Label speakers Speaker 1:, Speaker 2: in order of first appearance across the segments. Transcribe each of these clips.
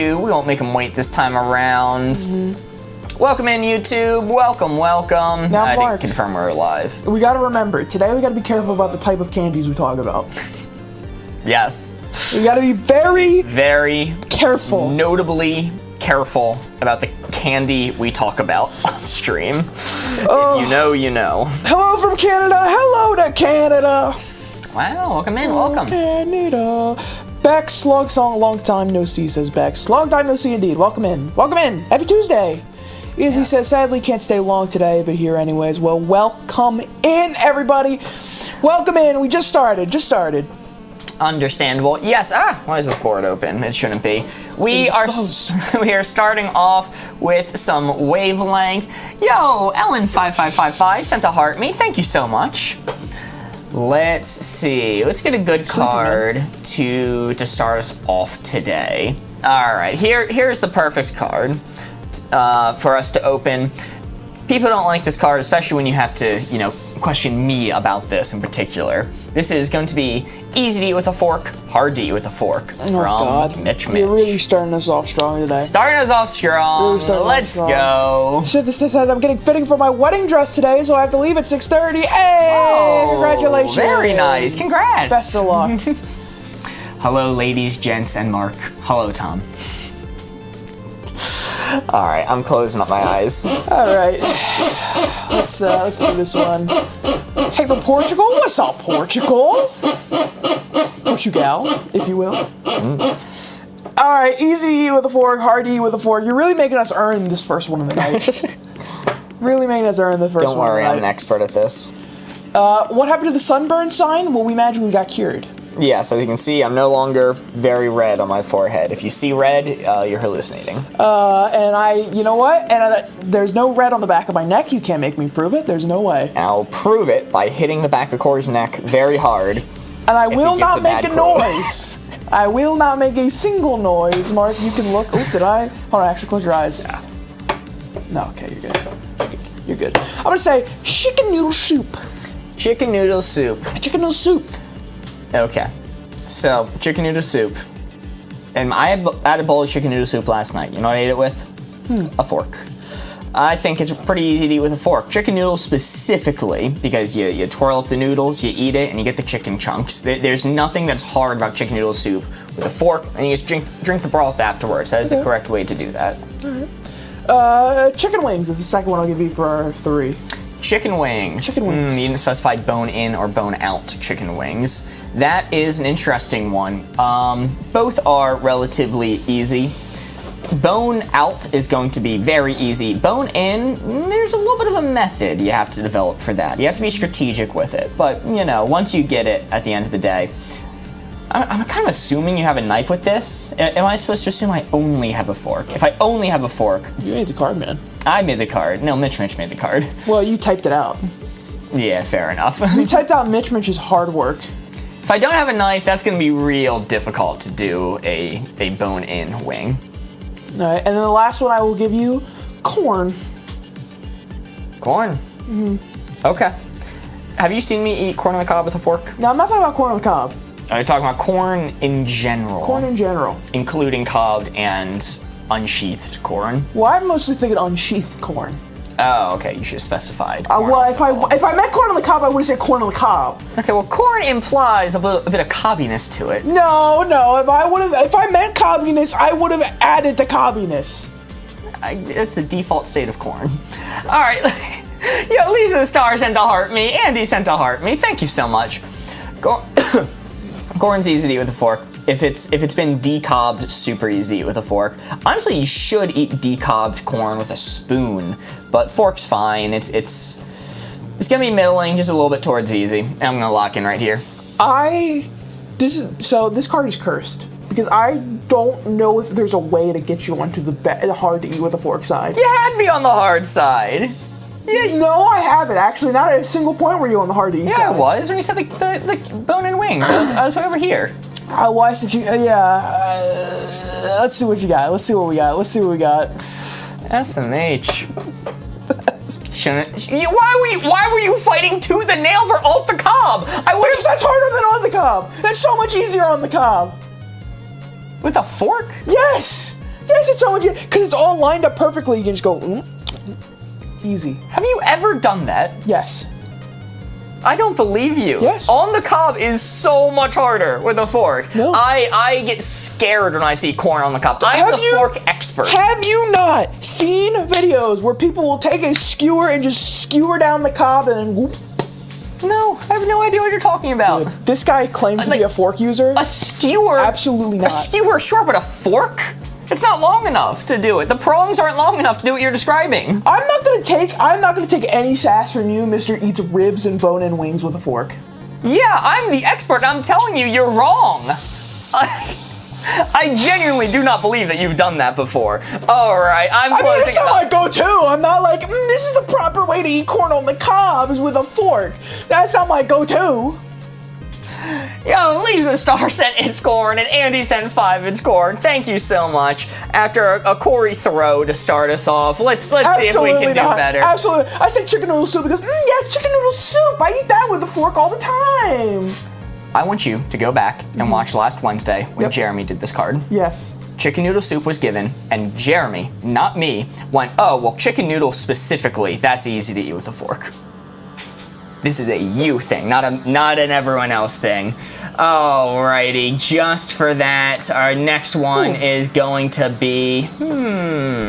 Speaker 1: We won't make them wait this time around. Welcome in, YouTube. Welcome.
Speaker 2: Now,
Speaker 1: I
Speaker 2: Mark,
Speaker 1: didn't confirm we're live.
Speaker 2: we gotta remember, today we gotta be careful about the type of candies we talk about.
Speaker 1: Yes.
Speaker 2: We gotta be
Speaker 1: very
Speaker 2: careful.
Speaker 1: Notably careful about the candy we talk about on stream.
Speaker 2: Oh.
Speaker 1: If you know, you know.
Speaker 2: Hello from Canada. Hello to Canada.
Speaker 1: Wow, welcome in, welcome.
Speaker 2: Canada. Bex, long time no see, says Bex. Long time no see indeed. Welcome in. Welcome in. Happy Tuesday. Izzy says, sadly can't stay long today, but here anyways. Well, welcome in, everybody. Welcome in. We just started.
Speaker 1: Understandable. Yes. Why is this board open? It shouldn't be. We are starting off with some wavelength. Yo, Ellen5555 sent a heart me. Thank you so much. Let's see. Let's get a good card to start us off today. All right. Here's the perfect card for us to open. People don't like this card, especially when you have to, question me about this in particular. This is going to be easy to eat with a fork, hard to eat with a fork from Mitch.
Speaker 2: You're really starting us off strong today.
Speaker 1: Starting us off strong.
Speaker 2: Really
Speaker 1: Let's go.
Speaker 2: So this says I'm getting fitting for my wedding dress today, so I have to leave at 6:30. Hey!
Speaker 1: Whoa,
Speaker 2: congratulations.
Speaker 1: Very nice. Congrats.
Speaker 2: Best of luck.
Speaker 1: Hello, ladies, gents, and Mark. Hello, Tom. All right, I'm closing up my eyes.
Speaker 2: All right, let's do this one. Hey, from Portugal. What's up, Portugal? Portugal, if you will. All right, easy to eat with a fork, hard to eat with a fork. You're really making us earn this first one of the night. Really making us earn the first one.
Speaker 1: Don't worry,
Speaker 2: of the night.
Speaker 1: I'm an expert at this.
Speaker 2: What happened to the sunburn sign? Well, we magically got cured.
Speaker 1: Yes, as you can see, I'm no longer very red on my forehead. If you see red, you're hallucinating.
Speaker 2: And you know what? And there's no red on the back of my neck. You can't make me prove it. There's no way.
Speaker 1: And I'll prove it by hitting the back of Corey's neck very hard.
Speaker 2: And I will not make a noise. I will not make a single noise. Mark, you can look. Oh, did I? Hold on, actually close your eyes.
Speaker 1: Yeah.
Speaker 2: No, okay, you're good. You're good. I'm gonna say chicken noodle soup.
Speaker 1: Chicken noodle soup.
Speaker 2: Chicken noodle soup.
Speaker 1: Okay, so chicken noodle soup. And I had a bowl of chicken noodle soup last night. You know what I ate it with? A fork. I think it's pretty easy to eat with a fork. Chicken noodles specifically, because you twirl up the noodles, you eat it, and you get the chicken chunks. There's nothing that's hard about chicken noodle soup with a fork, and you just drink the broth afterwards. That is the correct way to do that.
Speaker 2: All right. Chicken wings is the second one I'll give you for our three.
Speaker 1: Chicken wings.
Speaker 2: Chicken wings.
Speaker 1: You didn't specify bone in or bone out chicken wings. That is an interesting one. Both are relatively easy. Bone out is going to be very easy. Bone in, there's a little bit of a method you have to develop for that. You have to be strategic with it. But, once you get it at the end of the day, I'm kind of assuming you have a knife with this. Am I supposed to assume I only have a fork? If I only have a fork...
Speaker 2: You made the card, man.
Speaker 1: I made the card. No, Mitch made the card.
Speaker 2: Well, you typed it out.
Speaker 1: Yeah, fair enough.
Speaker 2: You typed out Mitch's hard work.
Speaker 1: If I don't have a knife, that's going to be real difficult to do a bone-in wing.
Speaker 2: All right, and then the last one I will give you, corn.
Speaker 1: Corn? Mm-hmm. Okay. Have you seen me eat corn on the cob with a fork?
Speaker 2: No, I'm not talking about corn on the cob.
Speaker 1: Are you talking about corn in general?
Speaker 2: Corn in general.
Speaker 1: Including cobbed and unsheathed corn?
Speaker 2: Well, I'm mostly thinking unsheathed corn.
Speaker 1: Oh, okay. You should have specified.
Speaker 2: Well, if I meant corn on the cob, I would have said corn on the cob.
Speaker 1: Okay. Well, corn implies a bit of cobbiness to it.
Speaker 2: No. If I meant cobbiness, I would have added the cobbiness.
Speaker 1: It's the default state of corn. All right. Yeah, Lisa the Star sent a heart me. Andy sent a heart me. Thank you so much. Corn's easy to eat with a fork. If it's been decobbed, super easy to eat with a fork. Honestly, you should eat decobbed corn with a spoon, but fork's fine. It's gonna be middling, just a little bit towards easy. And I'm gonna lock in right here.
Speaker 2: This card is cursed because I don't know if there's a way to get you onto the hard to eat with a fork side.
Speaker 1: You had me on the hard side.
Speaker 2: Yeah, no, I haven't actually. Not at a single point were you on the hard to eat side.
Speaker 1: Yeah, I was when you said the bone and wings. I was way over here.
Speaker 2: Why did you? Let's see what you got. Let's see what we got.
Speaker 1: SMH. Why were you fighting tooth and nail for off the cob?
Speaker 2: Because that's harder than on the cob. That's so much easier on the cob.
Speaker 1: With a fork?
Speaker 2: Yes! makes it so much easier? Because it's all lined up perfectly. You can just go, easy.
Speaker 1: Have you ever done that?
Speaker 2: Yes.
Speaker 1: I don't believe you.
Speaker 2: Yes.
Speaker 1: On the cob is so much harder with a fork.
Speaker 2: No.
Speaker 1: I get scared when I see corn on the cob. I'm the fork expert.
Speaker 2: Have you not seen videos where people will take a skewer and just skewer down the cob and then whoop?
Speaker 1: No, I have no idea what you're talking about.
Speaker 2: Dude, this guy claims to be a fork user.
Speaker 1: A skewer?
Speaker 2: Absolutely not.
Speaker 1: A skewer, sure, but a fork? It's not long enough to do it. The prongs aren't long enough to do what you're describing.
Speaker 2: I'm not gonna take any sass from you, Mr. Eats ribs and bone-in wings with a fork.
Speaker 1: Yeah, I'm the expert. I'm telling you, you're wrong. I genuinely do not believe that you've done that before. All right, I'm closing
Speaker 2: that's not my go-to. I'm not like, this is the proper way to eat corn on the cob is with a fork. That's not my go-to.
Speaker 1: Yo, Lisa Star sent its corn, and Andy sent 5 its corn. Thank you so much. After a Corey throw to start us off, let's see if we can do better.
Speaker 2: Absolutely. I say chicken noodle soup because, yes, chicken noodle soup. I eat that with a fork all the time.
Speaker 1: I want you to go back and watch last Wednesday when Jeremy did this card.
Speaker 2: Yes.
Speaker 1: Chicken noodle soup was given, and Jeremy, not me, went, oh, well, chicken noodles specifically, that's easy to eat with a fork. This is a you thing, not an everyone else thing. Alrighty, just for that, our next one is going to be,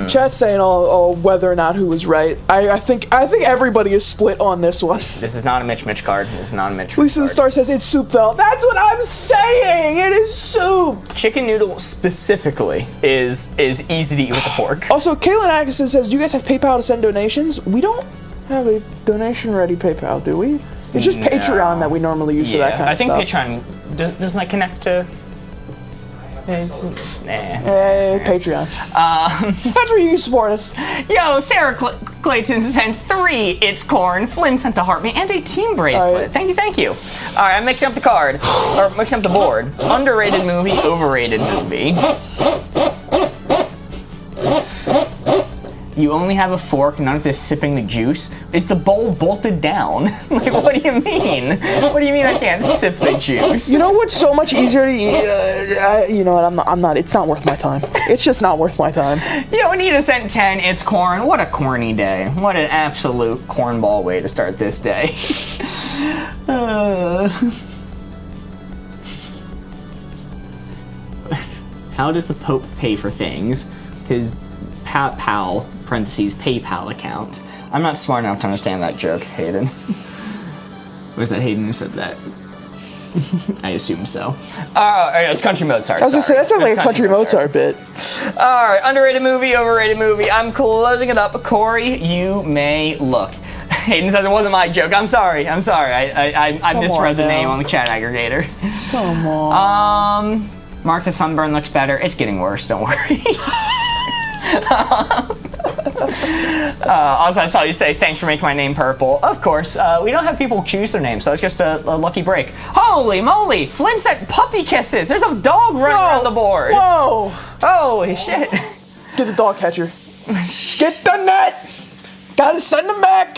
Speaker 2: Chat's saying whether or not who was right. I think everybody is split on this one.
Speaker 1: This is not a Mitch card. This is not a Mitch
Speaker 2: Lisa
Speaker 1: card.
Speaker 2: the Star says it's soup though. That's what I'm saying. It is soup.
Speaker 1: Chicken noodle specifically is easy to eat with a fork.
Speaker 2: Also, Kaylin Atkinson says, do you guys have PayPal to send donations? We don't have a donation-ready PayPal, do we? It's just Patreon that we normally use for that kind of stuff.
Speaker 1: I think Patreon, doesn't that connect to...
Speaker 2: Patreon. That's where you can support us.
Speaker 1: Yo, Sarah Clayton sent 3 It's Corn, Flynn sent a heart me, and a team bracelet. Right. Thank you. All right, I'm mixing up the card, or mixing up the board. Underrated movie, overrated movie. You only have a fork, none of this sipping the juice. Is the bowl bolted down? Like, what do you mean? What do you mean I can't sip the juice?
Speaker 2: You know what's so much easier to eat? You know what, I'm not, it's not worth my time. It's just not worth my time.
Speaker 1: Yo, Anita sent 10 It's Corn. What a corny day. What an absolute cornball way to start this day. How does the Pope pay for things? His PayPal, parentheses, PayPal account. I'm not smart enough to understand that joke, Hayden. Was that Hayden who said that? I assume so. It's Country Mozart.
Speaker 2: I was gonna say, that sounds like a Country Mozart bit.
Speaker 1: Alright, underrated movie, overrated movie. I'm closing it up. Corey, you may look. Hayden says it wasn't my joke. I'm sorry. I misread the name on the chat aggregator.
Speaker 2: Come on.
Speaker 1: Mark the Sunburn looks better. It's getting worse, don't worry. Also, I saw you say, thanks for making my name purple. Of course, we don't have people choose their name, so it's just a lucky break. Holy moly! Flynn sent puppy kisses! There's a dog running around the board!
Speaker 2: Whoa!
Speaker 1: Holy shit.
Speaker 2: Get the dog catcher. Get the net! Gotta send them back!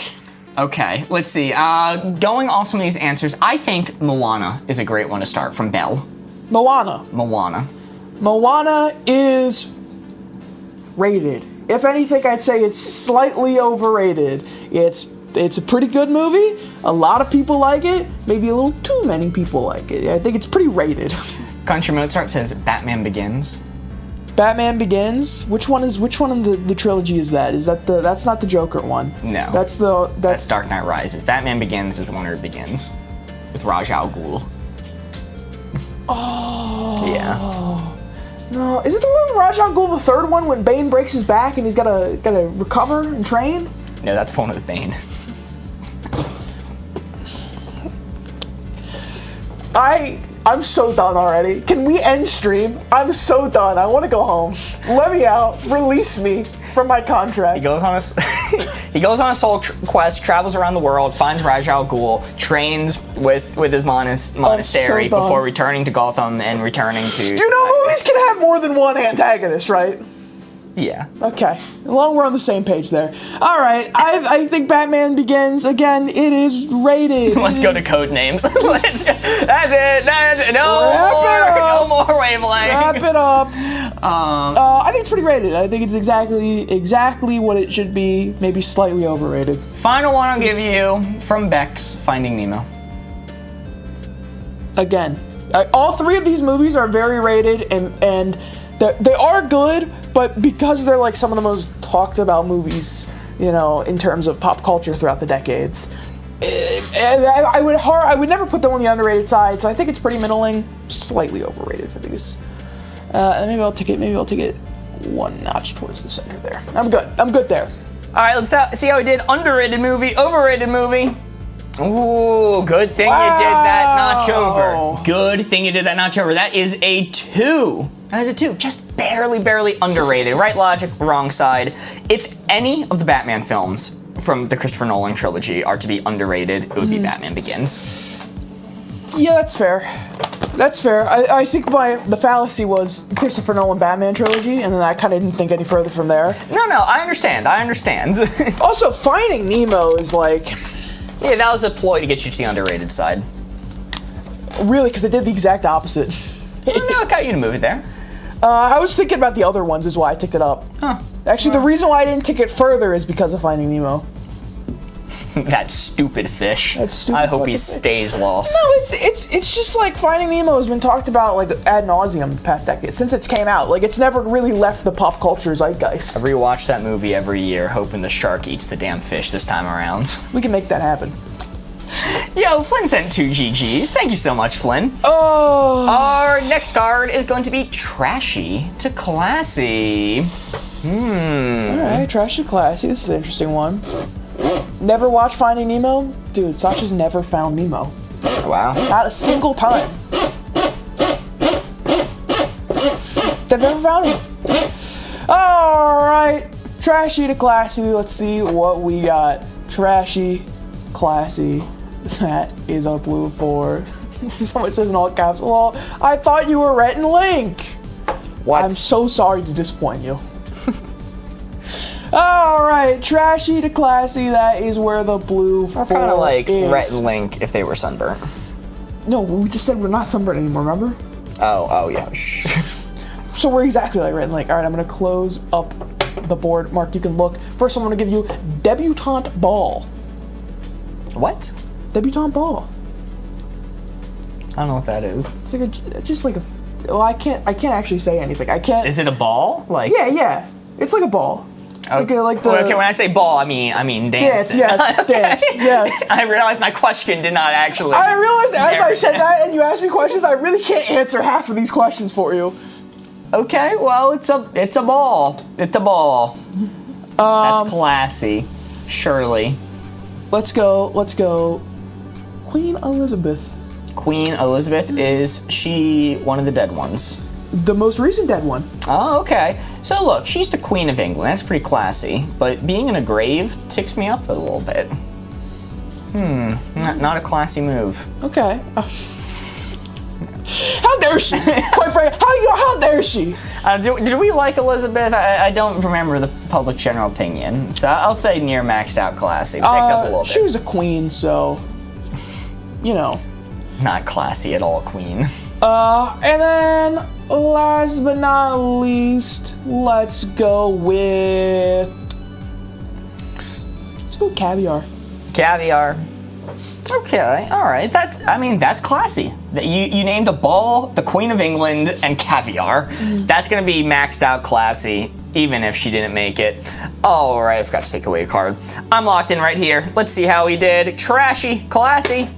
Speaker 1: Okay, let's see. Going off some of these answers, I think Moana is a great one to start from Belle.
Speaker 2: Moana. Moana is rated. If anything, I'd say it's slightly overrated. It's a pretty good movie. A lot of people like it. Maybe a little too many people like it. I think it's pretty rated.
Speaker 1: Country Mozart says Batman Begins.
Speaker 2: Batman Begins? Which one in the trilogy is that? That's not the Joker one.
Speaker 1: No.
Speaker 2: That's
Speaker 1: Dark Knight Rises. Batman Begins is the one where it begins. With Ra's al Ghul.
Speaker 2: Oh.
Speaker 1: Yeah.
Speaker 2: No, is it the one with Ra's al Ghul, the third one, when Bane breaks his back and he's gotta recover and train?
Speaker 1: No, that's the one with Bane.
Speaker 2: I'm so done already. Can we end stream? I'm so done. I want to go home. Let me out. Release me from my contract.
Speaker 1: He goes on a soul quest, travels around the world, finds Ra's al Ghul, trains with his monastery before returning to Gotham and returning to.
Speaker 2: You know, movies can have more than one antagonist, right?
Speaker 1: Yeah.
Speaker 2: Okay. Well, we're on the same page there. All right. I think Batman Begins, again, it is rated.
Speaker 1: Let's go to code names. That's it. No more wavelength.
Speaker 2: Wrap it up. I think it's pretty rated. I think it's exactly what it should be. Maybe slightly overrated.
Speaker 1: Final one I'll give you from Beck's Finding Nemo.
Speaker 2: Again, all three of these movies are very rated, and they are good, but because they're like some of the most talked about movies, you know, in terms of pop culture throughout the decades, and I would never put them on the underrated side. So I think it's pretty middling, slightly overrated for these. And maybe I'll take it one notch towards the center there. I'm good there.
Speaker 1: All right, let's see how we did. Underrated movie, overrated movie. Ooh, good thing you did that notch over. Good thing you did that notch over. That is a 2. That is a 2. Just barely underrated. Right logic, wrong side. If any of the Batman films from the Christopher Nolan trilogy are to be underrated, it would be Batman Begins.
Speaker 2: Yeah, that's fair. That's fair. I think the fallacy was Christopher Nolan Batman trilogy, and then I kind of didn't think any further from there.
Speaker 1: No, I understand.
Speaker 2: Also, Finding Nemo is like...
Speaker 1: Yeah, that was a ploy to get you to the underrated side.
Speaker 2: Really, because they did the exact opposite.
Speaker 1: No, I got you to move it there.
Speaker 2: I was thinking about the other ones is why I ticked it up.
Speaker 1: Huh.
Speaker 2: Actually, the reason why I didn't tick it further is because of Finding Nemo.
Speaker 1: That stupid fish.
Speaker 2: That stupid
Speaker 1: I hope he
Speaker 2: fucking
Speaker 1: stays lost.
Speaker 2: No, it's just like Finding Nemo has been talked about like ad nauseum the past decade since it came out. Like it's never really left the pop culture zeitgeist.
Speaker 1: I rewatch that movie every year, hoping the shark eats the damn fish this time around.
Speaker 2: We can make that happen.
Speaker 1: Yo, Flynn sent 2 GGs. Thank you so much, Flynn.
Speaker 2: Oh.
Speaker 1: Our next card is going to be Trashy to Classy.
Speaker 2: Alright, Trashy Classy. This is an interesting one. Never watched Finding Nemo? Dude, Sasha's never found Nemo.
Speaker 1: Wow.
Speaker 2: Not a single time. They've never found him. Alright, Trashy to Classy. Let's see what we got. Trashy, Classy. That is a blue 4. Someone says in all caps, lol, I thought you were Rhett and Link.
Speaker 1: What?
Speaker 2: I'm so sorry to disappoint you. Alright, Trashy to Classy, that is where the blue 4 is.
Speaker 1: Kind of like Rhett and Link if they were sunburnt.
Speaker 2: No, we just said we're not sunburnt anymore, remember?
Speaker 1: Oh yeah. Shh.
Speaker 2: So we're exactly like Rhett and Link. Alright, I'm gonna close up the board. Mark, you can look. First, I'm gonna give you Debutante Ball.
Speaker 1: What?
Speaker 2: Debutante Ball.
Speaker 1: I don't know what that is.
Speaker 2: It's like well, I can't actually say anything. I can't.
Speaker 1: Is it a ball? Like
Speaker 2: Yeah. It's like a ball.
Speaker 1: Okay,
Speaker 2: okay,
Speaker 1: when I say ball, I mean dance.
Speaker 2: Yes,
Speaker 1: Okay.
Speaker 2: dance, yes.
Speaker 1: I realized my question did not actually.
Speaker 2: I realized as I said that and you asked me questions, I really can't answer half of these questions for you.
Speaker 1: Okay, well, it's a ball. It's a ball. That's classy. Surely.
Speaker 2: Let's go. Queen Elizabeth.
Speaker 1: Queen Elizabeth, is she one of the dead ones?
Speaker 2: The most recent dead one.
Speaker 1: Oh, okay. So look, she's the Queen of England. That's pretty classy. But being in a grave ticks me up a little bit. Not a classy move.
Speaker 2: Okay. How dare she? Quite frankly, how dare she?
Speaker 1: Did we like Elizabeth? I don't remember the public general opinion. So I'll say near maxed out classy. Ticked up a little bit.
Speaker 2: She was a queen, so, you know.
Speaker 1: Not classy at all, Queen.
Speaker 2: And then, last but not least, let's go with Caviar.
Speaker 1: Caviar. Okay, all right. That's classy. You named a ball the Queen of England and Caviar. That's gonna be maxed out classy, even if she didn't make it. All right, I forgot to take away a card. I'm locked in right here. Let's see how he did. Trashy, classy.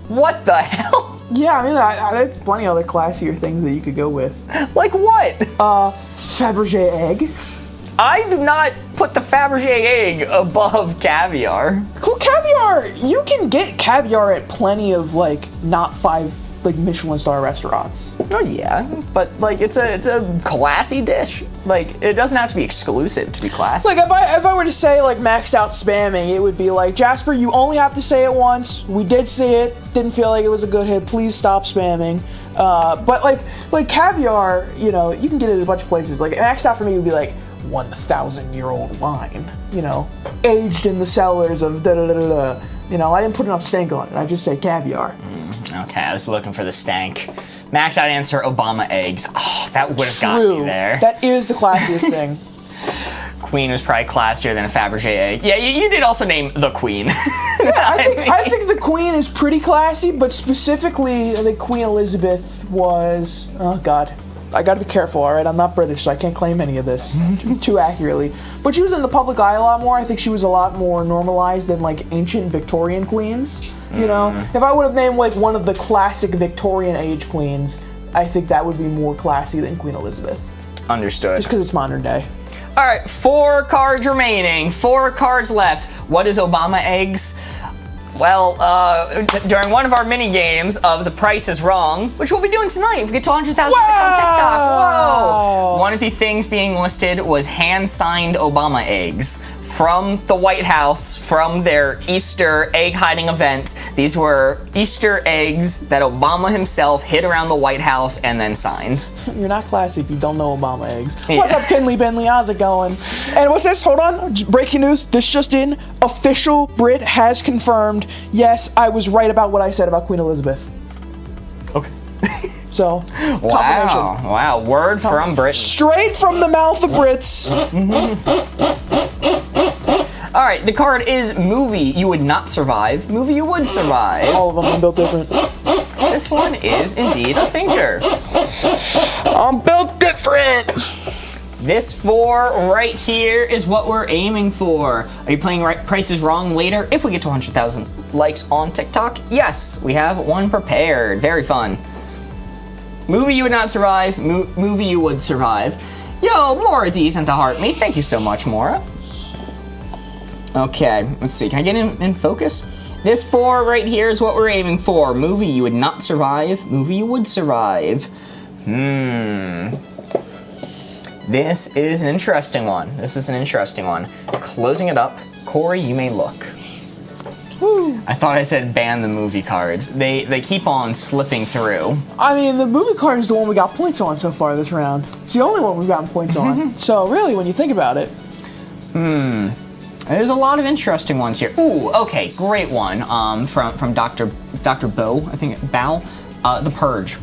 Speaker 1: What the hell?
Speaker 2: Yeah, I mean, that's plenty of other classier things that you could go with.
Speaker 1: Like what?
Speaker 2: Fabergé egg.
Speaker 1: I do not put the Fabergé egg above caviar.
Speaker 2: Cool, caviar. You can get caviar at plenty of not 5 Michelin star restaurants.
Speaker 1: Oh yeah, but it's a classy dish. It doesn't have to be exclusive to be classy.
Speaker 2: If I were to say maxed out spamming, it would be Jasper, you only have to say it once. We did see it. Didn't feel like it was a good hit. Please stop spamming. But caviar, you can get it at a bunch of places. Maxed out for me would be 1,000-year-old wine, aged in the cellars of da-da-da-da-da. I didn't put enough stank on it. I just said caviar.
Speaker 1: Okay, I was looking for the stank. Max out answer, Obama eggs. Oh, that would have got me there.
Speaker 2: That is the classiest thing.
Speaker 1: Queen was probably classier than a Fabergé egg. Yeah, you did also name the Queen.
Speaker 2: Yeah, I think the Queen is pretty classy, but specifically, I think Queen Elizabeth was, oh God. I gotta be careful, all right? I'm not British, so I can't claim any of this too accurately. But she was in the public eye a lot more. I think she was a lot more normalized than like ancient Victorian queens. You know, if I would have named like one of the classic Victorian age queens, I think that would be more classy than Queen Elizabeth.
Speaker 1: Understood.
Speaker 2: Just because it's modern day.
Speaker 1: All right, 4 cards remaining, 4 cards left. What is Obama eggs? Well, during one of our mini games of The Price is Wrong, which we'll be doing tonight if we get to 100,000 likes on TikTok. Whoa! One of the things being listed was hand-signed Obama eggs from the White House, from their Easter egg hiding event. These were Easter eggs that Obama himself hid around the White House and then signed.
Speaker 2: You're not classy if you don't know Obama eggs.
Speaker 1: Yeah.
Speaker 2: What's up, Kinley Bentley? How's it going? And what's this? Hold on. Breaking news. This just in. Official Brit has confirmed. Yes, I was right about what I said about Queen Elizabeth. Okay. So, confirmation.
Speaker 1: Wow. Word from Britain.
Speaker 2: Straight from the mouth of Brits.
Speaker 1: All right, the card is movie you would not survive, movie you would survive.
Speaker 2: All of them are built different.
Speaker 1: This one is indeed a thinker.
Speaker 2: I'm built different.
Speaker 1: This 4 right here is what we're aiming for. Are you playing Price is Wrong later? If we get to 100,000 likes on TikTok, yes, we have one prepared. Very fun. Movie you would not survive, movie you would survive. Yo, Mora D sent a heart me. Thank you so much, Mora. Okay, let's see. Can I get in focus? This 4 right here is what we're aiming for. Movie you would not survive, movie you would survive. This is an interesting one. Closing it up. Corey, you may look.
Speaker 2: Woo.
Speaker 1: I thought I said ban the movie cards. They keep on slipping through.
Speaker 2: I mean, the movie card is the one we got points on so far this round. It's the only one we've gotten points on. So really, when you think about it.
Speaker 1: There's a lot of interesting ones here. Ooh, okay, great one. From Dr. Bo, I think Bao. The Purge.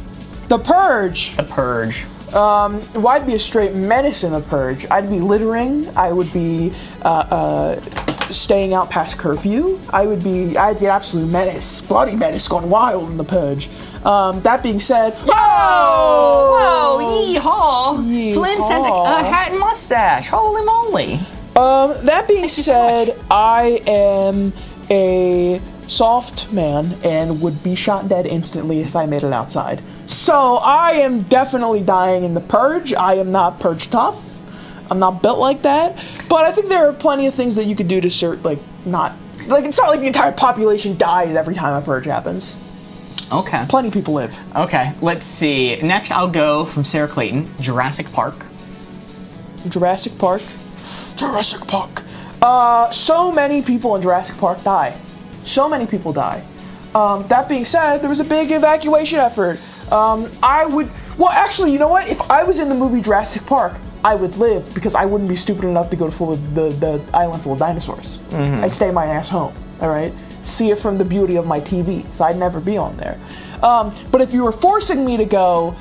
Speaker 2: The Purge.
Speaker 1: The Purge.
Speaker 2: Well, I'd be a straight menace in The Purge. I'd be littering. I would be staying out past curfew. I'd be an absolute menace, bloody menace, gone wild in The Purge. That being said,
Speaker 1: Whoa, yeehaw!
Speaker 2: Yeehaw.
Speaker 1: Flynn sent a hat and mustache. Holy moly!
Speaker 2: That being said, I am a soft man and would be shot dead instantly if I made it outside. So I am definitely dying in The Purge. I am not Purge tough. I'm not built like that. But I think there are plenty of things that you could do to it's not like the entire population dies every time a Purge happens.
Speaker 1: Okay.
Speaker 2: Plenty of people live.
Speaker 1: Okay, let's see. Next I'll go from Sarah Clayton, Jurassic Park.
Speaker 2: Jurassic Park. So many people in Jurassic Park die. So many people die. That being said, there was a big evacuation effort. Actually, you know what? If I was in the movie Jurassic Park, I would live because I wouldn't be stupid enough to go to the island full of dinosaurs. I'd stay my ass home, all right? See it from the beauty of my TV, so I'd never be on there. But if you were forcing me to go,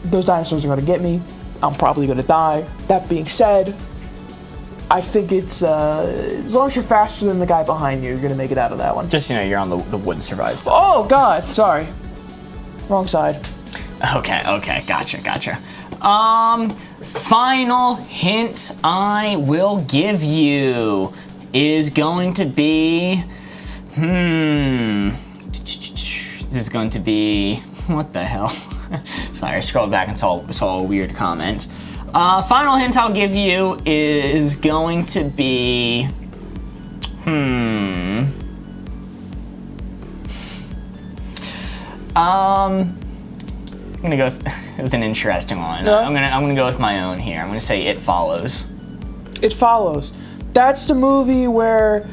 Speaker 2: those dinosaurs are gonna get me. I'm probably gonna die. That being said, I think it's, as long as you're faster than the guy behind you, you're gonna make it out of that one.
Speaker 1: Just, you're on the would survive side.
Speaker 2: Oh, God, sorry. Wrong side.
Speaker 1: Okay, gotcha. Final hint I will give you is going to be, this is going to be, what the hell? Sorry, I scrolled back and saw a weird comment. Final hint I'll give you is going to be, I'm gonna go with an interesting one.
Speaker 2: Yeah.
Speaker 1: I'm gonna go with my own here. I'm gonna say It Follows.
Speaker 2: It Follows. That's the movie where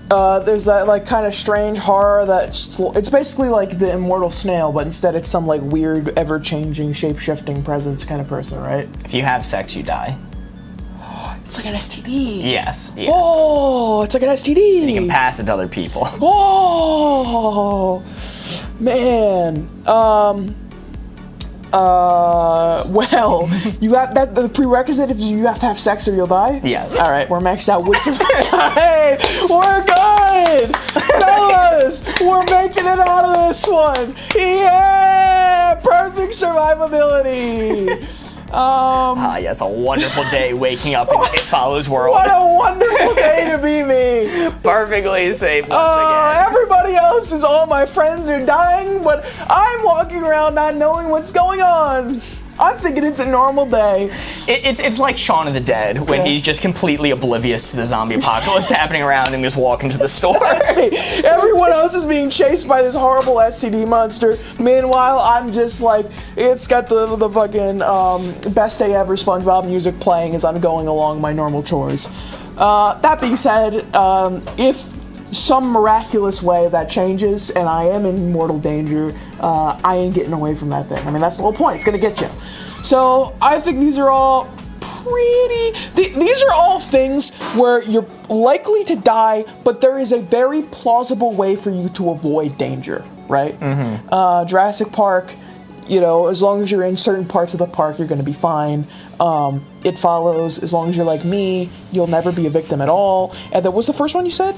Speaker 2: there's that kind of strange horror it's basically like the immortal snail, but instead it's some weird, ever-changing, shape-shifting presence kind of person, right?
Speaker 1: If you have sex, you die.
Speaker 2: It's like an STD.
Speaker 1: Yes.
Speaker 2: Oh, it's like an STD.
Speaker 1: And you can pass it to other people.
Speaker 2: Oh, man. Well, you got that. The prerequisite is you have to have sex or you'll die.
Speaker 1: Yeah.
Speaker 2: All right, we're maxed out with Hey, we're good, fellas. We're making it out of this one. Yeah, perfect survivability.
Speaker 1: Yes, a wonderful day waking up in It Follows world.
Speaker 2: What a wonderful day to be me.
Speaker 1: Perfectly safe once again.
Speaker 2: Everybody else is, all my friends are dying, but I'm walking around not knowing what's going on. I'm thinking it's a normal day.
Speaker 1: It's like Shaun of the Dead when he's just completely oblivious to the zombie apocalypse happening around and just walking to the store.
Speaker 2: Everyone else is being chased by this horrible STD monster. Meanwhile, I'm just like, it's got the fucking best day ever SpongeBob music playing as I'm going along my normal chores. That being said, if some miraculous way that changes and I am in mortal danger, I ain't getting away from that thing. I mean, that's the whole point. It's gonna get you. So I think these are all these are all things where you're likely to die, but there is a very plausible way for you to avoid danger, right? Mm-hmm. Jurassic Park, you know, as long as you're in certain parts of the park, you're gonna be fine. It Follows, as long as you're like me, you'll never be a victim at all. And then, what's the first one you said?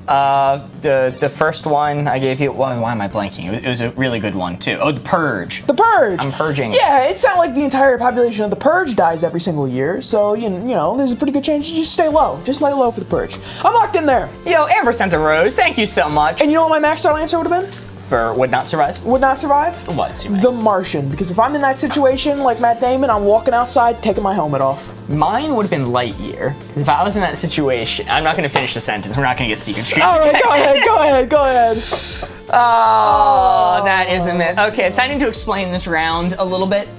Speaker 1: The first one I gave you, why am I blanking? It was a really good one too. Oh, The Purge.
Speaker 2: The Purge!
Speaker 1: I'm purging.
Speaker 2: Yeah, it's not like the entire population of the Purge dies every single year, so, you know, there's a pretty good chance you just stay low. Just lay low for the Purge. I'm locked in there!
Speaker 1: Yo, Amber sent a rose, thank you so much.
Speaker 2: And you know what my maxed out answer would have been?
Speaker 1: For would not survive?
Speaker 2: Would not survive?
Speaker 1: What's your
Speaker 2: The Martian, because if I'm in that situation, like Matt Damon, I'm walking outside, taking my helmet off.
Speaker 1: Mine would have been Lightyear. If I was in that situation, I'm not going to finish the sentence. We're not going to get secret screen.
Speaker 2: All right, go ahead.
Speaker 1: Oh, that isn't it. Okay, so I need to explain this round a little bit.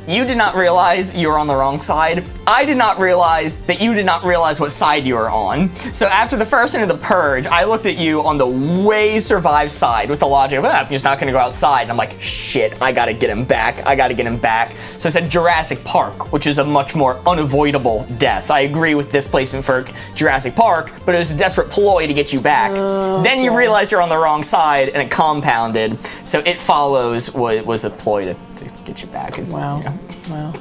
Speaker 1: You did not realize you were on the wrong side. I did not realize that you did not realize what side you were on. So after the first end of the Purge, I looked at you on the way survive side with the logic of, I'm just not gonna go outside. And I'm like, shit, I gotta get him back. So I said Jurassic Park, which is a much more unavoidable death. I agree with this placement for Jurassic Park, but it was a desperate ploy to get you back. Then you realized you're on the wrong side and it compounded. So It Follows was a ploy to get you back.
Speaker 2: Wow. Wow.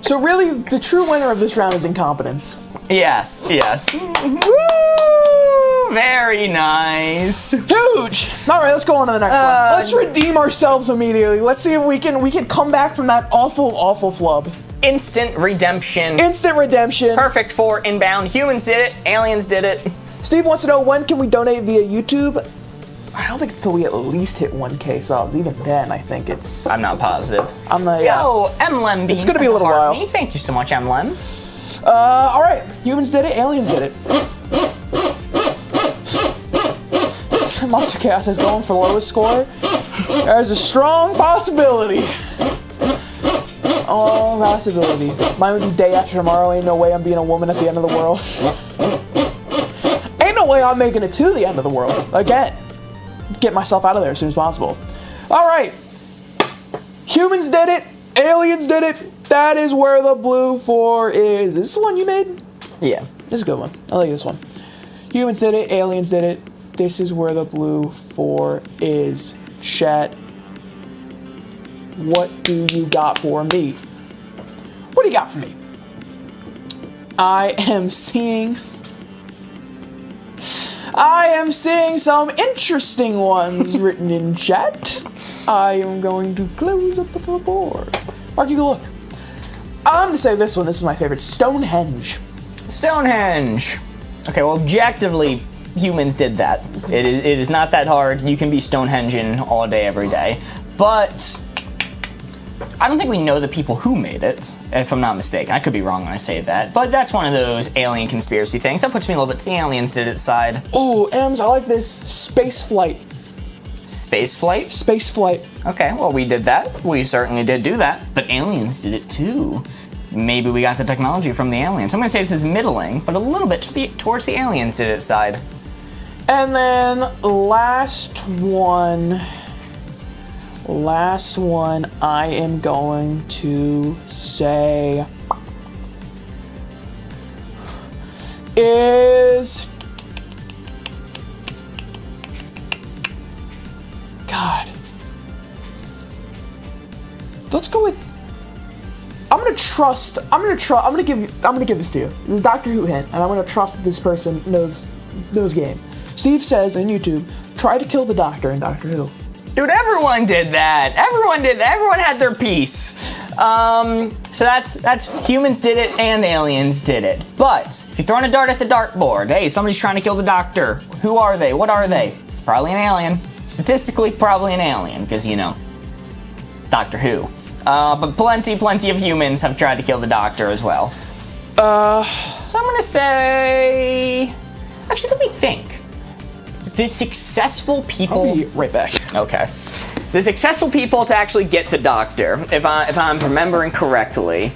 Speaker 2: So really, the true winner of this round is incompetence.
Speaker 1: Yes. Woo! Very nice.
Speaker 2: Huge. All right, let's go on to the next one. Let's redeem ourselves immediately. Let's see if we can come back from that awful flub.
Speaker 1: Instant redemption.
Speaker 2: Instant redemption.
Speaker 1: Perfect for inbound. Humans did it. Aliens did it.
Speaker 2: Steve wants to know, when can we donate via YouTube? I don't think it's till we at least hit 1K subs. Even then, I think it's...
Speaker 1: I'm not positive.
Speaker 2: Yeah.
Speaker 1: Yo, Emlem
Speaker 2: It's gonna be a little while.
Speaker 1: Thank you so much, Emlem.
Speaker 2: All right. Humans did it. Aliens did it. Monster Chaos is going for lowest score. There's a strong possibility. Oh, possibility. Mine would be day after tomorrow. Ain't no way I'm being a woman at the end of the world. Ain't no way I'm making it to the end of the world. Again. Get myself out of there as soon as possible. All right. Humans did it. Aliens did it. That is where the blue 4 is. Is this the one you made?
Speaker 1: Yeah.
Speaker 2: This is a good one. I like this one. Humans did it. Aliens did it. This is where the blue 4 is. Chat. What do you got for me? What do you got for me? I am seeing some interesting ones written in chat. I am going to close up the board. Mark, you can look. I'm going to say this one. This is my favorite. Stonehenge.
Speaker 1: Stonehenge. Okay, well, objectively, humans did that. It is not that hard. You can be Stonehenging all day, every day. But I don't think we know the people who made it, if I'm not mistaken. I could be wrong when I say that. But that's one of those alien conspiracy things. That puts me a little bit to the aliens did it side.
Speaker 2: Ooh, Ems, I like this. Space flight.
Speaker 1: Space flight?
Speaker 2: Space flight.
Speaker 1: Okay, well, we did that. We certainly did do that. But aliens did it too. Maybe we got the technology from the aliens. I'm going to say this is middling, but a little bit towards the aliens did it side.
Speaker 2: And then last one, I am going to say is, God, go with. I'm gonna give this to you. The Doctor Who hint, and I'm gonna trust that this person knows game. Steve says on YouTube, try to kill the Doctor in Doctor Who.
Speaker 1: Dude, everyone did that. Everyone did that. Everyone had their piece. So that's humans did it and aliens did it. But if you're throwing a dart at the dartboard, hey, somebody's trying to kill the Doctor. Who are they? What are they? It's probably an alien. Statistically, probably an alien, because, you know, Doctor Who. But plenty of humans have tried to kill the Doctor as well. So I'm gonna say... Actually, let me think. The successful people...
Speaker 2: I'll be right back.
Speaker 1: Okay. The successful people to actually get the Doctor, if I'm remembering correctly,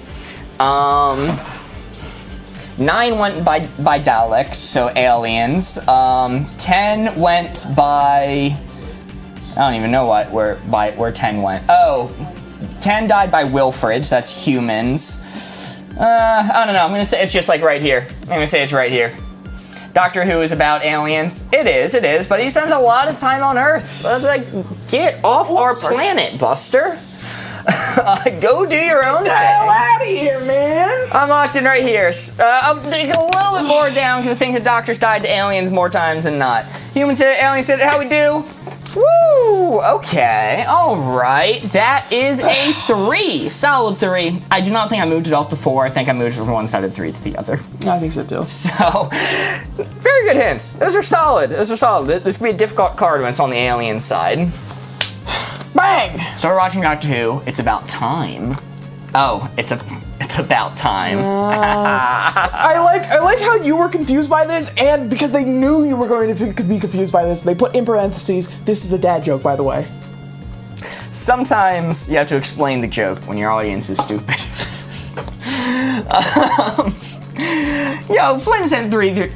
Speaker 1: 9 went by Daleks, so aliens. 10 went by... I don't even know where 10 went. Oh, 10 died by Wilfred, so that's humans. I don't know, I'm gonna say it's just like right here. I'm gonna say it's right here. Doctor Who is about aliens. It is, but he spends a lot of time on Earth. Like, get off our planet, Buster. Go do your own thing.
Speaker 2: Get the hell out of here, man.
Speaker 1: I'm locked in right here. I'll dig a little bit more down because I think the Doctor's died to aliens more times than not. Humans did it, aliens did it, how we do? Woo! Okay, alright. That is a 3. Solid 3. I do not think I moved it off the 4. I think I moved it from one side of the 3 to the other.
Speaker 2: I think so too.
Speaker 1: So, very good hints. Those are solid. This could be a difficult card when it's on the alien side.
Speaker 2: Bang!
Speaker 1: So we're watching Doctor Who. It's about time. Oh, it's about time.
Speaker 2: I like how you were confused by this, and because they knew you were going to be confused by this, they put in parentheses, this is a dad joke, by the way.
Speaker 1: Sometimes you have to explain the joke when your audience is stupid. Yo, Flynn sent three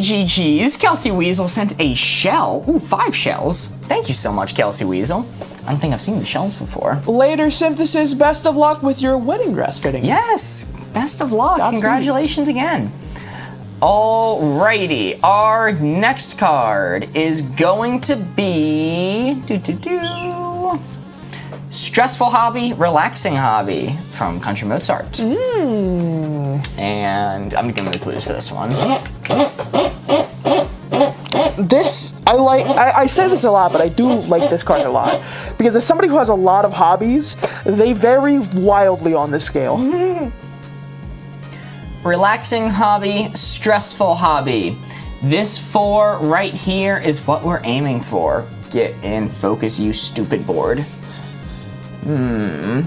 Speaker 1: GGs. Kelsey Weasel sent a shell. Ooh, 5 shells. Thank you so much, Kelsey Weasel. I don't think I've seen the shells before.
Speaker 2: Later Synthesis, best of luck with your wedding dress fitting.
Speaker 1: Yes, best of luck.
Speaker 2: Godspeed. Congratulations
Speaker 1: again. Alrighty, our next card is going to be Stressful Hobby, Relaxing Hobby from Country Mozart. And I'm giving the clues for this one.
Speaker 2: This, I say this a lot, but I do like this card a lot. Because as somebody who has a lot of hobbies, they vary wildly on this scale.
Speaker 1: Relaxing hobby, stressful hobby. This 4 right here is what we're aiming for. Get in focus, you stupid board. Come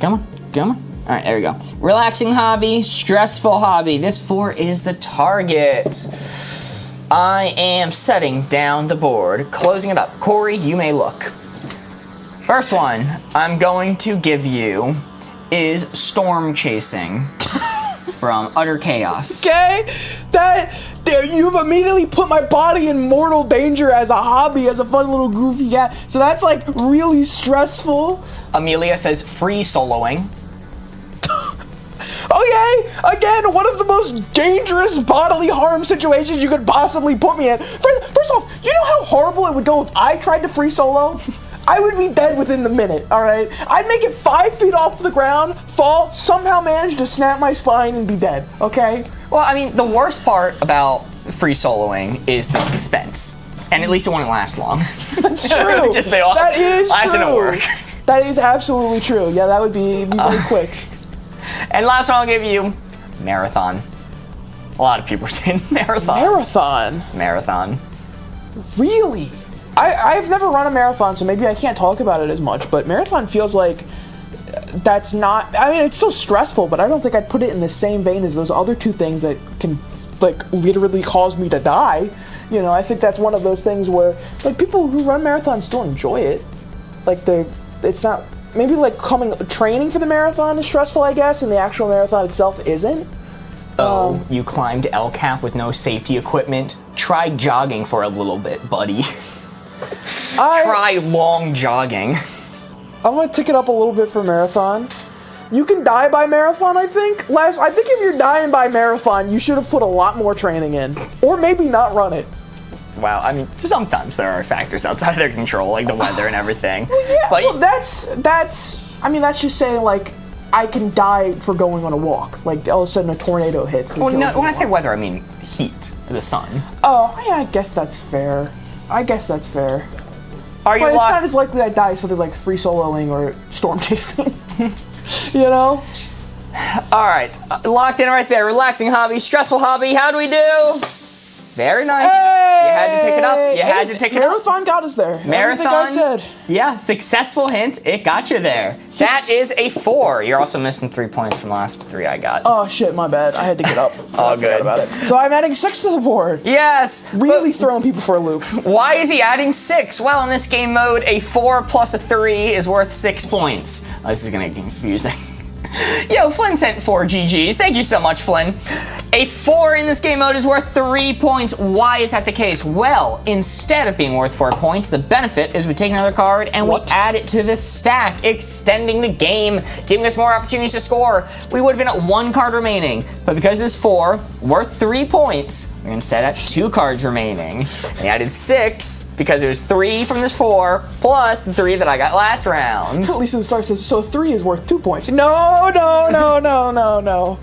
Speaker 1: on. All right, there we go. Relaxing hobby, stressful hobby. This 4 is the target. I am setting down the board, closing it up. Corey, you may look. First one I'm going to give you is Storm Chasing from Utter Chaos.
Speaker 2: Okay, you've immediately put my body in mortal danger as a hobby, as a fun little goofy cat. So that's like really stressful.
Speaker 1: Amelia says free soloing.
Speaker 2: Okay, again, one of the most dangerous bodily harm situations you could possibly put me in. First off, you know how horrible it would go if I tried to free solo? I would be dead within the minute, all right? I'd make it 5 feet off the ground, fall, somehow manage to snap my spine and be dead, okay?
Speaker 1: Well, I mean, the worst part about free soloing is the suspense. And at least it won't last long.
Speaker 2: That's true.
Speaker 1: Just pay off.
Speaker 2: That is true.
Speaker 1: That didn't work.
Speaker 2: That is absolutely true. Yeah, that would be very quick.
Speaker 1: And last one I'll give you, marathon. A lot of people are saying marathon. Marathon.
Speaker 2: Really? I've never run a marathon, so maybe I can't talk about it as much, but marathon feels like that's not, I mean, it's still stressful, but I don't think I'd put it in the same vein as those other 2 things that can, like, literally cause me to die. You know, I think that's one of those things where, like, people who run marathons still enjoy it. Like, it's not, maybe, like, training for the marathon is stressful, I guess, and the actual marathon itself isn't.
Speaker 1: Oh, you climbed El Cap with no safety equipment? Try jogging for a little bit, buddy. Try long jogging.
Speaker 2: I'm gonna tick it up a little bit for marathon. You can die by marathon, I think. I think if you're dying by marathon, you should have put a lot more training in. Or maybe not run it.
Speaker 1: Wow, I mean, sometimes there are factors outside of their control, like the weather and everything.
Speaker 2: Well, yeah,
Speaker 1: but
Speaker 2: well, that's. I mean, that's just saying like I can die for going on a walk. Like all of a sudden a tornado hits.
Speaker 1: well, no, when I say weather, I mean heat, the sun.
Speaker 2: Oh, yeah, I guess that's fair.
Speaker 1: Are you
Speaker 2: But it's
Speaker 1: locked?
Speaker 2: not as likely I die something like free soloing or storm chasing. You know?
Speaker 1: All right, locked in right there. Relaxing hobby, stressful hobby. How do we do? Very nice.
Speaker 2: Hey!
Speaker 1: You had to tick it up. You had to tick it up.
Speaker 2: Marathon got us there.
Speaker 1: Marathon.
Speaker 2: Everything I said.
Speaker 1: Yeah, successful hint. It got you there. That is a 4. You're also missing 3 points from the last 3 I got.
Speaker 2: Oh shit, my bad. I had to get up.
Speaker 1: All
Speaker 2: I forgot
Speaker 1: good.
Speaker 2: about it. So I'm adding 6 to the board.
Speaker 1: Yes.
Speaker 2: Really throwing people for a loop.
Speaker 1: Why is he adding 6? Well, in this game mode, a 4 plus a 3 is worth 6 points. Oh, this is gonna get confusing. Yo, Flynn sent 4 GGs. Thank you so much, Flynn. A 4 in this game mode is worth 3 points. Why is that the case? Well, instead of being worth 4 points, the benefit is we take another card and we add it to the stack, extending the game, giving us more opportunities to score. We would have been at 1 card remaining, but because this 4, worth 3 points, we're instead at 2 cards remaining. And he added 6 because it was 3 from this 4 plus the 3 that I got last round.
Speaker 2: At least in the start says, so 3 is worth 2 points. No. No.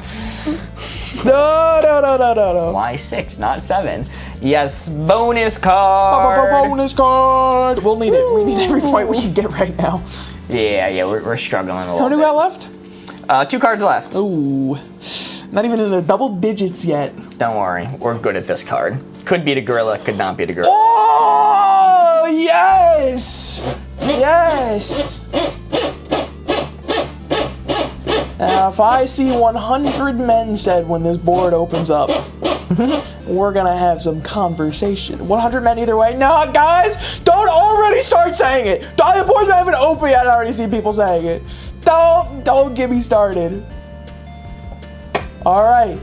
Speaker 1: Why 6, not 7? Yes, bonus card.
Speaker 2: Bonus card. We'll need it. We need every point we can get right now.
Speaker 1: Yeah, we're struggling a little
Speaker 2: How many we
Speaker 1: bit.
Speaker 2: got left?
Speaker 1: 2 cards left.
Speaker 2: Ooh. Not even in the double digits yet.
Speaker 1: Don't worry, we're good at this card. Could beat a gorilla, could not beat a gorilla.
Speaker 2: Oh, yes. Yes. Now, if I see 100 men said when this board opens up, we're gonna have some conversation. 100 men either way. No, guys, don't already start saying it. The board's not even open yet. I already see people saying it. Don't get me started. All right,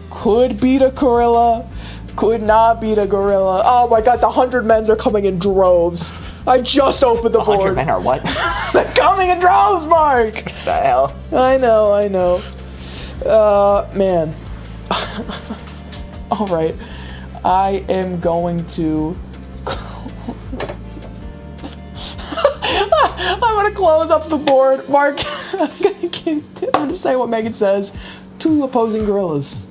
Speaker 2: could beat a gorilla, could not beat a gorilla. Oh my God, the 100 men's are coming in droves. I just opened the board.
Speaker 1: 100 men are what?
Speaker 2: They're coming in droves, Mark.
Speaker 1: What the hell?
Speaker 2: I know. Man. All right. I am going to. I'm going to close up the board. Mark, I'm going to say what Megan says. 2 opposing gorillas.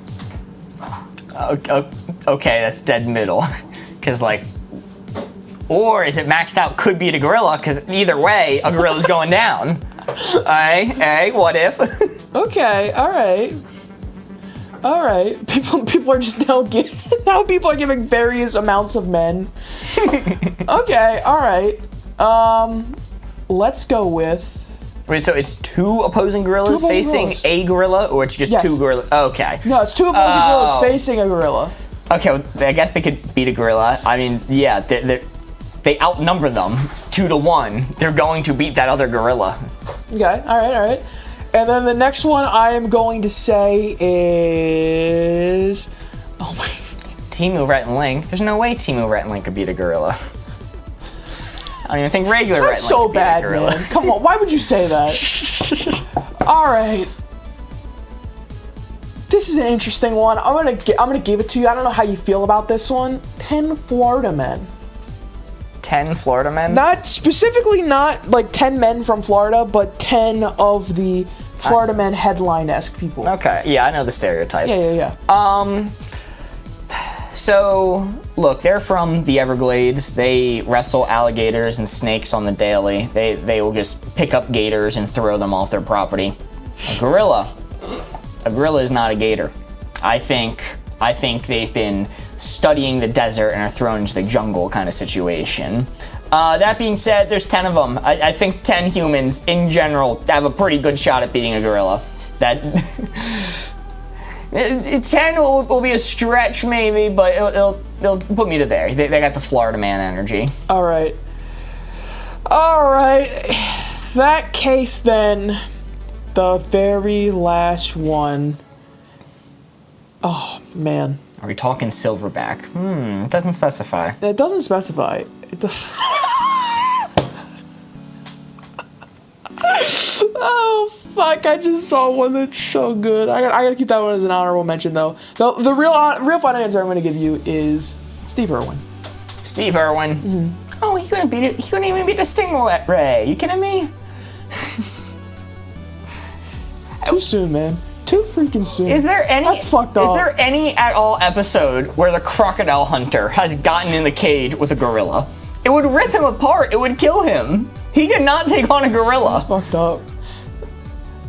Speaker 1: Okay, that's dead middle. Because, like, or is it maxed out could beat a gorilla? Because either way, a gorilla's going down. Hey, what if?
Speaker 2: Okay, all right. People are just now people are giving various amounts of men. Okay, all right. Let's go with.
Speaker 1: Wait, so it's 2 opposing gorillas facing a gorilla, or it's just
Speaker 2: Yes.
Speaker 1: 2 gorillas? Okay.
Speaker 2: No, it's 2 opposing gorillas facing a gorilla.
Speaker 1: Okay, well, I guess they could beat a gorilla. I mean, yeah, they outnumber them 2 to 1. They're going to beat that other gorilla.
Speaker 2: Okay, all right. And then the next one I am going to say is. Oh my.
Speaker 1: Timu, Rhett, and Link. There's no way Timu, Rhett, and Link could beat a gorilla. I don't even think regular Rhett and
Speaker 2: That's
Speaker 1: Link
Speaker 2: so
Speaker 1: could beat a
Speaker 2: bad,
Speaker 1: gorilla.
Speaker 2: man. Come on, why would you say that? All right. This is an interesting one. I'm gonna give it to you. I don't know how you feel about this one. 10 Florida men.
Speaker 1: 10 Florida men?
Speaker 2: Not specifically, not like 10 men from Florida, but 10 of the Florida men headline-esque people.
Speaker 1: Okay, yeah, I know the stereotype.
Speaker 2: Yeah.
Speaker 1: So, look, they're from the Everglades. They wrestle alligators and snakes on the daily. They will just pick up gators and throw them off their property. A gorilla is not a gator. I think they've been studying the desert and are thrown into the jungle kind of situation. That being said, there's 10 of them. I think 10 humans in general have a pretty good shot at beating a gorilla. That 10 will be a stretch maybe, but it'll put me to there. They got the Florida man energy.
Speaker 2: All right. That case then, the very last one. Oh man.
Speaker 1: Are we talking silverback? It doesn't specify.
Speaker 2: It doesn't specify. Oh fuck! I just saw one that's so good. I gotta keep that one as an honorable mention though. The real final answer I'm gonna give you is Steve Irwin.
Speaker 1: Steve Irwin. Oh, he couldn't beat it. He couldn't even beat the Stingray. You kidding me?
Speaker 2: Too soon, man. Too freaking soon.
Speaker 1: Is there any?
Speaker 2: That's fucked up.
Speaker 1: Is there any at all episode where the crocodile hunter has gotten in the cage with a gorilla? It would rip him apart. It would kill him. He could not take on a gorilla.
Speaker 2: That's fucked up.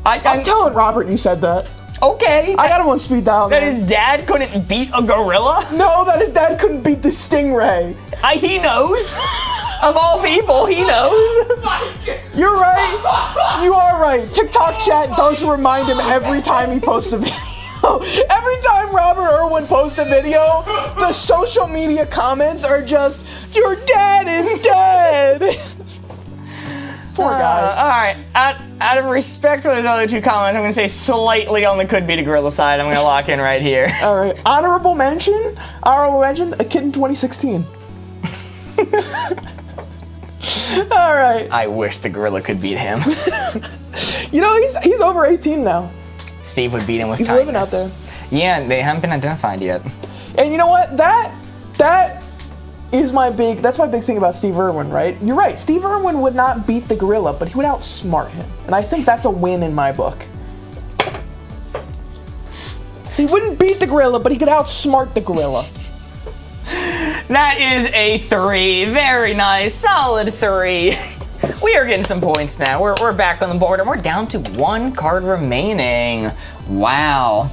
Speaker 1: I'm
Speaker 2: telling Robert you said that.
Speaker 1: Okay.
Speaker 2: I got him on speed dial.
Speaker 1: That his dad couldn't beat a gorilla?
Speaker 2: No, that his dad couldn't beat the Stingray.
Speaker 1: He knows. Of all people, he knows.
Speaker 2: You're right. You are right. TikTok chat does remind him every time he posts a video. Every time Robert Irwin posts a video, the social media comments are just, "Your dad is dead." Poor guy.
Speaker 1: All right. Out of respect for those other two comments, I'm going to say slightly on the could be the gorilla side. I'm going to lock in right here.
Speaker 2: All right. Honorable mention, a kid in 2016. All right.
Speaker 1: I wish the gorilla could beat him.
Speaker 2: You know, he's over 18 now.
Speaker 1: Steve would beat him with
Speaker 2: He's
Speaker 1: kindness.
Speaker 2: living out there.
Speaker 1: Yeah, they haven't been identified yet.
Speaker 2: And you know what? That is that's my big thing about Steve Irwin, right? You're right. Steve Irwin would not beat the gorilla, but he would outsmart him. And I think that's a win in my book. He wouldn't beat the gorilla, but he could outsmart the gorilla.
Speaker 1: That is a 3. Very nice. Solid 3. We are getting some points now. We're back on the board, and we're down to 1 card remaining. Wow.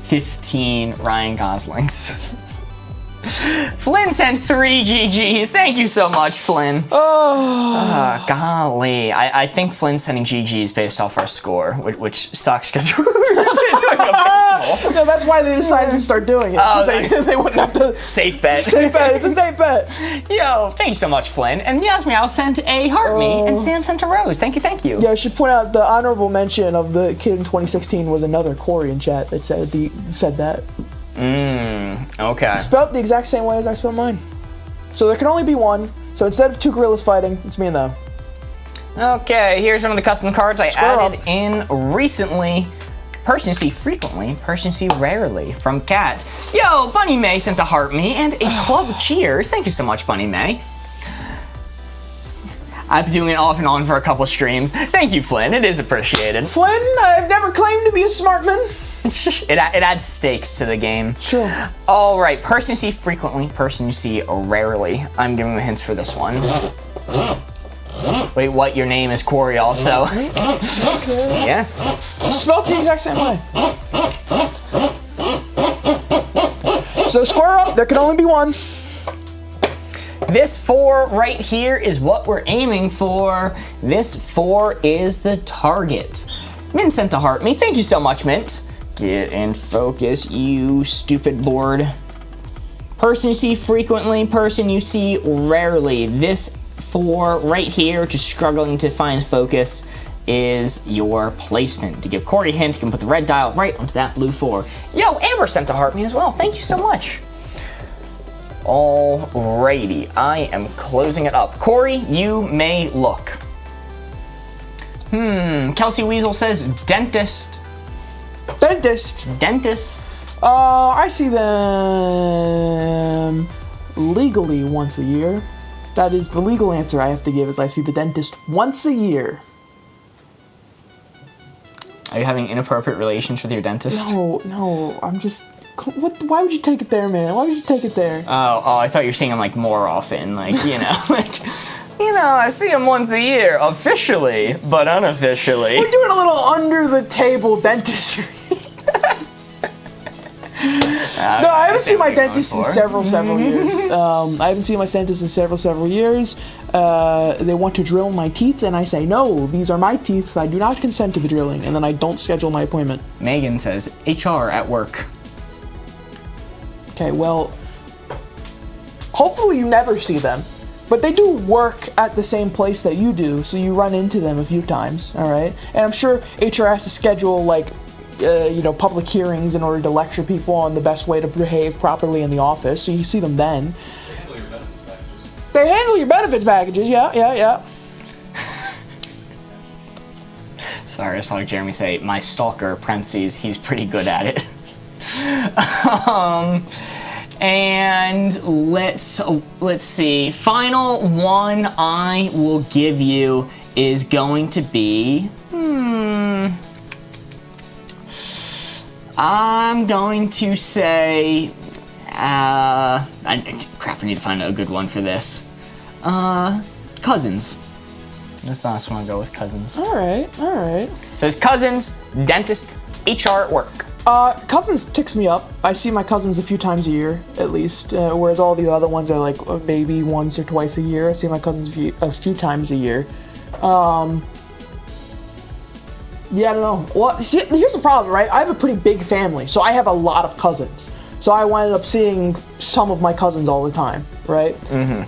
Speaker 1: 15 Ryan Goslings. Flynn sent 3 GGs. Thank you so much, Flynn.
Speaker 2: Oh.
Speaker 1: Golly. I think Flynn's sending GGs based off our score, which sucks because we're doing abysmal.
Speaker 2: No, that's why they decided to start doing it.
Speaker 1: Oh,
Speaker 2: they wouldn't have to.
Speaker 1: Safe bet.
Speaker 2: Safe bet. It's a safe bet.
Speaker 1: Yo, thank you so much, Flynn. And Meow sent a heart me, and Sam sent a rose. Thank you, thank you.
Speaker 2: Yeah, I should point out the honorable mention of the kid in 2016 was another Corey in chat that said that.
Speaker 1: Okay.
Speaker 2: Spelled the exact same way as I spelled mine. So there can only be one. So instead of 2 gorillas fighting, it's me and them.
Speaker 1: Okay, here's one of the custom cards I
Speaker 2: Square
Speaker 1: added
Speaker 2: up.
Speaker 1: in recently. Person you see frequently, person you see rarely, from Kat. Yo, Bunny May sent a heart me and a club cheers. Thank you so much, Bunny May. I've been doing it off and on for a couple streams. Thank you, Flynn. It is appreciated.
Speaker 2: Flynn, I've never claimed to be a smart man.
Speaker 1: It adds stakes to the game.
Speaker 2: Sure.
Speaker 1: All right, person you see frequently, person you see rarely. I'm giving the hints for this one. Wait, what? Your name is Corey also?
Speaker 2: Okay.
Speaker 1: Yes.
Speaker 2: Spelled the exact same way. So square up, there can only be one.
Speaker 1: This 4 right here is what we're aiming for. This 4 is the target. Mint sent to heart me. Thank you so much, Mint. Get in focus, you stupid board. Person you see frequently, person you see rarely. This 4 right here, just struggling to find focus, is your placement. To give Corey a hint, you can put the red dial right onto that blue 4. Yo, Amber sent to heart me as well. Thank you so much. Alrighty, I am closing it up. Corey, you may look. Kelsey Weasel says dentist.
Speaker 2: Dentist.
Speaker 1: Dentist.
Speaker 2: I see them legally once a year. That is the legal answer I have to give, is I see the dentist once a year.
Speaker 1: Are you having inappropriate relations with your dentist?
Speaker 2: No, I'm just... Why would you take it there, man? Why would you take it there?
Speaker 1: Oh, I thought you were seeing him like more often, like, you know, like, you know, I see him once a year, officially, but unofficially.
Speaker 2: We're doing a little under-the-table dentistry. No, I haven't seen my dentist in several years. I haven't seen my dentist in several years. They want to drill my teeth, and I say, no, these are my teeth. I do not consent to the drilling, and then I don't schedule my appointment.
Speaker 1: Megan says, HR at work.
Speaker 2: Okay, well, hopefully you never see them. But they do work at the same place that you do, so you run into them a few times, all right? And I'm sure HR has to schedule, like, public hearings in order to lecture people on the best way to behave properly in the office, so you see them then. They handle your benefits packages, yeah.
Speaker 1: Sorry, I saw Jeremy say, my stalker, parentheses, he's pretty good at it. And let's see. Final one I will give you is going to be, I'm going to say, crap, I need to find a good one for this. Cousins. That's the last one I'll go with, Cousins.
Speaker 2: All right.
Speaker 1: So it's Cousins, dentist, HR at work.
Speaker 2: Cousins ticks me up. I see my cousins a few times a year, at least, whereas all the other ones are like maybe once or twice a year. I see my cousins a few times a year. Yeah, I don't know. Well, here's the problem, right? I have a pretty big family, so I have a lot of cousins. So I wind up seeing some of my cousins all the time, right?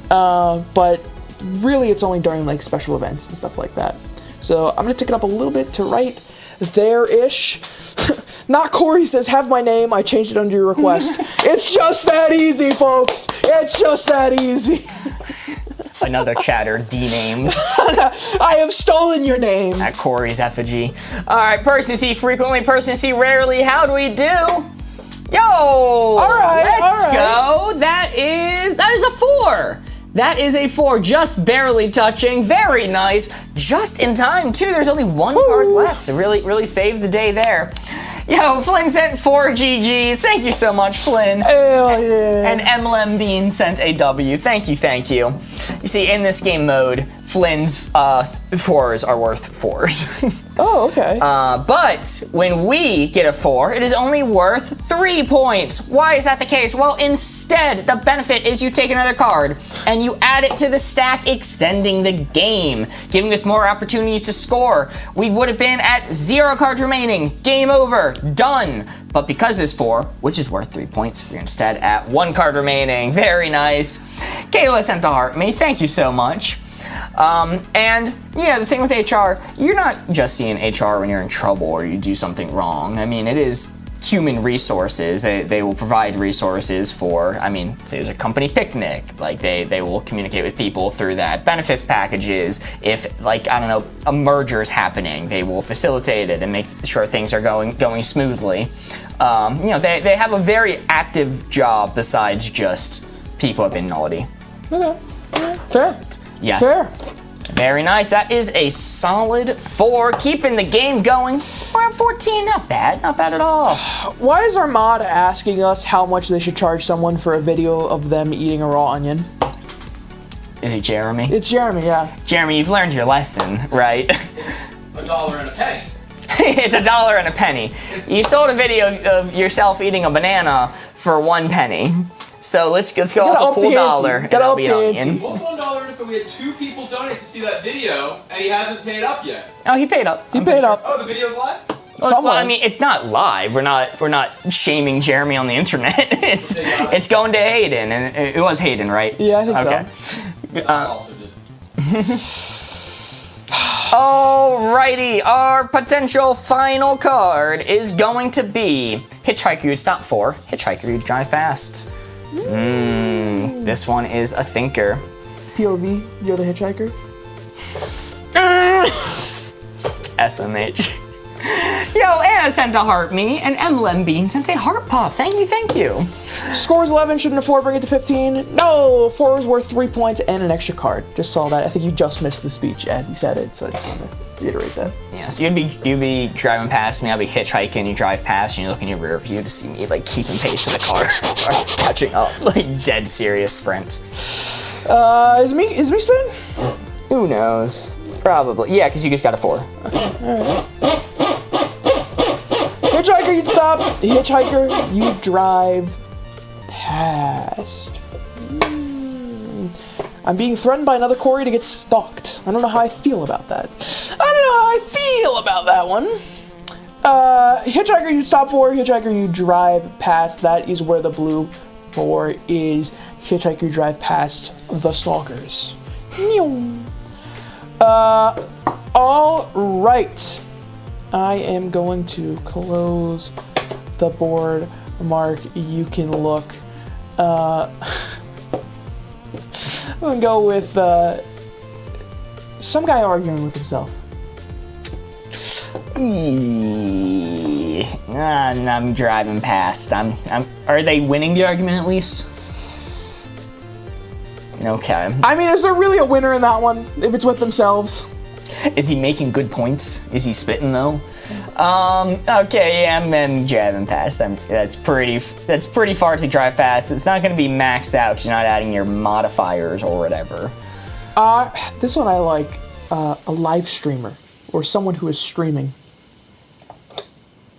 Speaker 2: But really, it's only during like special events and stuff like that. So I'm gonna tick it up a little bit to right there-ish. Not Corey says, have my name, I changed it under your request. It's just that easy, folks. It's just that easy.
Speaker 1: Another chatter denamed.
Speaker 2: I have stolen your name.
Speaker 1: At Corey's effigy. All right, person to see frequently, person to see rarely. How do we do? Yo!
Speaker 2: All right,
Speaker 1: let's go. That is a 4. That is a 4, just barely touching. Very nice. Just in time, too. There's only one card left, so really saved the day there. Yo, Flynn sent 4 GGs. Thank you so much, Flynn.
Speaker 2: Hell yeah.
Speaker 1: And MLM Bean sent a W. Thank you. You see, in this game mode, Flynn's 4s are worth 4s.
Speaker 2: Oh, okay.
Speaker 1: But when we get a 4, it is only worth 3 points. Why is that the case? Well, instead, the benefit is you take another card and you add it to the stack, extending the game, giving us more opportunities to score. We would have been at 0 cards remaining. Game over. Done. But because this 4, which is worth 3 points, we're instead at 1 card remaining. Very nice. Kayla sent the heart me. Thank you so much. And yeah, the thing with HR, you're not just seeing HR when you're in trouble or you do something wrong. I mean, it is human resources. They will provide resources for, I mean, say there's a company picnic, like they will communicate with people through that. Benefits packages, if like, I don't know, a merger is happening, they will facilitate it and make sure things are going smoothly. You know, they have a very active job besides just people have been naughty.
Speaker 2: Okay. Fair.
Speaker 1: Yes.
Speaker 2: Fair.
Speaker 1: Very nice. That is a solid 4, keeping the game going. We're at 14. Not bad at all.
Speaker 2: Why is Armad asking us how much they should charge someone for a video of them eating a raw onion?
Speaker 1: Is it Jeremy?
Speaker 2: It's Jeremy, yeah.
Speaker 1: Jeremy, you've learned your lesson, right?
Speaker 3: $1 and a penny.
Speaker 1: It's $1 and a penny. You sold a video of yourself eating a banana for 1 penny. So let's go up a full $1. And that'll be an onion.
Speaker 3: What's $1 if we had 2 people donate to see that video and he hasn't paid up yet?
Speaker 1: Oh, he paid up.
Speaker 2: He paid up.
Speaker 3: Oh, the video's live?
Speaker 1: Well, I mean, it's not live. We're not shaming Jeremy on the internet. It's going to Hayden, and it was Hayden, right?
Speaker 2: Yeah, I think
Speaker 3: I also did.
Speaker 1: Alrighty, our potential final card is going to be Hitchhiker you'd stop for, Hitchhiker you'd drive past. This one is a thinker.
Speaker 2: POV, you're the hitchhiker?
Speaker 1: SMH. Yo, Anna sent a heart me, and MLM Bean sent a heart pop. Thank you.
Speaker 2: Scores 11, shouldn't a 4 bring it to 15? No, 4 is worth 3 points and an extra card. Just saw that. I think you just missed the speech as he said it, so I just want to reiterate that.
Speaker 1: Yeah, so you'd be driving past me, I'll be hitchhiking, you drive past, and you look in your rear view to see me like keeping pace with the car, or catching up, like dead serious sprint.
Speaker 2: Is me spin?
Speaker 1: Who knows? Probably. Yeah, because you just got a 4.
Speaker 2: Alright. Hitchhiker, you'd stop. Hitchhiker, you drive past. I'm being threatened by another Corey to get stalked. I don't know how I feel about that. One. Hitchhiker, you stop for. Hitchhiker, you drive past. That is where the blue 4 is. Hitchhiker, you drive past the stalkers. All right. I am going to close the board. Mark, you can look. I'm gonna go with some guy arguing with himself.
Speaker 1: I'm driving past. Are they winning the argument at least? Okay.
Speaker 2: I mean, is there really a winner in that one if it's with themselves?
Speaker 1: Is he making good points? Is he spitting though? Okay, yeah, I'm driving past. That's pretty far to drive past. It's not gonna be maxed out because you're not adding your modifiers or whatever.
Speaker 2: This one I like, a live streamer or someone who is streaming.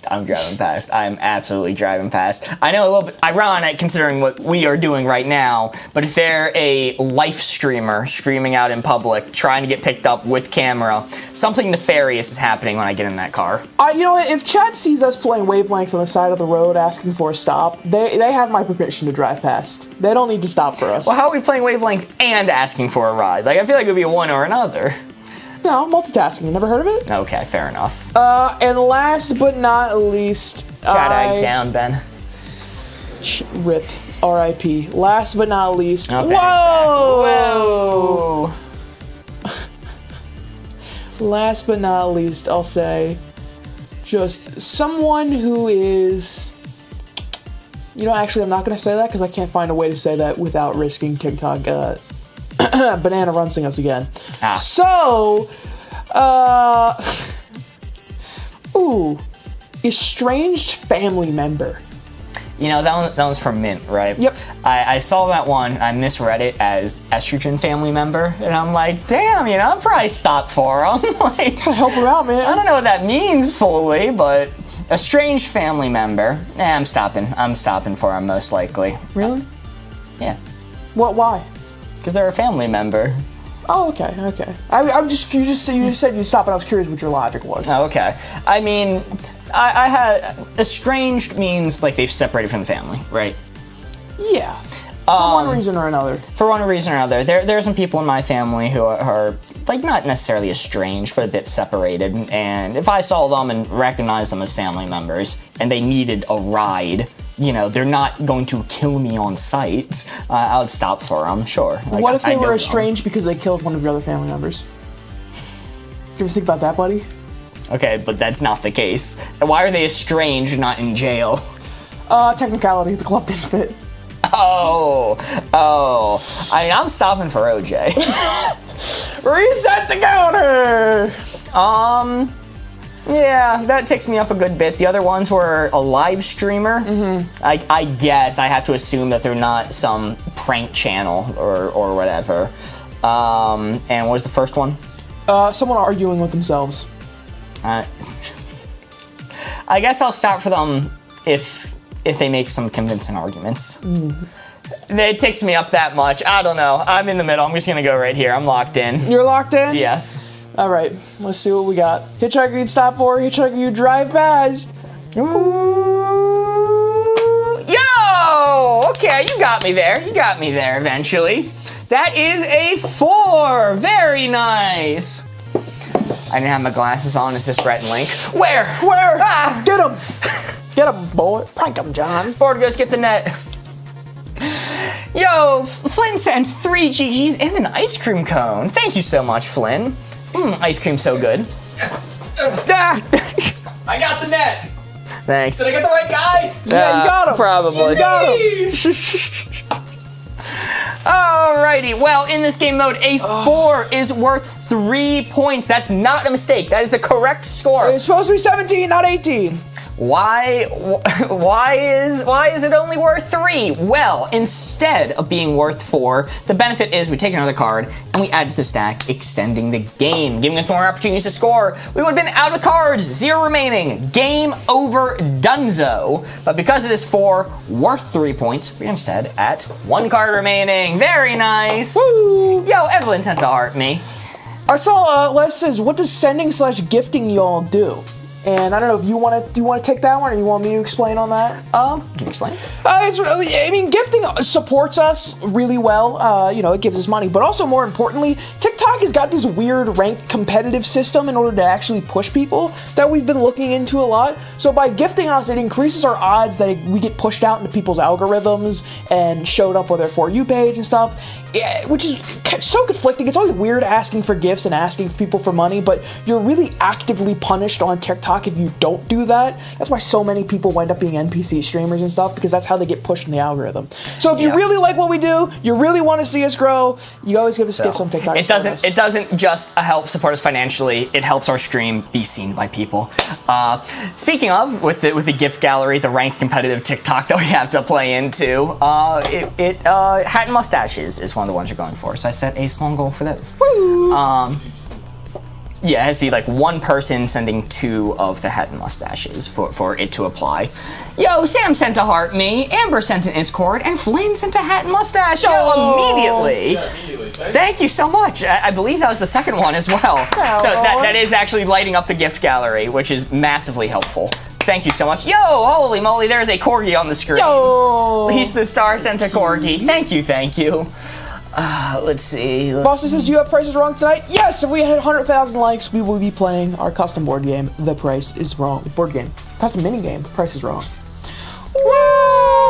Speaker 1: I'm driving past. I'm absolutely driving past. I know a little bit ironic considering what we are doing right now, but if they're a life streamer streaming out in public, trying to get picked up with camera, something nefarious is happening when I get in that car.
Speaker 2: You know what? If Chad sees us playing Wavelength on the side of the road asking for a stop, they have my permission to drive past. They don't need to stop for us.
Speaker 1: Well, how are we playing Wavelength and asking for a ride? Like, I feel like it would be a one or another.
Speaker 2: No, multitasking. You never heard of it?
Speaker 1: Okay, fair enough.
Speaker 2: And last but not least,
Speaker 1: Chad eggs down, Ben.
Speaker 2: Rip. R.I.P. Last but not least.
Speaker 1: Okay,
Speaker 2: Whoa! Last but not least, I'll say, just someone who is. You know, actually, I'm not going to say that because I can't find a way to say that without risking TikTok banana runsing us again. So, estranged family member.
Speaker 1: You know, that one's from Mint, right?
Speaker 2: Yep.
Speaker 1: I saw that one, I misread it as estrogen family member, and I'm like, damn, you know, I'll probably stop for him. Like,
Speaker 2: Gotta help her out, man.
Speaker 1: I don't know what that means fully, but estranged family member. I'm stopping for him most likely.
Speaker 2: Really?
Speaker 1: Yeah.
Speaker 2: Why?
Speaker 1: Because they're a family member.
Speaker 2: Oh, okay. I'm just. You just said you'd stop, and I was curious what your logic was.
Speaker 1: Oh, okay. I mean, I had estranged means like they've separated from the family, right?
Speaker 2: Yeah. For one reason or another.
Speaker 1: For one reason or another, there are some people in my family who are like not necessarily estranged, but a bit separated. And if I saw them and recognized them as family members, and they needed a ride, you know, they're not going to kill me on sight. I would stop for them, sure. Like,
Speaker 2: What if they
Speaker 1: I
Speaker 2: were
Speaker 1: know
Speaker 2: estranged because they killed one of your other family members? You ever think about that, buddy?
Speaker 1: Okay, but that's not the case. Why are they estranged, not in jail?
Speaker 2: Technicality, the glove didn't fit.
Speaker 1: Oh. I mean, I'm stopping for OJ.
Speaker 2: Reset the counter!
Speaker 1: Yeah, that ticks me up a good bit. The other ones were a live streamer. Mm-hmm. I guess I have to assume that they're not some prank channel or whatever. And what was the first one?
Speaker 2: Someone arguing with themselves.
Speaker 1: I guess I'll stop for them if they make some convincing arguments. It ticks me up that much. I don't know. I'm in the middle. I'm just gonna go right here. I'm locked in.
Speaker 2: You're locked in?
Speaker 1: Yes.
Speaker 2: All right, let's see what we got. Hitchhiker you'd stop for, Hitchhiker you drive past.
Speaker 1: Ooh. Yo! Okay, you got me there. You got me there eventually. That is a 4. Very nice. I didn't have my glasses on. Is this Rhett and Link? Where? Ah!
Speaker 2: Get him! Get him, boy. Prank him, John.
Speaker 1: Board goes get the net. Yo, Flynn sent 3 GGs and an ice cream cone. Thank you so much, Flynn. Ice cream so good.
Speaker 3: I got the net.
Speaker 1: Thanks.
Speaker 3: Did I get the right guy?
Speaker 2: Yeah, you got him.
Speaker 1: Probably.
Speaker 2: You got him.
Speaker 1: Alrighty, well, in this game mode, a 4 is worth 3 points. That's not a mistake. That is the correct score.
Speaker 2: It's supposed to be 17, not 18.
Speaker 1: Why is it only worth 3? Well, instead of being worth 4, the benefit is we take another card and we add to the stack, extending the game, giving us more opportunities to score. We would have been out of cards, 0 remaining. Game over dunzo. But because it is 4, worth 3 points, we're instead at 1 card remaining. Very nice.
Speaker 2: Woo!
Speaker 1: Yo, Evelyn sent to heart me.
Speaker 2: I saw Les says, what does sending/gifting y'all do? And I don't know if you want to take that one, or you want me to explain on that?
Speaker 1: Can you explain?
Speaker 2: Gifting supports us really well. You know, it gives us money, but also more importantly, TikTok TikTok has got this weird ranked competitive system in order to actually push people that we've been looking into a lot. So by gifting us, it increases our odds that we get pushed out into people's algorithms and showed up on their For You page and stuff, which is so conflicting. It's always weird asking for gifts and asking people for money, but you're really actively punished on TikTok if you don't do that. That's why so many people wind up being NPC streamers and stuff, because that's how they get pushed in the algorithm. So if you really like what we do, you really want to see us grow, you always give us gifts on TikTok.
Speaker 1: It doesn't just help support us financially, it helps our stream be seen by people. Speaking of, with the gift gallery, the ranked competitive TikTok that we have to play into, hat and mustaches is one of the ones you're going for. So I set a small goal for those. Woo! Yeah, it has to be like one person sending 2 of the hat and mustaches for it to apply. Yo, Sam sent a heart me, Amber sent an Discord, and Flynn sent a hat and mustache. Yo, immediately.
Speaker 3: Yeah, immediately.
Speaker 1: Thank you so much. I believe that was the second one as well. So that is actually lighting up the gift gallery, which is massively helpful. Thank you so much. Yo, holy moly, there's a corgi on the screen.
Speaker 2: Yo!
Speaker 1: He's the star sent a corgi. Thank you, thank you. Let's see.
Speaker 2: Boston says, do you have Prices Wrong tonight? Yes, if we hit 100,000 likes, we will be playing our custom board game, The Price is Wrong. Board game. Custom mini game, Price is Wrong. Whoa!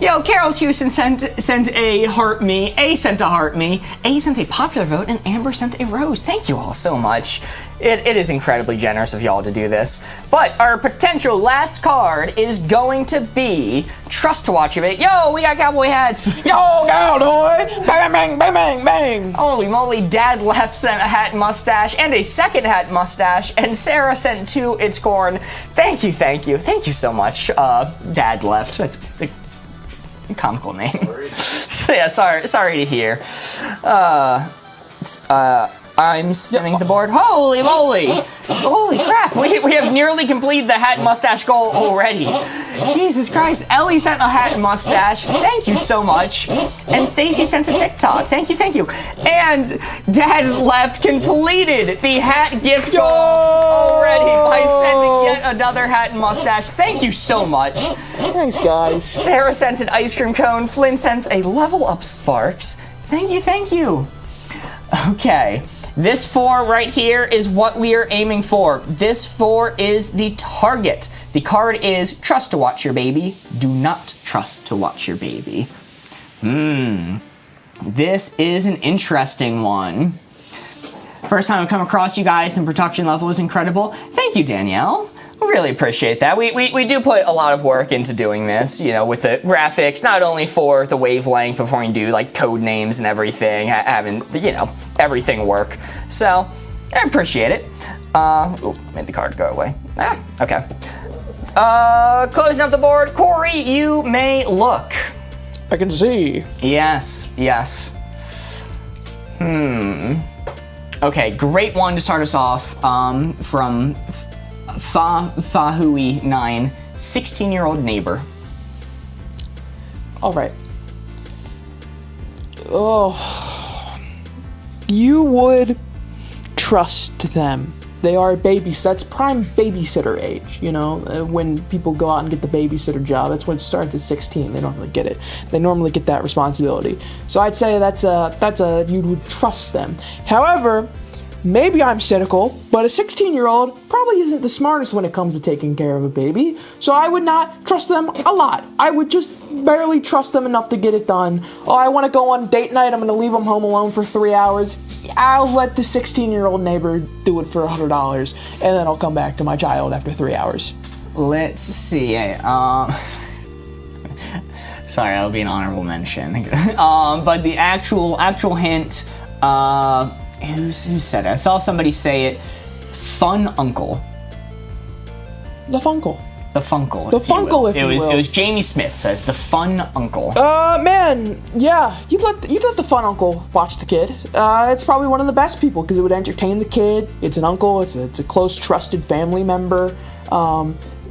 Speaker 1: Yo, Carol Houston sent a heart me, A sent a heart me, A sent a popular vote, and Amber sent a rose. Thank you all so much. It is incredibly generous of y'all to do this. But our potential last card is going to be Trustwatcher. Yo, we got cowboy hats.
Speaker 2: Yo, cowboy! Bang, bang, bang, bang, bang!
Speaker 1: Holy moly, Dad Left sent a hat and mustache, and a second hat and mustache, and Sarah sent 2 It's Corn. Thank you, thank you. Thank you so much, Dad Left. It's a comical name. So yeah, sorry to hear. I'm spinning the board. Holy moly! Holy crap! We have nearly completed the hat and mustache goal already. Jesus Christ! Ellie sent a hat and mustache. Thank you so much. And Stacy sent a TikTok. Thank you, thank you. And Dad Left completed the hat gift goal already by sending yet another hat and mustache. Thank you so much.
Speaker 2: Thanks, guys.
Speaker 1: Sarah sent an ice cream cone. Flynn sent a level up Sparks. Thank you, thank you. Okay. This 4 right here is what we are aiming for. This 4 is the target. The card is Trust to Watch Your Baby. Do not trust to watch your baby. This is an interesting one. First time I've come across you guys, the production level was incredible. Thank you, Danielle. We really appreciate that. We do put a lot of work into doing this, you know, with the graphics, not only for the wavelength, but for you do like code names and everything, having, you know, everything work. So, I appreciate it. Ooh, made the card go away. Okay. Closing up the board, Corey, you may look.
Speaker 2: I can see.
Speaker 1: Yes, yes. Okay, great one to start us off, from Fahui9, 16-year-old neighbor.
Speaker 2: All right. Oh, you would trust them. They are babies. That's prime babysitter age. You know, when people go out and get the babysitter job, that's when it starts at 16. They normally get it. They normally get that responsibility. So I'd say that's a you would trust them. However, maybe I'm cynical, but a 16-year-old probably isn't the smartest when it comes to taking care of a baby, so I would not trust them a lot. I would just barely trust them enough to get it done. Oh, I want to go on date night, I'm going to leave them home alone for 3 hours. I'll let the 16-year-old neighbor do it for $100, and then I'll come back to my child after 3 hours.
Speaker 1: Let's see, sorry, that'll be an honorable mention. But the actual hint, who said it? I saw somebody say it. Fun Uncle.
Speaker 2: The Funkle.
Speaker 1: The Funkle.
Speaker 2: The Funkle, if you will.
Speaker 1: It was Jamie Smith says the Fun Uncle.
Speaker 2: Man, yeah, you'd let the Fun Uncle watch the kid. It's probably one of the best people because it would entertain the kid. It's an uncle. It's a close, trusted family member.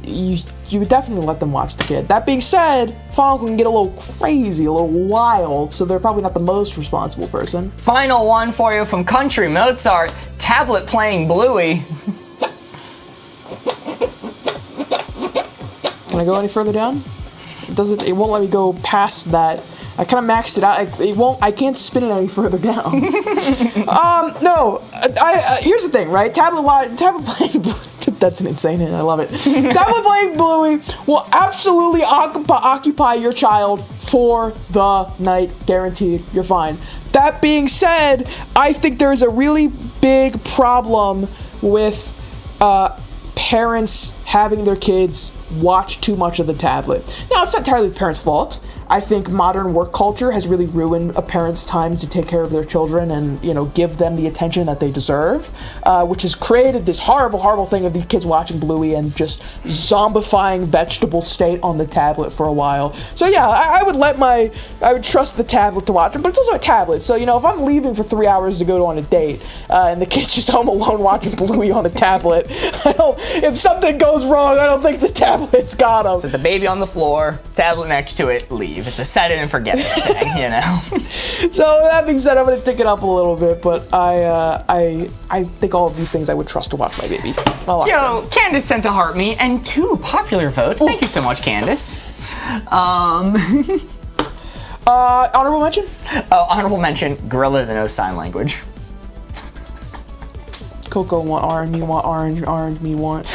Speaker 2: You would definitely let them watch the kid. That being said, Fun Uncle can get a little crazy, a little wild, so they're probably not the most responsible person.
Speaker 1: Final one for you from Country Mozart. Tablet playing Bluey.
Speaker 2: Can I go any further down? It won't let me go past that I kind of maxed it out. I can't spin it any further down. No. Here's the thing, right? Tablet playing. That's an insane hint. I love it. Tablet playing Bluey will absolutely occupy your child for the night, guaranteed. You're fine. That being said, I think there is a really big problem with parents having their kids watch too much of the tablet. Now, it's not entirely the parents' fault. I think modern work culture has really ruined a parent's time to take care of their children and, give them the attention that they deserve, which has created this horrible, horrible thing of these kids watching Bluey and just zombifying vegetable state on the tablet for a while. So yeah, I would trust the tablet to watch them, but it's also a tablet. So, if I'm leaving for 3 hours to go on a date, and the kid's just home alone watching Bluey on a tablet, if something goes wrong, I don't think the tablet's got him.
Speaker 1: Set the baby on the floor, tablet next to it, leave. It's a set it and forget it thing,
Speaker 2: So that being said, I'm gonna tick it up a little bit, but I think all of these things I would trust to watch my baby.
Speaker 1: Candace sent a heart me and 2 popular votes. Thank you so much, Candace.
Speaker 2: Honorable mention?
Speaker 1: Oh, honorable mention, gorilla that knows sign language.
Speaker 2: Coco want orange, me want orange, me want.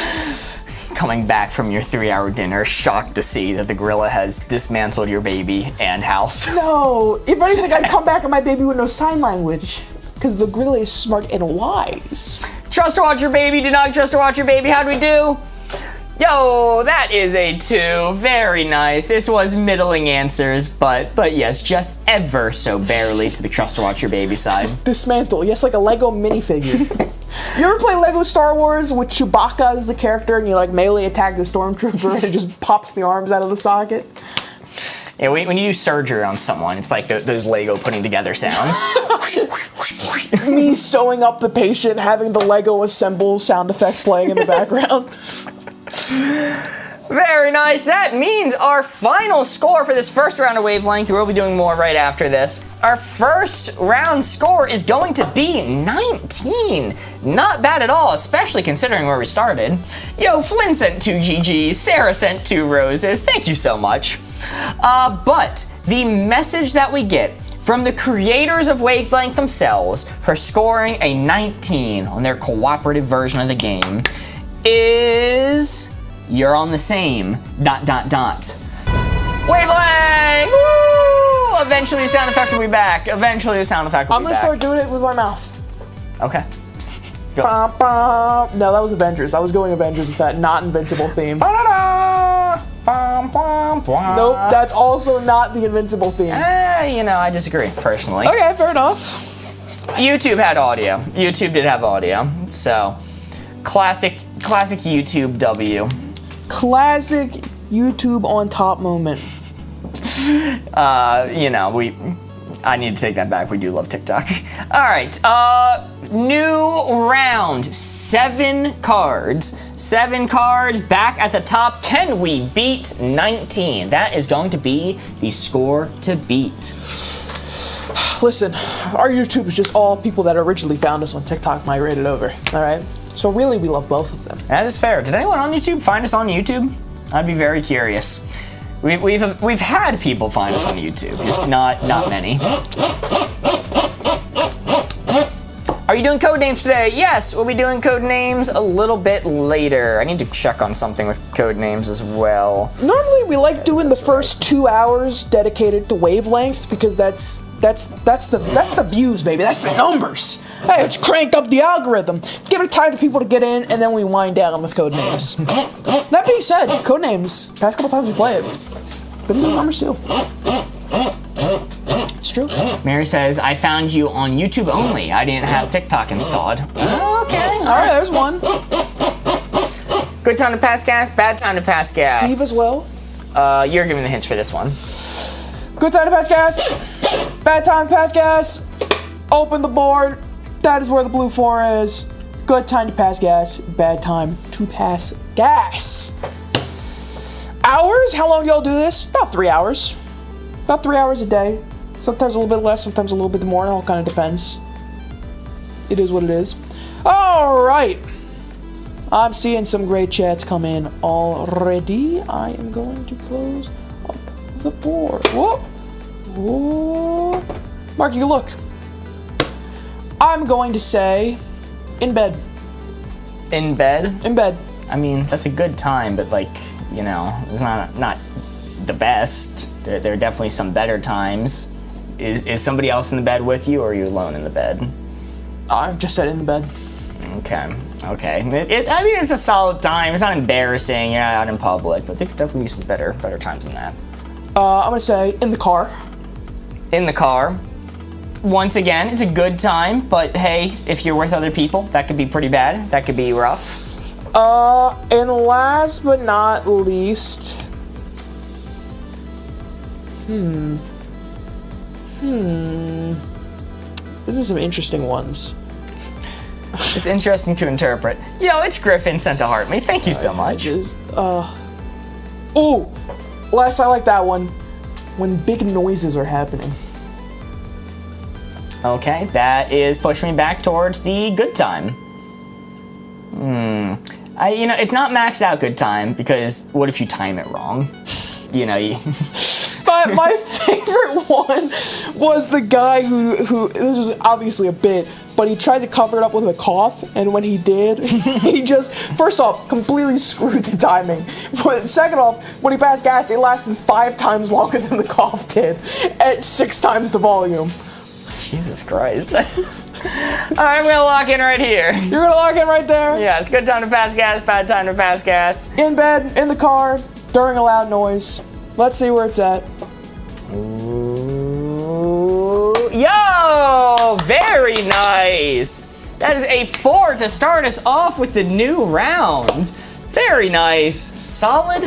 Speaker 1: Coming back from your 3-hour dinner, shocked to see that the gorilla has dismantled your baby and house.
Speaker 2: No, if anything, I'd come back and my baby would know sign language, because the gorilla is smart and wise.
Speaker 1: Trustwatcher baby, do not Trustwatcher baby, how'd we do? Yo, that is a 2, very nice. This was middling answers, but yes, just ever so barely to the Trustwatcher baby side.
Speaker 2: Dismantle, yes, like a Lego minifigure. You ever play Lego Star Wars with Chewbacca as the character and you melee attack the stormtrooper and it just pops the arms out of the socket?
Speaker 1: Yeah, when you do surgery on someone, it's like those Lego putting together sounds.
Speaker 2: Me sewing up the patient, having the Lego assemble sound effect playing in the background.
Speaker 1: Very nice. That means our final score for this first round of Wavelength, we'll be doing more right after this. Our first round score is going to be 19. Not bad at all, especially considering where we started. Yo, Flynn sent 2 GGs, Sarah sent 2 roses. Thank you so much. But the message that we get from the creators of Wavelength themselves for scoring a 19 on their cooperative version of the game is... You're on the same ... Wavelength! Woo! Eventually the sound effect will be back. Eventually the sound effect will be back.
Speaker 2: I'm gonna start doing it with my mouth.
Speaker 1: Okay. Go.
Speaker 2: Bah, bah. No, that was Avengers. I was going Avengers with that not Invincible theme. Nope, that's also not the Invincible theme.
Speaker 1: I disagree, personally.
Speaker 2: Okay, fair enough.
Speaker 1: YouTube had audio. YouTube did have audio. So, classic YouTube W.
Speaker 2: Classic YouTube on top moment.
Speaker 1: I need to take that back. We do love TikTok. All right, new round, 7 cards. 7 cards back at the top. Can we beat 19? That is going to be the score to beat.
Speaker 2: Listen, our YouTube is just all people that originally found us on TikTok migrated over, all right? So really, we love both of them.
Speaker 1: That is fair. Did anyone on YouTube find us on YouTube? I'd be very curious. We've had people find us on YouTube, just not many. Are you doing code names today? Yes, we'll be doing code names a little bit later. I need to check on something with code names as well.
Speaker 2: Normally, we like doing the first 2 hours dedicated to Wavelength because that's the views, baby. That's the numbers. Hey, let's crank up the algorithm. Give it time to people to get in, and then we wind down with code names. That being said, code names. Past couple times we play it, been good numbers too. It's true.
Speaker 1: Mary says, I found you on YouTube only. I didn't have TikTok installed. Okay.
Speaker 2: All right, there's one.
Speaker 1: Good time to pass gas, bad time to pass gas.
Speaker 2: Steve as well.
Speaker 1: You're giving the hints for this one.
Speaker 2: Good time to pass gas. Bad time to pass gas. Open the board. That is where the blue 4 is. Good time to pass gas. Bad time to pass gas. Hours? How long do y'all do this? About 3 hours. About 3 hours a day. Sometimes a little bit less, sometimes a little bit more. It all kind of depends. It is what it is. All right. I'm seeing some great chats come in already. I am going to close up the board. Whoop. Ooh. Mark, you look. I'm going to say in bed.
Speaker 1: In bed?
Speaker 2: In bed.
Speaker 1: I mean, that's a good time, but like, you know, it's not the best. There are definitely some better times. Is somebody else in the bed with you, or are you alone in the bed?
Speaker 2: I've just said in the bed.
Speaker 1: Okay. I mean, it's a solid time. It's not embarrassing. You're not out in public, but there could definitely be some better times than that.
Speaker 2: I'm gonna say in the car.
Speaker 1: In the car. Once again, it's a good time, but hey, if you're with other people, that could be pretty bad. That could be rough.
Speaker 2: And last but not least, This is some interesting ones.
Speaker 1: It's interesting to interpret. Yo, it's Griffin sent to heart me. Thank you so much.
Speaker 2: Ooh, last I like that one. When big noises are happening.
Speaker 1: Okay, that is pushing me back towards the good time. You know, it's not maxed out good time, because what if you time it wrong? You know,
Speaker 2: But my favorite one was the guy who this was obviously a bit, but he tried to cover it up with a cough, and when he did, he just, first off, completely screwed the timing. But second off, when he passed gas, it lasted 5 times longer than the cough did, at 6 times the volume.
Speaker 1: Jesus Christ. I'm gonna lock in right here.
Speaker 2: You're gonna lock in right there?
Speaker 1: Yeah, it's good time to pass gas, bad time to pass gas.
Speaker 2: In bed, in the car, during a loud noise. Let's see where it's at.
Speaker 1: Ooh. Yo, very nice. That is a 4 to start us off with the new round. Very nice. Solid.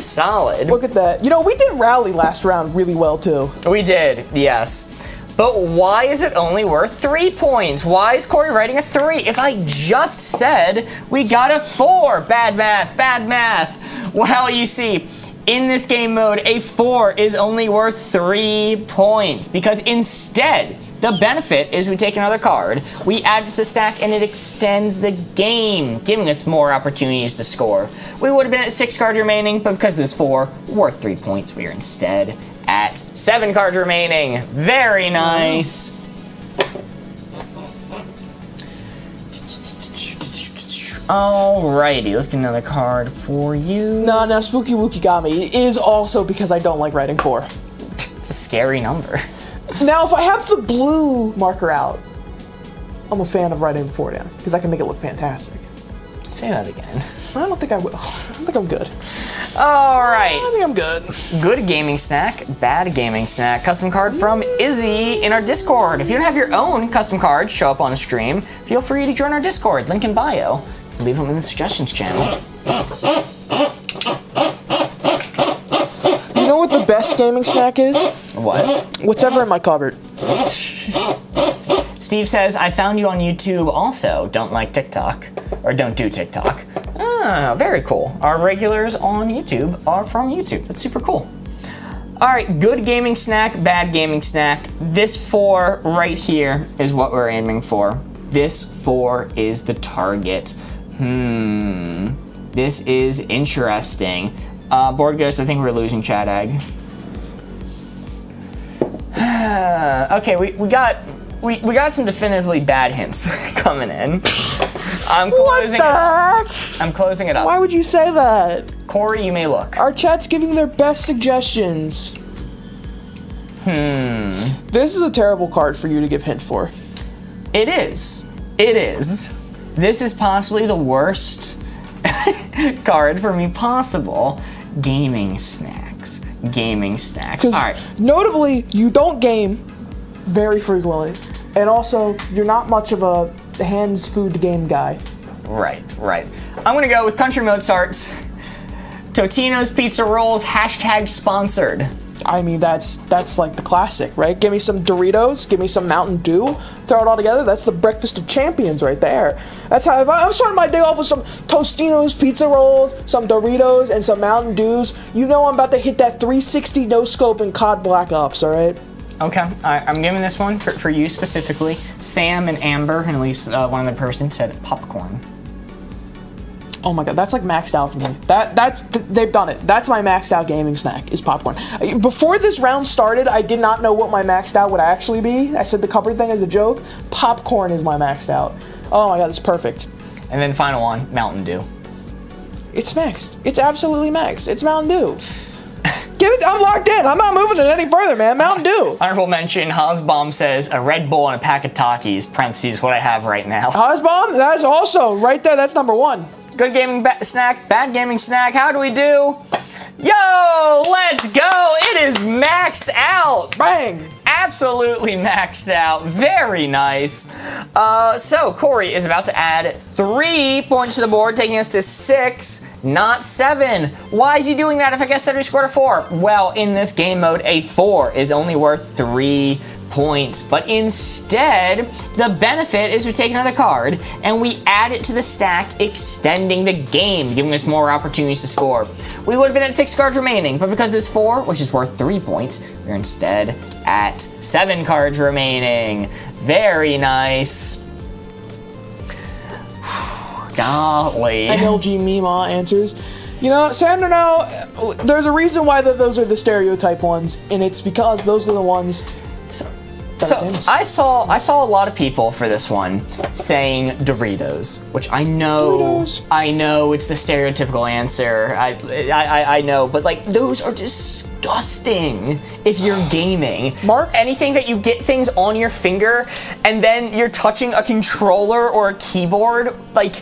Speaker 2: Look at that. You know, we did rally last round really well too.
Speaker 1: We did, yes. But why is it only worth 3 points? Why is Corey writing a 3? If I just said we got a 4. Bad math. Well, you see, in this game mode, a 4 is only worth 3 points, because instead, the benefit is we take another card, we add it to the stack, and it extends the game, giving us more opportunities to score. We would have been at 6 cards remaining, but because this 4, worth 3 points, we are instead at 7 cards remaining. Very nice. Alrighty, let's get another card for you.
Speaker 2: No, Spooky Wookie got me. It is also because I don't like writing 4.
Speaker 1: It's a scary number.
Speaker 2: Now, if I have the blue marker out, I'm a fan of writing the 4 down, because I can make it look fantastic.
Speaker 1: Say that again.
Speaker 2: I don't think I will. I think I'm good.
Speaker 1: Alright.
Speaker 2: I think I'm good.
Speaker 1: Good gaming snack, bad gaming snack. Custom card from Izzy in our Discord. If you don't have your own custom cards show up on a stream, feel free to join our Discord. Link in bio. Leave them in the suggestions channel.
Speaker 2: You know what the best gaming snack is?
Speaker 1: What?
Speaker 2: What's ever in my cupboard.
Speaker 1: Steve says, I found you on YouTube also. Don't like TikTok. Or don't do TikTok. Ah, very cool. Our regulars on YouTube are from YouTube. That's super cool. Alright, good gaming snack, bad gaming snack. This 4 right here is what we're aiming for. This 4 is the target. This is interesting. Board Ghost, I think we're losing Chat Egg. Okay, we got some definitively bad hints coming in. I'm closing
Speaker 2: What the heck?
Speaker 1: I'm closing it up.
Speaker 2: Why would you say that?
Speaker 1: Corey, you may look.
Speaker 2: Our chat's giving their best suggestions. This is a terrible card for you to give hints for.
Speaker 1: It is. This is possibly the worst card for me possible. Gaming snacks. All right. Notably,
Speaker 2: you don't game very frequently, and also you're not much of a hands food game guy.
Speaker 1: Right. I'm gonna go with Country Mozart's Totino's Pizza Rolls #sponsored.
Speaker 2: I mean, that's like the classic, right? Give me some Doritos, give me some Mountain Dew, throw it all together. That's the breakfast of champions right there. That's how, if I'm starting my day off with some Tostino's Pizza Rolls, some Doritos, and some Mountain Dews, you know I'm about to hit that 360 no-scope and COD Black Ops, all right?
Speaker 1: Okay, I'm giving this one for you specifically. Sam and Amber, and at least one other person said popcorn.
Speaker 2: Oh my god, that's like maxed out for me. They've done it. That's my maxed out gaming snack is popcorn. Before this round started, I did not know what my maxed out would actually be. I said the cupboard thing as a joke. Popcorn is my maxed out. Oh my god, it's perfect.
Speaker 1: And then final one, Mountain Dew.
Speaker 2: It's maxed. It's absolutely maxed. It's Mountain Dew. Give it. I'm locked in. I'm not moving it any further, man. Mountain Dew.
Speaker 1: Honorable mention, Hozbomb says a Red Bull and a pack of Takis, parentheses, what I have right now.
Speaker 2: Hozbomb, that's also right there. That's number one.
Speaker 1: Good gaming snack, bad gaming snack. How do we do? Yo, let's go. It is maxed out.
Speaker 2: Bang.
Speaker 1: Absolutely maxed out. Very nice. So Corey is about to add 3 points to the board, taking us to 6, not 7. Why is he doing that if I guessed that he scored a 4? Well, in this game mode, a 4 is only worth 3 points, but instead the benefit is we take another card and we add it to the stack, extending the game, giving us more opportunities to score. We would have been at 6 cards remaining, but because there's 4, which is worth 3 points, we're instead at 7 cards remaining. Very nice. Golly.
Speaker 2: MLG Mima answers. You know, Sandra, now, there's a reason why those are the stereotype ones, and it's because those are the ones.
Speaker 1: So I saw a lot of people for this one saying Doritos, which I know it's the stereotypical answer. I know, but like those are disgusting if you're gaming.
Speaker 2: Mark?
Speaker 1: Anything that you get things on your finger and then you're touching a controller or a keyboard, like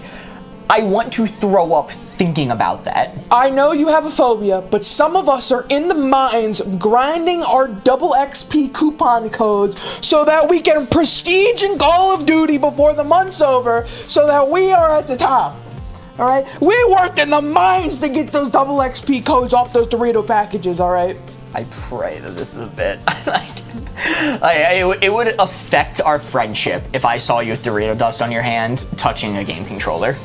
Speaker 1: I want to throw up thinking about that.
Speaker 2: I know you have a phobia, but some of us are in the mines grinding our double XP coupon codes so that we can prestige in Call of Duty before the month's over so that we are at the top. All right? We worked in the mines to get those double XP codes off those Dorito packages, all right?
Speaker 1: I pray that this is a bit. It would affect our friendship if I saw you with Dorito dust on your hand touching a game controller.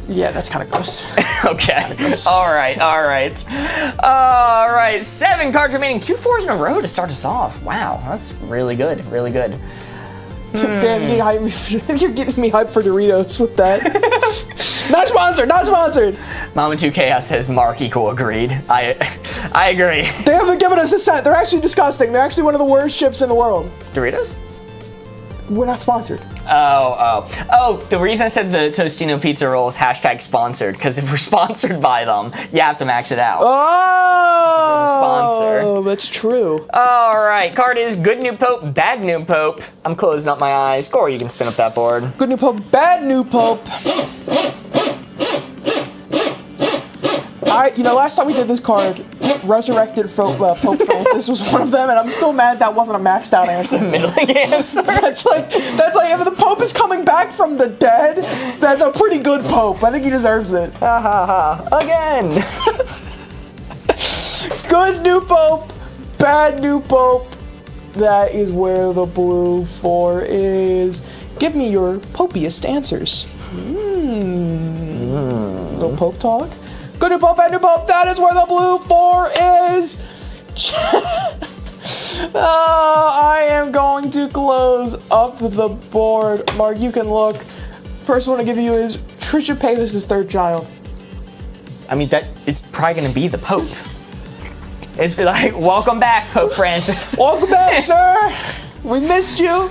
Speaker 2: Yeah, that's kind of gross.
Speaker 1: Okay. All right. 7 cards remaining. 2 4s in a row to start us off. Wow, that's really good. Really good.
Speaker 2: Damn, you're getting me hyped for Doritos with that. Not sponsored. Not sponsored.
Speaker 1: Mama 2 Chaos says Mark equal agreed. I agree.
Speaker 2: They haven't given us a cent. They're actually disgusting. They're actually one of the worst chips in the world.
Speaker 1: Doritos?
Speaker 2: We're not sponsored.
Speaker 1: Oh, the reason I said the Tostino pizza roll is hashtag sponsored, because if we're sponsored by them, you have to max it out.
Speaker 2: Oh,
Speaker 1: sponsor.
Speaker 2: That's true.
Speaker 1: All right, card is good new pope, bad new pope. I'm closing up my eyes. Corey, you can spin up that board.
Speaker 2: Good new pope, bad new pope. Last time we did this card, resurrected Pope Francis was one of them, and I'm still mad that wasn't a maxed out answer.
Speaker 1: It's a middling answer.
Speaker 2: That's like if the Pope is coming back from the dead, that's a pretty good Pope. I think he deserves it.
Speaker 1: Ha ha ha. Again.
Speaker 2: Good new Pope, bad new Pope. That is where the blue 4 is. Give me your popiest answers. Little Pope talk. Good new Pope, bad new Pope. That is where the blue 4 is. I am going to close up the board. Mark, you can look. First one to give you is Trisha Paytas' third child.
Speaker 1: I mean, it's probably going to be the Pope. It's like, welcome back, Pope Francis.
Speaker 2: Welcome back, sir. We missed you.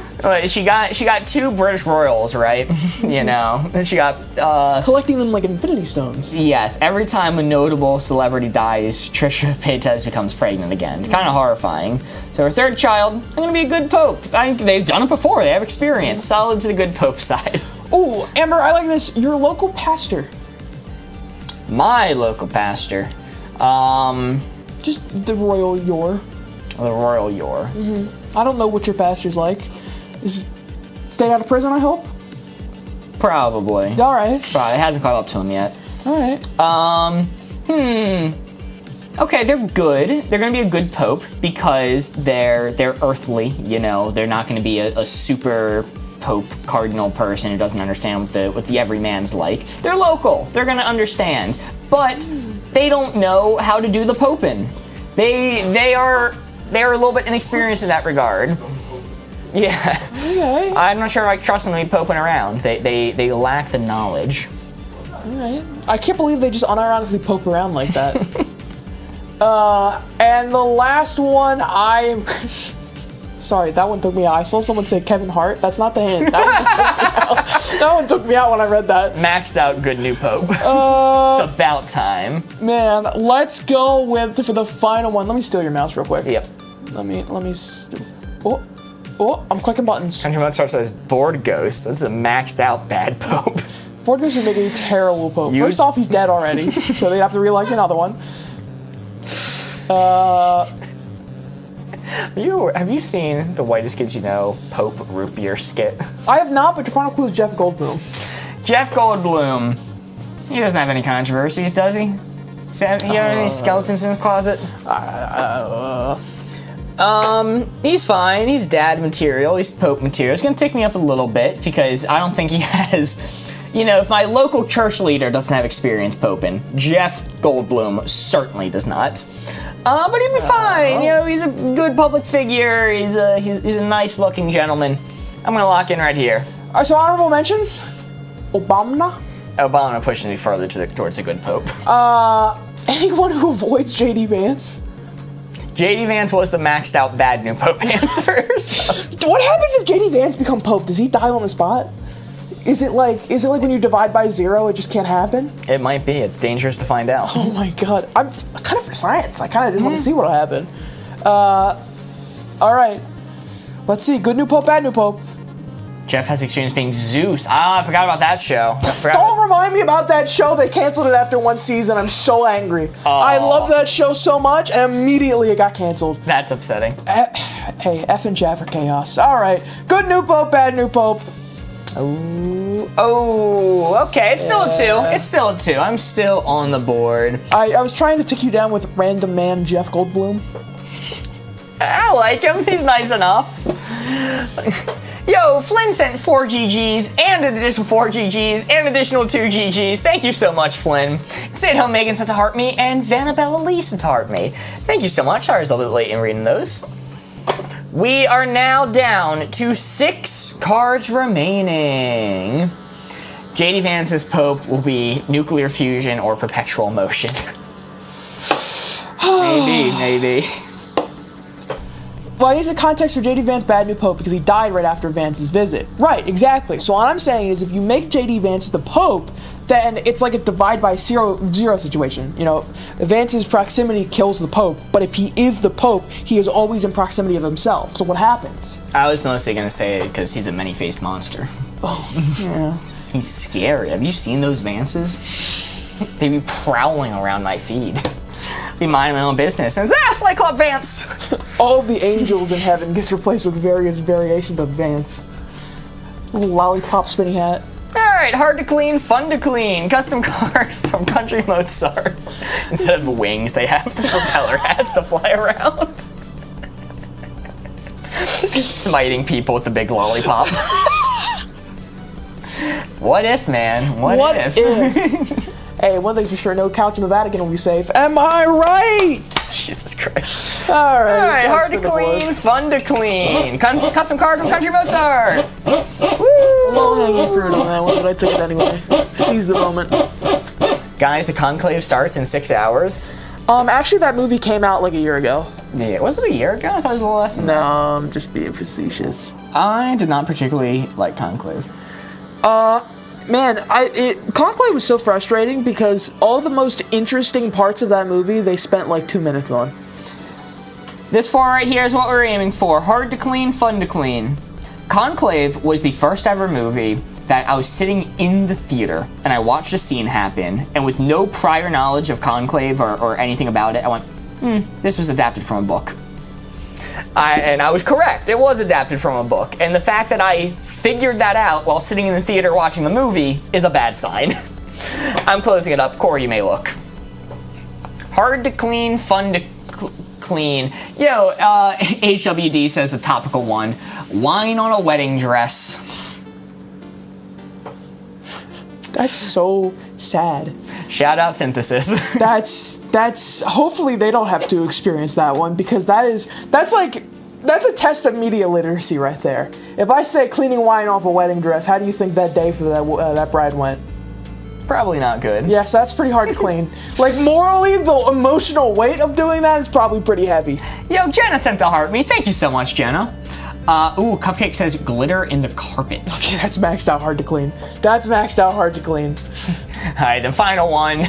Speaker 1: She got 2 British royals, right? And she got
Speaker 2: collecting them like Infinity Stones.
Speaker 1: Yes, every time a notable celebrity dies, Trisha Paytas becomes pregnant again. It's kind of horrifying. So her third child, I'm gonna be a good pope. They've done it before. They have experience. Solid to the good pope side.
Speaker 2: Ooh, Amber, I like this. Your local pastor.
Speaker 1: My local pastor.
Speaker 2: Just the royal your.
Speaker 1: The royal your.
Speaker 2: I don't know what your pastor's like. Is stayed out of prison, I hope?
Speaker 1: Probably.
Speaker 2: All right.
Speaker 1: Probably. It hasn't caught up to him yet.
Speaker 2: All right.
Speaker 1: Okay, they're good. They're gonna be a good pope because they're earthly. They're not gonna be a super pope cardinal person who doesn't understand what the everyman's like. They're local. They're gonna understand, but they don't know how to do the poping. They are a little bit inexperienced in that regard. Yeah.
Speaker 2: Okay.
Speaker 1: I'm not sure if I trust them to be poping around. They lack the knowledge.
Speaker 2: Alright. I can't believe they just unironically poke around like that. And the last one, I am... Sorry, that one took me out. I saw someone say Kevin Hart. That's not the hint. That one just took me out. That one took me out when I read that.
Speaker 1: Maxed out good new Pope. It's about time.
Speaker 2: Man, let's go with, for the final one. Let me steal your mouse real quick.
Speaker 1: Yep.
Speaker 2: Let me, oh, I'm clicking buttons.
Speaker 1: Country Mode starts as Board Ghost. That's a maxed out bad Pope.
Speaker 2: Board Ghost would make a terrible Pope. First off, he's dead already, so they'd have to re-elect another one.
Speaker 1: Have you seen the Whitest Kids You Know Pope root beer skit?
Speaker 2: I have not, but your final clue is Jeff Goldblum.
Speaker 1: Jeff Goldblum. He doesn't have any controversies, does he? He have any skeletons in his closet? He's fine. He's dad material. He's Pope material. It's gonna tick me up a little bit because I don't think he has. You know, if my local church leader doesn't have experience poping, Jeff Goldblum certainly does not. But he'd be fine. You know, he's a good public figure. He's a nice-looking gentleman. I'm gonna lock in right here.
Speaker 2: Alright, so honorable mentions.
Speaker 1: Obama pushing me further towards a good Pope.
Speaker 2: Anyone who avoids JD Vance.
Speaker 1: JD Vance was the maxed out bad new Pope answer. So.
Speaker 2: What happens if JD Vance become Pope? Does he die on the spot? Is it like when you divide by 0, it just can't happen?
Speaker 1: It might be. It's dangerous to find out.
Speaker 2: Oh my god. I'm kind of for science. I kind of just want to see what'll happen. Alright. Let's see. Good new Pope, bad new Pope.
Speaker 1: Jeff has experience being Zeus. I forgot about that show.
Speaker 2: Don't remind me about that show. They canceled it after 1 season. I'm so angry. I love that show so much, and immediately it got canceled.
Speaker 1: That's upsetting.
Speaker 2: Hey, F and Jeff are chaos. Alright. Good new Pope, bad new Pope.
Speaker 1: Oh, okay. It's still a 2. It's still a 2. I'm still on the board.
Speaker 2: I was trying to tick you down with random man Jeff Goldblum.
Speaker 1: I like him. He's nice enough. Yo, Flynn sent 4 GGs and an additional 4 GGs and additional 2 GGs. Thank you so much, Flynn. Stay at home, Megan sent to heart me, and Vanabella Lee sent to heart me. Thank you so much. I was a little bit late in reading those. We are now down to 6 cards remaining. JD Vance's Pope will be nuclear fusion or perpetual motion. Maybe.
Speaker 2: Well, I need some context for JD Vance bad new Pope because he died right after Vance's visit. Right, exactly. So what I'm saying is if you make JD Vance the Pope, then it's like a divide by 0 situation. You know, Vance's proximity kills the Pope, but if he is the Pope, he is always in proximity of himself. So what happens?
Speaker 1: I was mostly going to say it because he's a many-faced monster.
Speaker 2: Oh, yeah.
Speaker 1: He's scary. Have you seen those Vances? They be prowling around my feed. Be minding my own business. And it's, Cyclop Vance!
Speaker 2: All of the angels in heaven gets replaced with various variations of Vance. Little lollipop spinny hat.
Speaker 1: Alright, hard to clean, fun to clean. Custom card from Country Mozart. Instead of the wings, they have the propeller hats to fly around. Smiting people with the big lollipop. What if, man? What if?
Speaker 2: Hey, one thing's for sure, no couch in the Vatican will be safe. Am I right?
Speaker 1: Jesus Christ.
Speaker 2: Alright,
Speaker 1: hard to clean, fun to clean. Custom card from Country Mozart.
Speaker 2: Low-hanging fruit on that one, but I took it anyway. Seize the moment.
Speaker 1: Guys, the Conclave starts in 6 hours.
Speaker 2: Actually, that movie came out like a year ago.
Speaker 1: Yeah, was it a year ago? I thought it was a little less than that.
Speaker 2: No, I'm just being facetious.
Speaker 1: I did not particularly like Conclave.
Speaker 2: Man, Conclave was so frustrating because all the most interesting parts of that movie they spent like 2 minutes on.
Speaker 1: This far right here is what we're aiming for. Hard to clean, fun to clean. Conclave was the first ever movie that I was sitting in the theater and I watched a scene happen, and with no prior knowledge of Conclave or anything about it, I went, this was adapted from a book. And I was correct. It was adapted from a book. And the fact that I figured that out while sitting in the theater watching the movie is a bad sign. I'm closing it up. Corey, you may look. Hard to clean, fun to clean. Yo, HWD says a topical one. Wine on a wedding dress.
Speaker 2: That's so sad.
Speaker 1: Shout out Synthesis.
Speaker 2: That's hopefully they don't have to experience that one because that's a test of media literacy right there. If I say cleaning wine off a wedding dress, how do you think that day for that bride went?
Speaker 1: Probably not good.
Speaker 2: Yes, that's pretty hard to clean. Like, morally, the emotional weight of doing that is probably pretty heavy.
Speaker 1: Yo, Jenna sent to heart me. Thank you so much, Jenna. Ooh, Cupcake says glitter in the carpet.
Speaker 2: Okay, that's maxed out hard to clean. That's maxed out hard to clean.
Speaker 1: All right, the final one.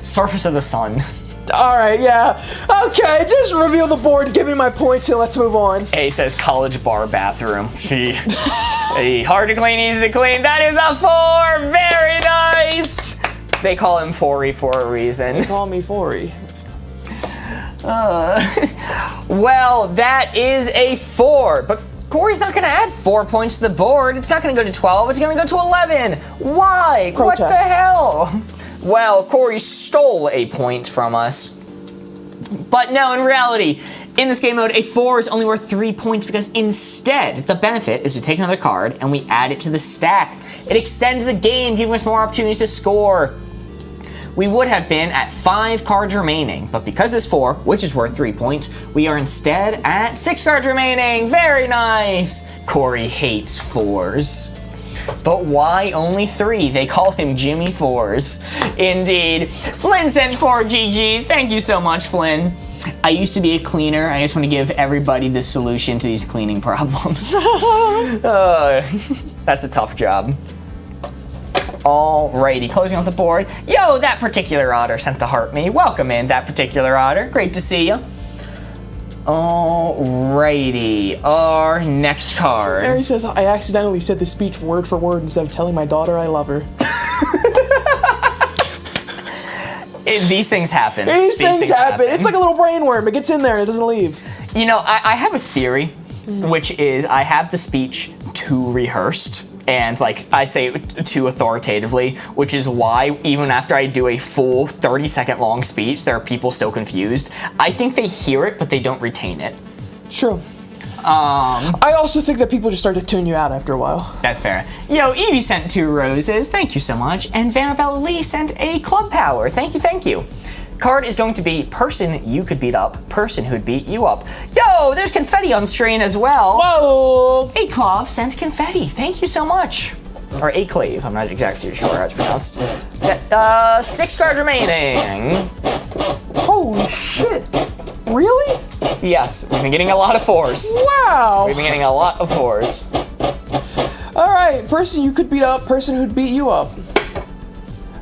Speaker 1: Surface of the sun.
Speaker 2: All right, yeah. Okay, just reveal the board, give me my points, and let's move on.
Speaker 1: A says college bar bathroom. Hard to clean, easy to clean. That is a 4. Very nice. They call him Forey for a reason.
Speaker 2: Call me Forey.
Speaker 1: Well, that is a 4. But Corey's not going to add 4 points to the board. It's not going to go to 12. It's going to go to 11. Why?
Speaker 2: Protest.
Speaker 1: What the hell? Well, Corey stole a point from us. But no, in reality, in this game mode, a 4 is only worth 3 points because instead, the benefit is to take another card and we add it to the stack. It extends the game, giving us more opportunities to score. We would have been at 5 cards remaining, but because this 4, which is worth 3 points, we are instead at 6 cards remaining. Very nice. Corey hates 4s. But why only 3? They call him Jimmy 4s. Indeed. Flynn sent 4 GGs. Thank you so much, Flynn. I used to be a cleaner. I just want to give everybody the solution to these cleaning problems. That's a tough job. Alrighty, closing off the board. Yo, that particular otter sent to heart me. Welcome in, that particular otter. Great to see you. Alrighty, our next card.
Speaker 2: Mary says, I accidentally said the speech word for word instead of telling my daughter I love her.
Speaker 1: These things happen.
Speaker 2: These things happen. It's like a little brain worm. It gets in there. It doesn't leave.
Speaker 1: You know, I have a theory, which is I have the speech too rehearsed. And like I say it too authoritatively, which is why even after I do a full 30-second long speech, there are people still confused. I think they hear it, but they don't retain it.
Speaker 2: True. I also think that people just start to tune you out after a while.
Speaker 1: That's fair. Yo, Evie sent 2 roses. Thank you so much. And Vanabella Lee sent a club power. Thank you, thank you. Card is going to be person you could beat up, person who'd beat you up. Yo, there's confetti on screen as well.
Speaker 2: Whoa!
Speaker 1: Aclave sent confetti. Thank you so much. Or Aclave, I'm not exactly sure how it's pronounced. 6 cards remaining.
Speaker 2: Holy shit. Really?
Speaker 1: Yes, we've been getting a lot of 4s.
Speaker 2: Wow!
Speaker 1: We've been getting a lot of 4s.
Speaker 2: Alright, person you could beat up, person who'd beat you up.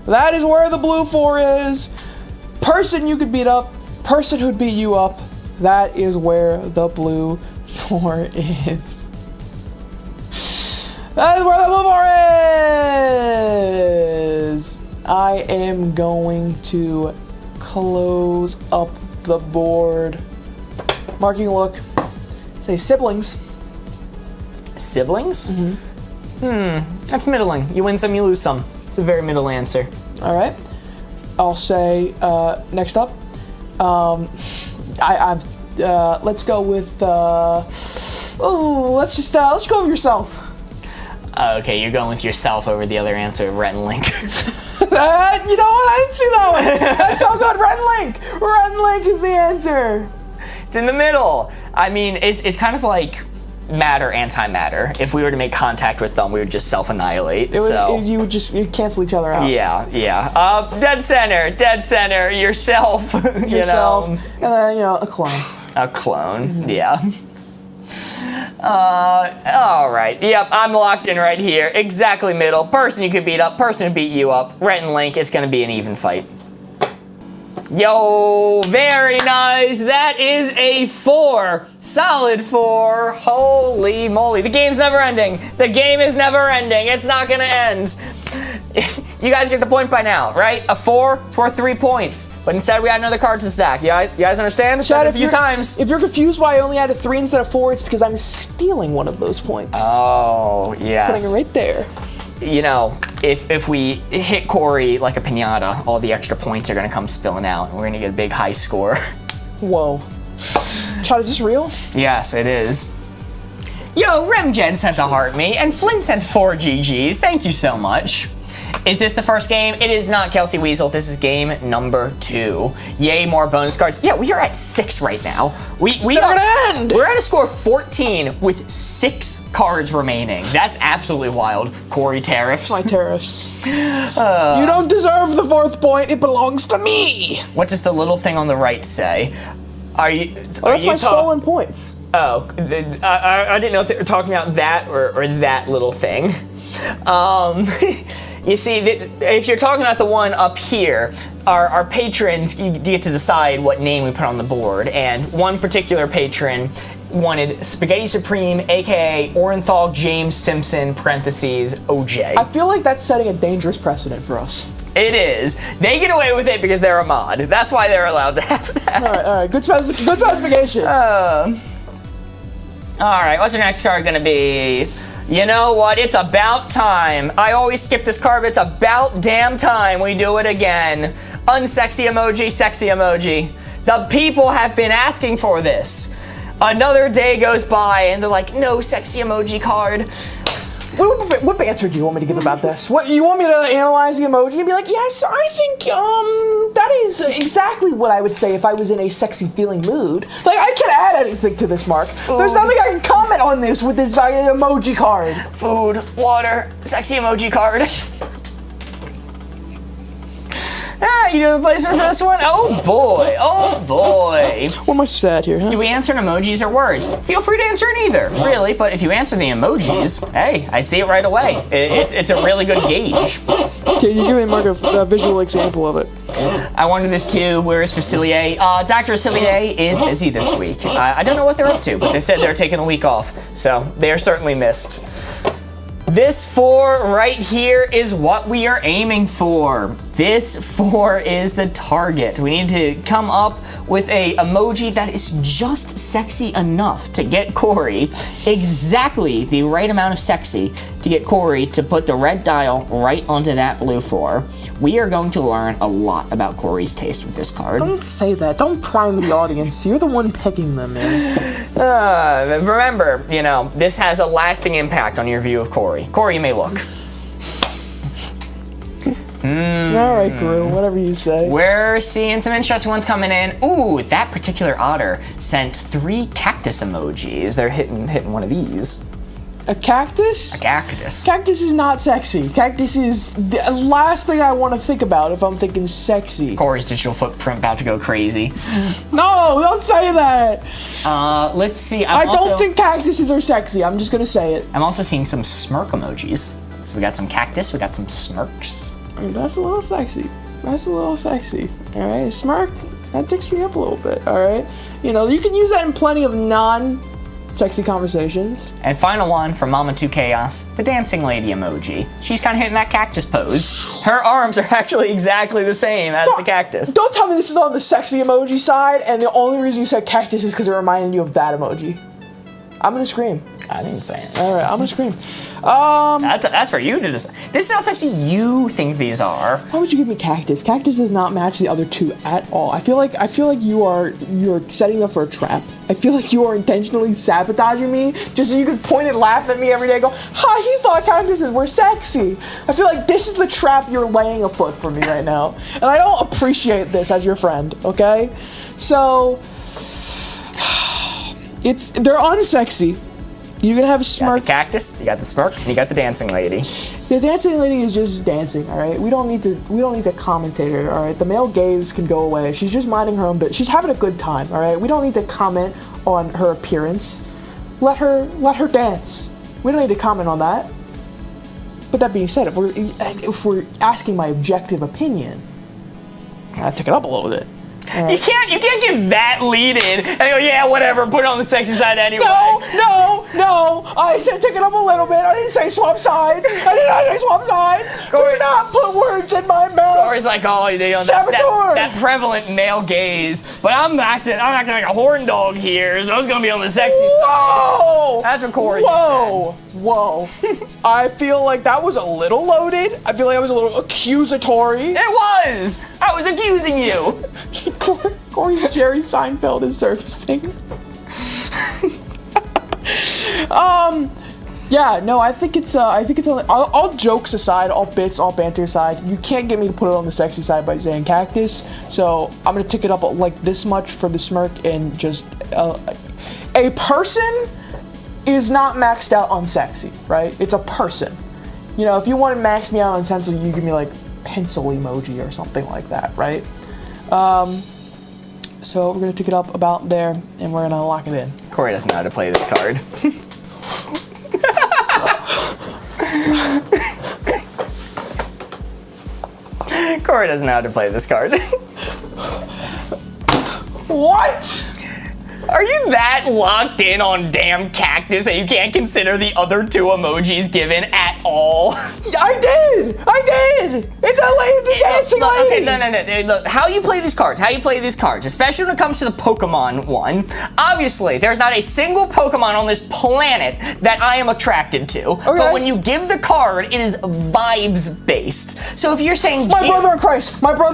Speaker 2: That is where the blue 4 is. Person you could beat up, person who'd beat you up. That is where the blue 4 is. That is where the blue 4 is. I am going to close up the board. Marking a look. Say siblings.
Speaker 1: Siblings? That's middling. You win some, you lose some. It's a very middle answer.
Speaker 2: All right. I'll say next up. Let's go with. Let's go with yourself.
Speaker 1: Okay, you're going with yourself over the other answer, Rhett and Link.
Speaker 2: You know what? I didn't see that one. That's so good. Rhett and Link. Rhett and Link is the answer.
Speaker 1: It's in the middle. I mean, it's kind of like matter, antimatter. If we were to make contact with them, we would just self-annihilate.
Speaker 2: You would just cancel each other out.
Speaker 1: Yeah. Dead center, yourself.
Speaker 2: Yourself, and then a clone.
Speaker 1: A clone. Yeah. All right. Yep, I'm locked in right here. Exactly middle. Person you could beat up. Person who beat you up. Rhett and Link. It's gonna be an even fight. Yo, very nice. That is a 4. Solid 4. Holy moly. The game's never ending. The game is never ending. It's not gonna end. You guys get the point by now, right? A 4, it's worth 3 points. But instead we add another card to the stack. You guys understand? Said it a few times.
Speaker 2: If you're confused why I only added 3 instead of 4, it's because I'm stealing one of those points.
Speaker 1: Oh, yes.
Speaker 2: Putting it right there.
Speaker 1: You know, if we hit Corey like a piñata, all the extra points are gonna come spilling out, and we're gonna get a big high score.
Speaker 2: Whoa. Chad, is this real?
Speaker 1: Yes, it is. Yo, Remgen sent a heart me, and Flynn sent 4 GGs. Thank you so much. Is this the first game? It is not, Kelsey Weasel. This is game number 2. Yay, more bonus cards. Yeah, we are at 6 right now. We're
Speaker 2: gonna end.
Speaker 1: We're at a score of 14 with 6 cards remaining. That's absolutely wild. Corey tariffs.
Speaker 2: My tariffs. You don't deserve the 4th point. It belongs to me.
Speaker 1: What does the little thing on the right say?
Speaker 2: That's my stolen points.
Speaker 1: Oh, I didn't know if they were talking about that or that little thing. You see, if you're talking about the one up here, our patrons get to decide what name we put on the board, and one particular patron wanted Spaghetti Supreme, aka Orenthal James Simpson, parentheses, OJ.
Speaker 2: I feel like that's setting a dangerous precedent for us.
Speaker 1: It is. They get away with it because they're a mod. That's why they're allowed to have that.
Speaker 2: All right. Good specification.
Speaker 1: All right, what's our next card gonna be? You know what? It's about time. I always skip this card, but it's about damn time we do it again. Unsexy emoji, sexy emoji. The people have been asking for this. Another day goes by, and they're like, no sexy emoji card.
Speaker 2: What banter do you want me to give about this? What you want me to analyze the emoji and be like, yes, I think that is exactly what I would say if I was in a sexy feeling mood. Like, I can add anything to this, Mark. There's nothing I can comment on this with this emoji card.
Speaker 1: Food, water, sexy emoji card. You know the place for this one? Oh boy, oh boy.
Speaker 2: What am I sad here, huh?
Speaker 1: Do we answer in emojis or words? Feel free to answer in either, really, but if you answer the emojis, hey, I see it right away. It's a really good gauge.
Speaker 2: Can you give me, Mark, a visual example of it?
Speaker 1: I wonder this too. Where is Facilier? Dr. Facilier is busy this week. I don't know what they're up to, but they said they're taking a week off, so they are certainly missed. This 4 right here is what we are aiming for. This 4 is the target. We need to come up with a emoji that is just sexy enough to get Corey exactly the right amount of sexy to get Corey to put the red dial right onto that blue 4. We are going to learn a lot about Corey's taste with this card.
Speaker 2: Don't say that. Don't prime the audience. You're the one picking them, man.
Speaker 1: Remember, you know, this has a lasting impact on your view of Corey. Corey, you may look.
Speaker 2: All right, Gru, whatever you say.
Speaker 1: We're seeing some interesting ones coming in. Ooh, that particular otter sent 3 cactus emojis. They're hitting one of these.
Speaker 2: A cactus?
Speaker 1: A cactus.
Speaker 2: Cactus is not sexy. Cactus is the last thing I want to think about if I'm thinking sexy.
Speaker 1: Corey's digital footprint about to go crazy.
Speaker 2: No, don't say that.
Speaker 1: Let's see.
Speaker 2: I don't think cactuses are sexy. I'm just gonna say it.
Speaker 1: I'm also seeing some smirk emojis. So we got some cactus, we got some smirks.
Speaker 2: I mean, that's a little sexy. That's a little sexy. All right, smirk. That ticks me up a little bit. All right. You know, you can use that in plenty of non-sexy conversations.
Speaker 1: And final one from Mama 2 Chaos, the dancing lady emoji. She's kind of hitting that cactus pose. Her arms are actually exactly the same as the cactus.
Speaker 2: Don't tell me this is on the sexy emoji side, and the only reason you said cactus is because it reminded you of that emoji. I'm gonna scream.
Speaker 1: I didn't say it.
Speaker 2: All right, I'm gonna scream.
Speaker 1: That's for you to decide. This is how sexy you think these are.
Speaker 2: Why would you give me cactus? Cactus does not match the other 2 at all. I feel like you're setting up for a trap. I feel like you are intentionally sabotaging me just so you could point and laugh at me every day and go, ha, he thought cactuses were sexy. I feel like this is the trap you're laying afoot for me right now. And I don't appreciate this as your friend, okay? So, they're unsexy. You're gonna have a smirk.
Speaker 1: You got the cactus, you got the smirk, and you got the dancing lady.
Speaker 2: The dancing lady is just dancing, all right? We don't need to commentate her, all right? The male gaze can go away. She's just minding her own business. She's having a good time, all right? We don't need to comment on her appearance. Let her dance. We don't need to comment on that. But that being said, if we're asking my objective opinion, I took it up a little bit.
Speaker 1: You can't give that lead in and go, yeah, whatever, put it on the sexy side anyway.
Speaker 2: No. I said take it up a little bit. I didn't say swap sides. I did not say swap sides. Do not put words in my mouth.
Speaker 1: Corey's like, oh, you know, that prevalent male gaze. But I'm acting like a horn dog here, so it's gonna be on the sexy side. That's what Corey said.
Speaker 2: Whoa. I feel like that was a little loaded. I feel like I was a little accusatory.
Speaker 1: It was. I was accusing you.
Speaker 2: Corey's Jerry Seinfeld is surfacing. Yeah, no, I think it's only, all jokes aside, all bits, all banter aside, you can't get me to put it on the sexy side by saying cactus, so I'm gonna tick it up like this much for the smirk, and just, a person is not maxed out on sexy, right? It's a person. You know, if you want to max me out on pencil, you give me like pencil emoji or something like that, right? So we're gonna tick it up about there, and we're gonna lock it in.
Speaker 1: Corey doesn't know how to play this card. Corey doesn't know how to play this card.
Speaker 2: What?
Speaker 1: Are you that locked in on damn cactus that you can't consider the other two emojis given at all?
Speaker 2: I did! It's a lady dancing lady!
Speaker 1: Okay, no. Look, how you play these cards, especially when it comes to the Pokemon one, obviously, there's not a single Pokemon on this planet that I am attracted to. Okay. But when you give the card, it is vibes-based. So if you're saying...
Speaker 2: My brother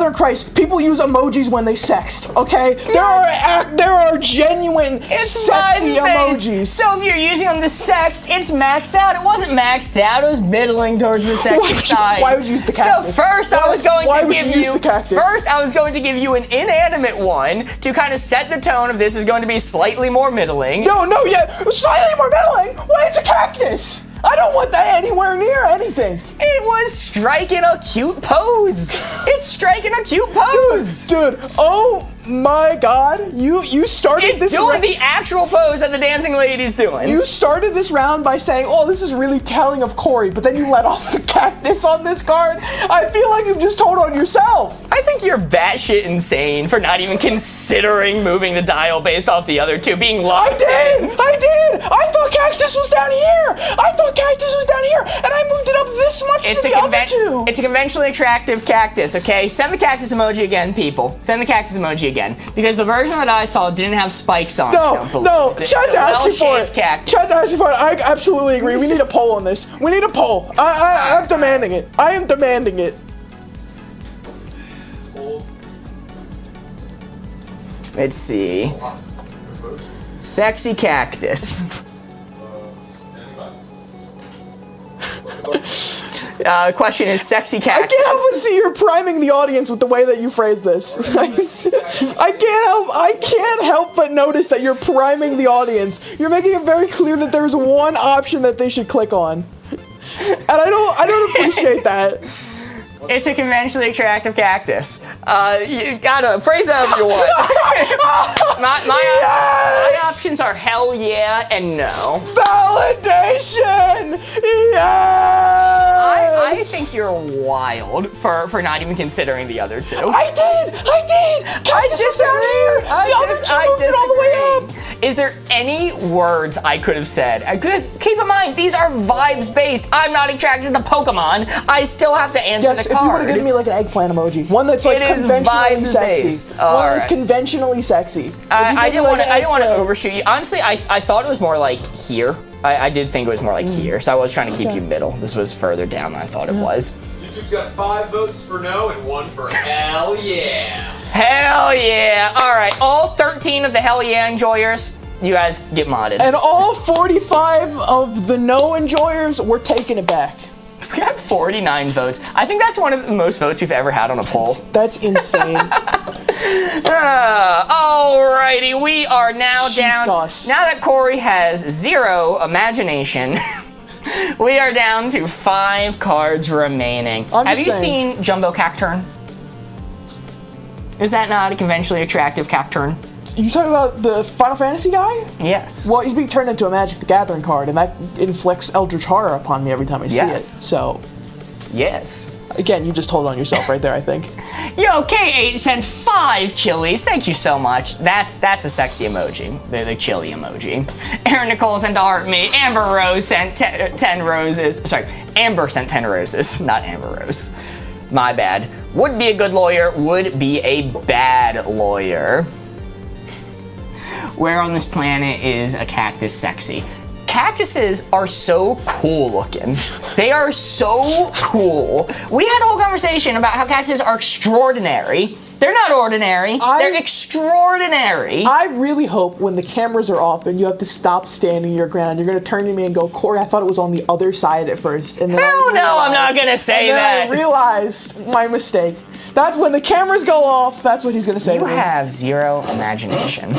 Speaker 2: in Christ, people use emojis when they sext, okay? Yes. There are genuine sexy emojis.
Speaker 1: So if you're using them to sext, it's maxed out. It wasn't maxed out, it was middling towards the sexy side.
Speaker 2: Why would you use the cactus?
Speaker 1: So first I was going to give you an inanimate one to kind of set the tone of this is going to be slightly more middling.
Speaker 2: Slightly more middling? Well, it's a cactus. I don't want that anywhere near anything.
Speaker 1: It was striking a cute pose. It's striking a cute pose.
Speaker 2: Dude, oh my God. You started this
Speaker 1: doing the actual pose that the dancing lady's doing.
Speaker 2: You started this round by saying, oh, this is really telling of Corey, but then you let off the cactus on this card. I feel like you've just told on yourself.
Speaker 1: I think you're batshit insane for not even considering moving the dial based off the other two being locked
Speaker 2: I did! I thought cactus was down here! And I moved it up this much to the other two!
Speaker 1: It's a conventionally attractive cactus, okay? Send the cactus emoji again, people. Send the cactus emoji again. Because the version that I saw didn't have spikes on it.
Speaker 2: No, Chad's asking for it.
Speaker 1: Cactus.
Speaker 2: Chad's asking for it. I absolutely agree. We need a poll on this. We need a poll. I'm demanding it. I am demanding it.
Speaker 1: Let's see. Sexy cactus. Question is sexy cactus.
Speaker 2: I can't help but see you're priming the audience with the way that you phrase this. I can't help but notice that you're priming the audience. You're making it very clear that there's one option that they should click on. And I don't appreciate that.
Speaker 1: It's a conventionally attractive cactus. You gotta phrase that if you want. my options are hell yeah and no.
Speaker 2: Validation! Yes!
Speaker 1: I think you're wild for not even considering the other two.
Speaker 2: I did! Cactus was down here! The other two moved it all the way up!
Speaker 1: Is there any words I could have said? Because keep in mind, these are vibes based. I'm not attracted to Pokemon. I still have to answer the card.
Speaker 2: If you would have given me like an eggplant emoji, one that's like conventionally sexy. One that's conventionally sexy.
Speaker 1: I didn't want to overshoot you. Honestly, I thought it was more like here. I did think it was more like here, so I was trying to keep you middle. This was further down than I thought it was.
Speaker 3: YouTube's got 5 votes for no and 1 for hell yeah.
Speaker 1: Hell yeah. All right, all 13 of the hell yeah enjoyers, you guys get modded.
Speaker 2: And all 45 of the no enjoyers, we're taking it back.
Speaker 1: We got 49 votes. I think that's one of the most votes we've ever had on a poll.
Speaker 2: That's insane.
Speaker 1: Alrighty, we are now down. Now that Corey has 0 imagination, we are down to 5 cards remaining. Have you seen Jumbo Cacturn? Is that not a conventionally attractive Cacturn?
Speaker 2: You talking about the Final Fantasy guy?
Speaker 1: Yes.
Speaker 2: Well, he's being turned into a Magic the Gathering card, and that inflicts Eldritch Horror upon me every time I see it. So.
Speaker 1: Yes.
Speaker 2: Again, you just told on yourself right there, I think.
Speaker 1: Yo, K8 sends 5 chilies. Thank you so much. That's a sexy emoji. The chili emoji. Aaron Nicole sent a heart me. Amber Rose sent 10 roses. Sorry, Amber sent 10 roses, not Amber Rose. My bad. Would be a good lawyer, would be a bad lawyer. Where on this planet is a cactus sexy? Cactuses are so cool looking. They are so cool. We had a whole conversation about how cactuses are extraordinary. They're not ordinary. They're extraordinary.
Speaker 2: I really hope when the cameras are off and you have to stop standing your ground, you're going to turn to me and go, Corey, I thought it was on the other side at first. And then
Speaker 1: Hell no, I'm not going to say that.
Speaker 2: I realized my mistake. That's when the cameras go off, that's what he's going to say to me.
Speaker 1: You have zero imagination.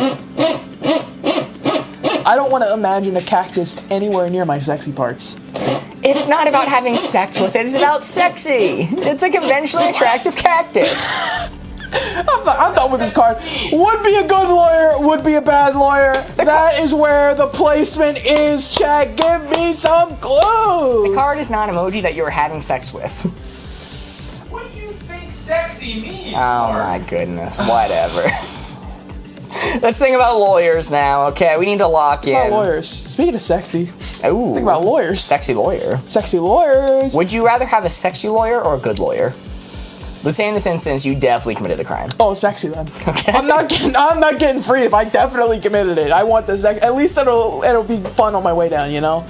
Speaker 2: I don't want to imagine a cactus anywhere near my sexy parts.
Speaker 1: It's not about having sex with it, it's about sexy. It's a conventionally attractive cactus.
Speaker 2: I'm done with this card. Would be a good lawyer, would be a bad lawyer. That is where the placement is, chat. Give me some clues.
Speaker 1: The card is not an emoji that you're having sex with.
Speaker 3: What do you think sexy means?
Speaker 1: Oh my goodness, whatever. Let's think about lawyers now, okay? We need to lock in.
Speaker 2: About lawyers. Speaking of sexy,
Speaker 1: Ooh.
Speaker 2: think about lawyers.
Speaker 1: Sexy lawyer.
Speaker 2: Sexy lawyers.
Speaker 1: Would you rather have a sexy lawyer or a good lawyer? Let's say in this instance, you definitely committed the crime.
Speaker 2: Oh, sexy then.
Speaker 1: Okay.
Speaker 2: I'm not getting free if I definitely committed it. I want the sex. At least it'll be fun on my way down, you know.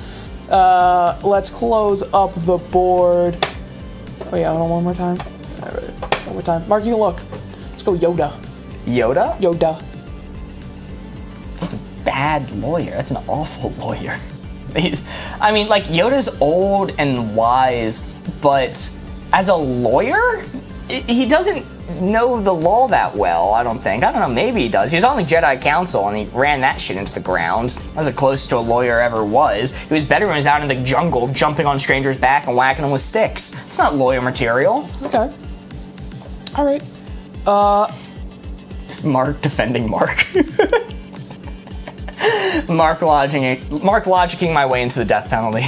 Speaker 2: Let's close up the board. Oh yeah, hold on one more time. All right, one more time. Mark, you can look. Let's go Yoda.
Speaker 1: Yoda?
Speaker 2: Yoda.
Speaker 1: That's a bad lawyer. That's an awful lawyer. I mean, like, Yoda's old and wise, but as a lawyer, he doesn't know the law that well, I don't think. I don't know, maybe he does. He was on the Jedi Council and he ran that shit into the ground. That was the closest to a lawyer ever was. He was better when he was out in the jungle, jumping on strangers' back and whacking them with sticks. It's not lawyer material.
Speaker 2: Okay. All right.
Speaker 1: Mark defending Mark. Mark logicking my way into the death penalty.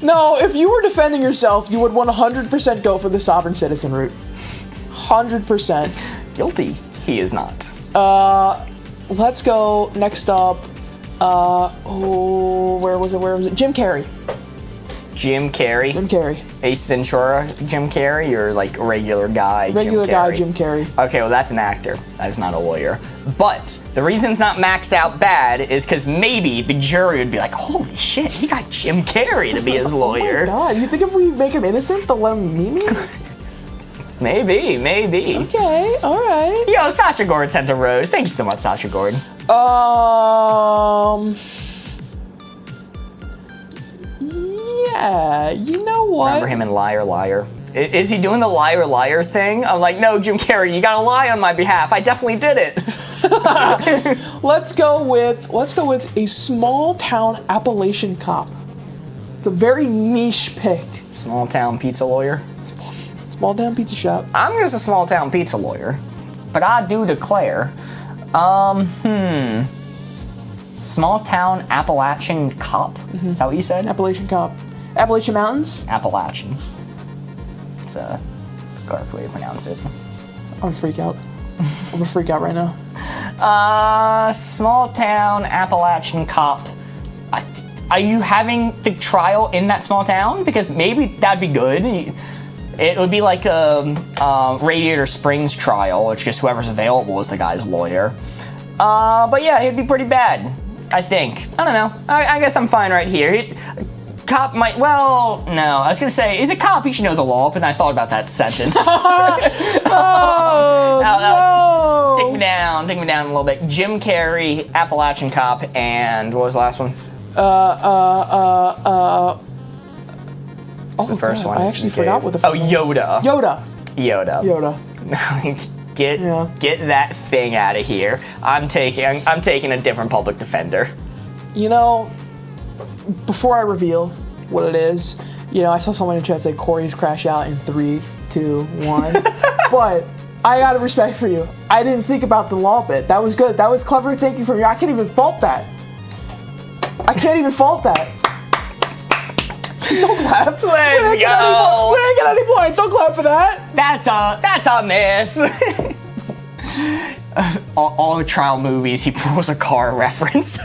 Speaker 2: No, if you were defending yourself, you would 100% go for the sovereign citizen route. 100%.
Speaker 1: Guilty. He is not.
Speaker 2: Let's go next up. Where was it? Jim Carrey.
Speaker 1: Jim Carrey.
Speaker 2: Jim Carrey.
Speaker 1: Ace Ventura, Jim Carrey, or like regular guy,
Speaker 2: Regular
Speaker 1: Jim Carrey?
Speaker 2: guy, Jim Carrey.
Speaker 1: Okay, well that's an actor. That is not a lawyer. But the reason it's not maxed out bad is because maybe the jury would be like, holy shit, he got Jim Carrey to be his lawyer.
Speaker 2: Oh my God, you think if we make him innocent, they'll let him meet me?
Speaker 1: Maybe.
Speaker 2: Okay, all right.
Speaker 1: Yo, Sasha Gordon sent a rose. Thank you so much, Sasha Gordon.
Speaker 2: Yeah, you know what?
Speaker 1: Remember him in Liar Liar? Is he doing the Liar Liar thing? I'm like, no, Jim Carrey, you gotta lie on my behalf. I definitely did it.
Speaker 2: Let's go with a small town Appalachian cop. It's a very niche pick.
Speaker 1: Small town pizza lawyer.
Speaker 2: Small town pizza shop.
Speaker 1: I'm just a small town pizza lawyer, but I do declare, small town Appalachian cop. Is that what you said?
Speaker 2: Appalachian cop. Appalachian Mountains?
Speaker 1: Appalachian. It's a correct way to pronounce it.
Speaker 2: I'm gonna freak out. I'm gonna freak out right now.
Speaker 1: Small town Appalachian cop. Are you having the trial in that small town? Because maybe that'd be good. It would be like a Radiator Springs trial. It's just whoever's available is the guy's lawyer. But yeah, it'd be pretty bad, I think. I don't know. I guess I'm fine right here. Cop might, well, no. I was gonna say, he's a cop, he should know the law, but then I thought about that sentence.
Speaker 2: Oh,
Speaker 1: Take me down a little bit. Jim Carrey, Appalachian cop, and what was the last one? What's the first one?
Speaker 2: I actually forgot what the first one.
Speaker 1: Yoda.
Speaker 2: Yoda.
Speaker 1: Get that thing out of here. I'm taking a different public defender.
Speaker 2: You know, before I reveal what it is, you know, I saw someone in chat say Corey's crash out in 3, 2, 1. But I got a respect for you. I didn't think about the law bit. That was good. That was clever thinking from you. I can't even fault that. Don't clap.
Speaker 1: Let's go.
Speaker 2: We didn't get any points. Don't clap for that.
Speaker 1: That's a miss. all the trial movies, he pulls a car reference.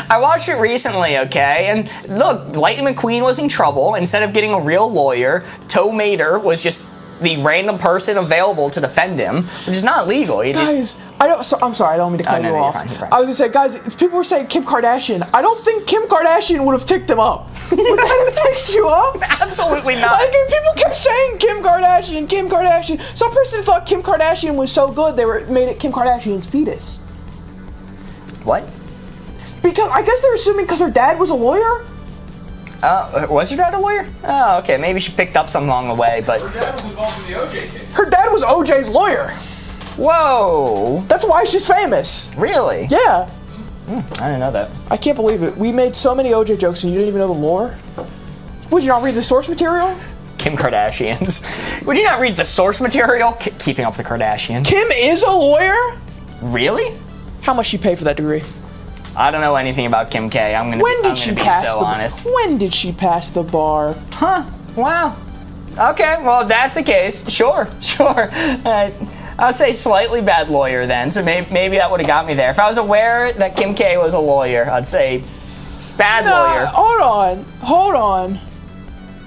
Speaker 1: I watched it recently, okay? And look, Lightning McQueen was in trouble. Instead of getting a real lawyer, Tow Mater was just the random person available to defend him, which is not legal.
Speaker 2: Guys, I'm sorry, I don't mean to cut you off.
Speaker 1: You're fine.
Speaker 2: I was gonna say, guys, if people were saying Kim Kardashian, I don't think Kim Kardashian would have ticked him up. Would that have ticked you up?
Speaker 1: Absolutely not.
Speaker 2: Like, people kept saying Kim Kardashian, Kim Kardashian. Some person thought Kim Kardashian was so good they made it Kim Kardashian's fetus.
Speaker 1: What?
Speaker 2: Because I guess they're assuming because her dad was a lawyer.
Speaker 1: Was your dad a lawyer? Oh, okay. Maybe she picked up something along the way, but...
Speaker 3: Her dad was involved in the OJ case.
Speaker 2: Her dad was OJ's lawyer.
Speaker 1: Whoa.
Speaker 2: That's why she's famous.
Speaker 1: Really?
Speaker 2: Yeah.
Speaker 1: I didn't know that.
Speaker 2: I can't believe it. We made so many OJ jokes and you didn't even know the lore? Would you not read the source material?
Speaker 1: Kim Kardashians. Would you not read the source material? Keeping Up with the Kardashians.
Speaker 2: Kim is a lawyer?
Speaker 1: Really?
Speaker 2: How much she pay for that degree?
Speaker 1: I don't know anything about Kim K. I'm gonna
Speaker 2: When
Speaker 1: be
Speaker 2: did she
Speaker 1: so
Speaker 2: pass the
Speaker 1: honest.
Speaker 2: When did she pass the bar?
Speaker 1: Huh? Wow. Okay, well, if that's the case, sure. I'll say slightly bad lawyer then, so maybe that would have got me there. If I was aware that Kim K was a lawyer, I'd say bad lawyer.
Speaker 2: Hold on.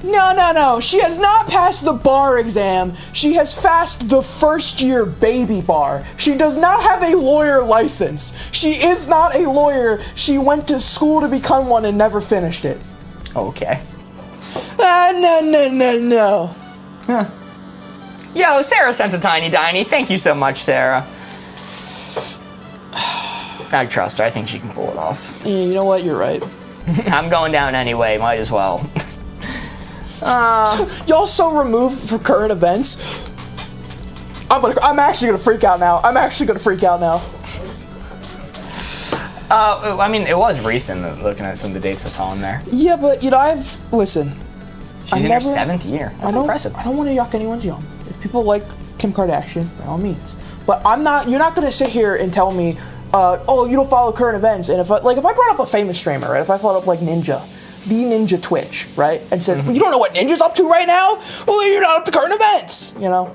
Speaker 2: No. She has not passed the bar exam. She has passed the first year baby bar. She does not have a lawyer license. She is not a lawyer. She went to school to become one and never finished it.
Speaker 1: Okay.
Speaker 2: No.
Speaker 1: Huh. Yo, Sarah sent a tiny. Thank you so much, Sarah. I trust her. I think she can pull it off.
Speaker 2: Yeah, you know what? You're right.
Speaker 1: I'm going down anyway. Might as well.
Speaker 2: Y'all so removed from current events. I'm actually gonna freak out now.
Speaker 1: I mean, it was recent looking at some of the dates I saw in there.
Speaker 2: Yeah, but listen.
Speaker 1: She's in her 7th year. That's impressive.
Speaker 2: I don't want to yuck anyone's yum. If people like Kim Kardashian, by all means. But you're not gonna sit here and tell me, oh, you don't follow current events. And if I brought up a famous streamer, right? If I brought up like the Ninja Twitch, right? And said, well, you don't know what Ninja's up to right now? Well, then you're not up to current events, you know?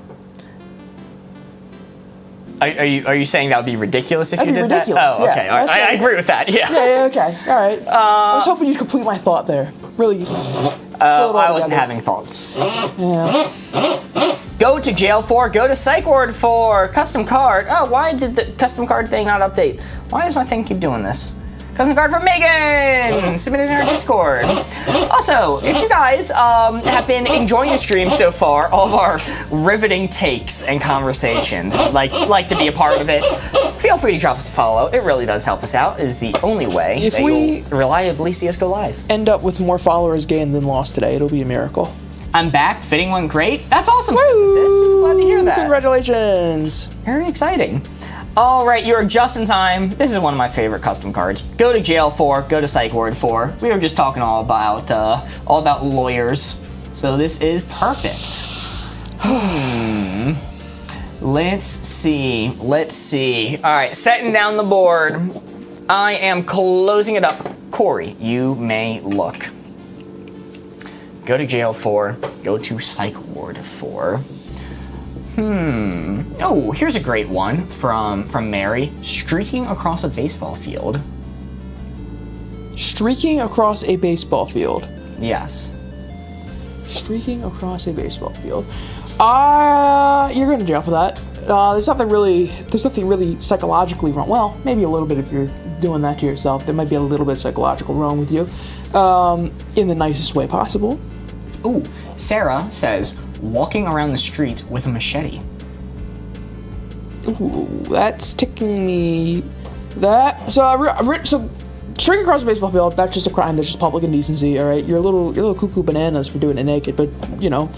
Speaker 1: Are you saying that would be ridiculous if you did
Speaker 2: ridiculous,
Speaker 1: that? Oh,
Speaker 2: yeah.
Speaker 1: okay. All right. I agree with that. Yeah.
Speaker 2: Yeah, okay. All right. I was hoping you'd complete my thought there. Really.
Speaker 1: I wasn't having thoughts.
Speaker 2: Yeah.
Speaker 1: Go to jail for, go to psych ward for, custom card. Oh, why did the custom card thing not update? Why does my thing keep doing this? Custom card from Megan! Submitted in our Discord. Also, if you guys have been enjoying the stream so far, all of our riveting takes and conversations, like to be a part of it, feel free to drop us a follow. It really does help us out. It is the only way
Speaker 2: if
Speaker 1: that
Speaker 2: we
Speaker 1: you'll reliably see us go live.
Speaker 2: End up with more followers gained than lost today, it'll be a miracle.
Speaker 1: I'm back, fitting one great. That's awesome, Synthesis. Super glad to hear that.
Speaker 2: Congratulations.
Speaker 1: Very exciting. All right, you are just in time. This is one of my favorite custom cards. Go to jail for, go to psych ward for. We were just talking all about lawyers. So this is perfect. Let's see. All right, setting down the board. I am closing it up. Corey, you may look. Go to jail for, go to psych ward for. Oh, here's a great one from Mary. Streaking across a baseball field.
Speaker 2: Streaking across a baseball field.
Speaker 1: Yes.
Speaker 2: Streaking across a baseball field. You're going to jail for that. There's nothing really psychologically wrong. Well, maybe a little bit if you're doing that to yourself. There might be a little bit psychological wrong with you. In the nicest way possible.
Speaker 1: Ooh, Sarah says, walking around the street with a machete.
Speaker 2: Ooh, that's ticking me. So streaking across a baseball field, that's just a crime. That's just public indecency. All right, you're a little cuckoo bananas for doing it naked, but you know,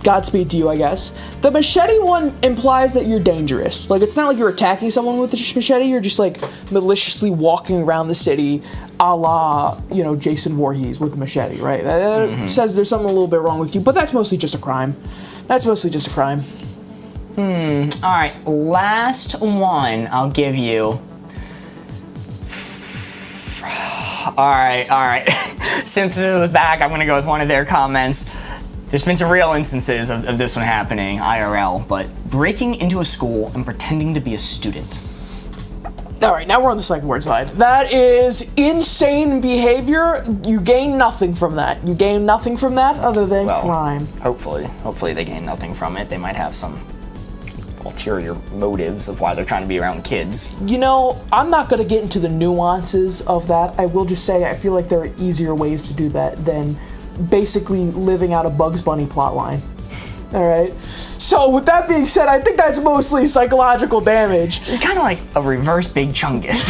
Speaker 2: Godspeed to you, I guess. The machete one implies that you're dangerous. Like, it's not like you're attacking someone with a machete. You're just like maliciously walking around the city, a la, Jason Voorhees with a machete, right? That says there's something a little bit wrong with you, but that's mostly just a crime.
Speaker 1: All right, last one I'll give you. All right. Since this is back, I'm gonna go with one of their comments. There's been some real instances of this one happening, IRL, but breaking into a school and pretending to be a student.
Speaker 2: All right, now we're on the psych ward side. That is insane behavior. You gain nothing from that. You gain nothing from that other than crime.
Speaker 1: Hopefully they gain nothing from it. They might have some ulterior motives of why they're trying to be around kids.
Speaker 2: You know, I'm not going to get into the nuances of that. I will just say I feel like there are easier ways to do that than basically living out a Bugs Bunny plotline. All right. So with that being said, I think that's mostly psychological damage.
Speaker 1: It's kind of like a reverse Big Chungus.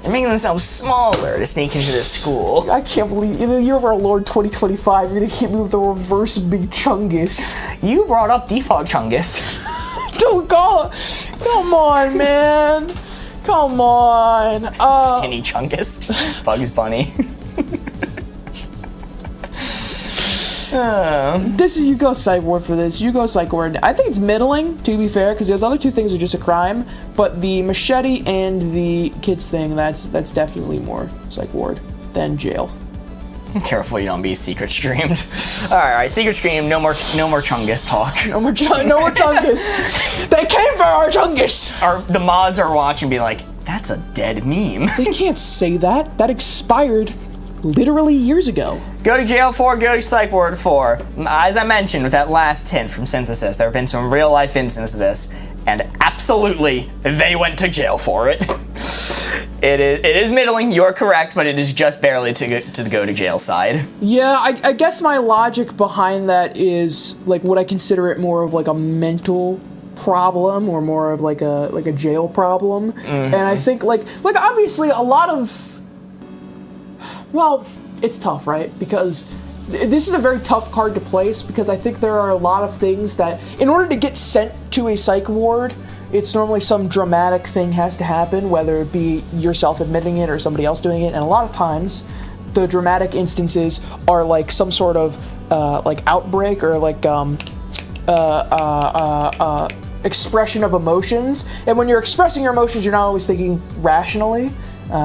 Speaker 1: They're making themselves smaller to sneak into the school.
Speaker 2: I can't believe in the year of our Lord 2025, you're gonna hit me with the reverse Big Chungus.
Speaker 1: You brought up Default Chungus.
Speaker 2: Don't call it. Come on, man. Come on.
Speaker 1: Skinny Chungus. Bugs Bunny.
Speaker 2: This is, you go psych ward for this. You go psych ward. I think it's middling, to be fair, because those other two things are just a crime. But the machete and the kids thing, that's definitely more psych ward than jail.
Speaker 1: Careful you don't be secret streamed. All right, secret stream. No more Chungus talk.
Speaker 2: No more Chungus. They came for our Chungus.
Speaker 1: The mods are watching, and be like, "That's a dead meme."
Speaker 2: They can't say that. That expired literally years ago.
Speaker 1: Go to jail 4, go to psych ward 4. As I mentioned with that last hint from Synthesis, there have been some real life instances of this, and absolutely, they went to jail for it. It is middling, you're correct, but it is just barely to the go to jail side.
Speaker 2: Yeah, I guess my logic behind that is, like, would I consider it more of like a mental problem or more of like a jail problem? And I think like obviously a lot of, well, it's tough, right? Because this is a very tough card to place, because I think there are a lot of things that, in order to get sent to a psych ward, it's normally some dramatic thing has to happen, whether it be yourself admitting it or somebody else doing it, and a lot of times the dramatic instances are like some sort of like outbreak or like expression of emotions, and when you're expressing your emotions, you're not always thinking rationally,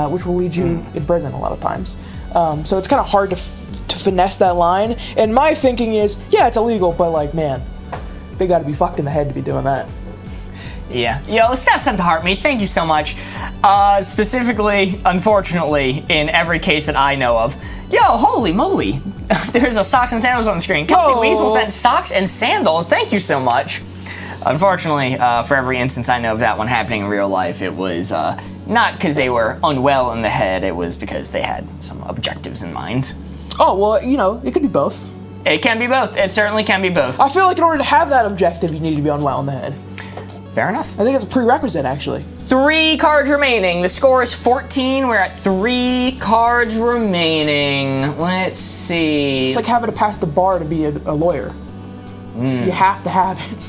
Speaker 2: which will lead you in prison a lot of times. So it's kind of hard to finesse that line. And my thinking is, yeah, it's illegal, but like, man, they got to be fucked in the head to be doing that.
Speaker 1: Yeah. Yo, Steph sent to heart me. Thank you so much. Specifically, unfortunately, in every case that I know of. Yo, holy moly. There's a socks and sandals on the screen. Kelsey Weasel sent socks and sandals. Thank you so much. Unfortunately, for every instance I know of that one happening in real life, it was not because they were unwell in the head, it was because they had some objectives in mind.
Speaker 2: Oh, well, you know, it could be both.
Speaker 1: It can be both. It certainly can be both.
Speaker 2: I feel like in order to have that objective, you need to be unwell in the head.
Speaker 1: Fair enough.
Speaker 2: I think it's a prerequisite, actually.
Speaker 1: 3 cards remaining. The score is 14. We're at 3 cards remaining. Let's see.
Speaker 2: It's like having to pass the bar to be a lawyer. You have to have it.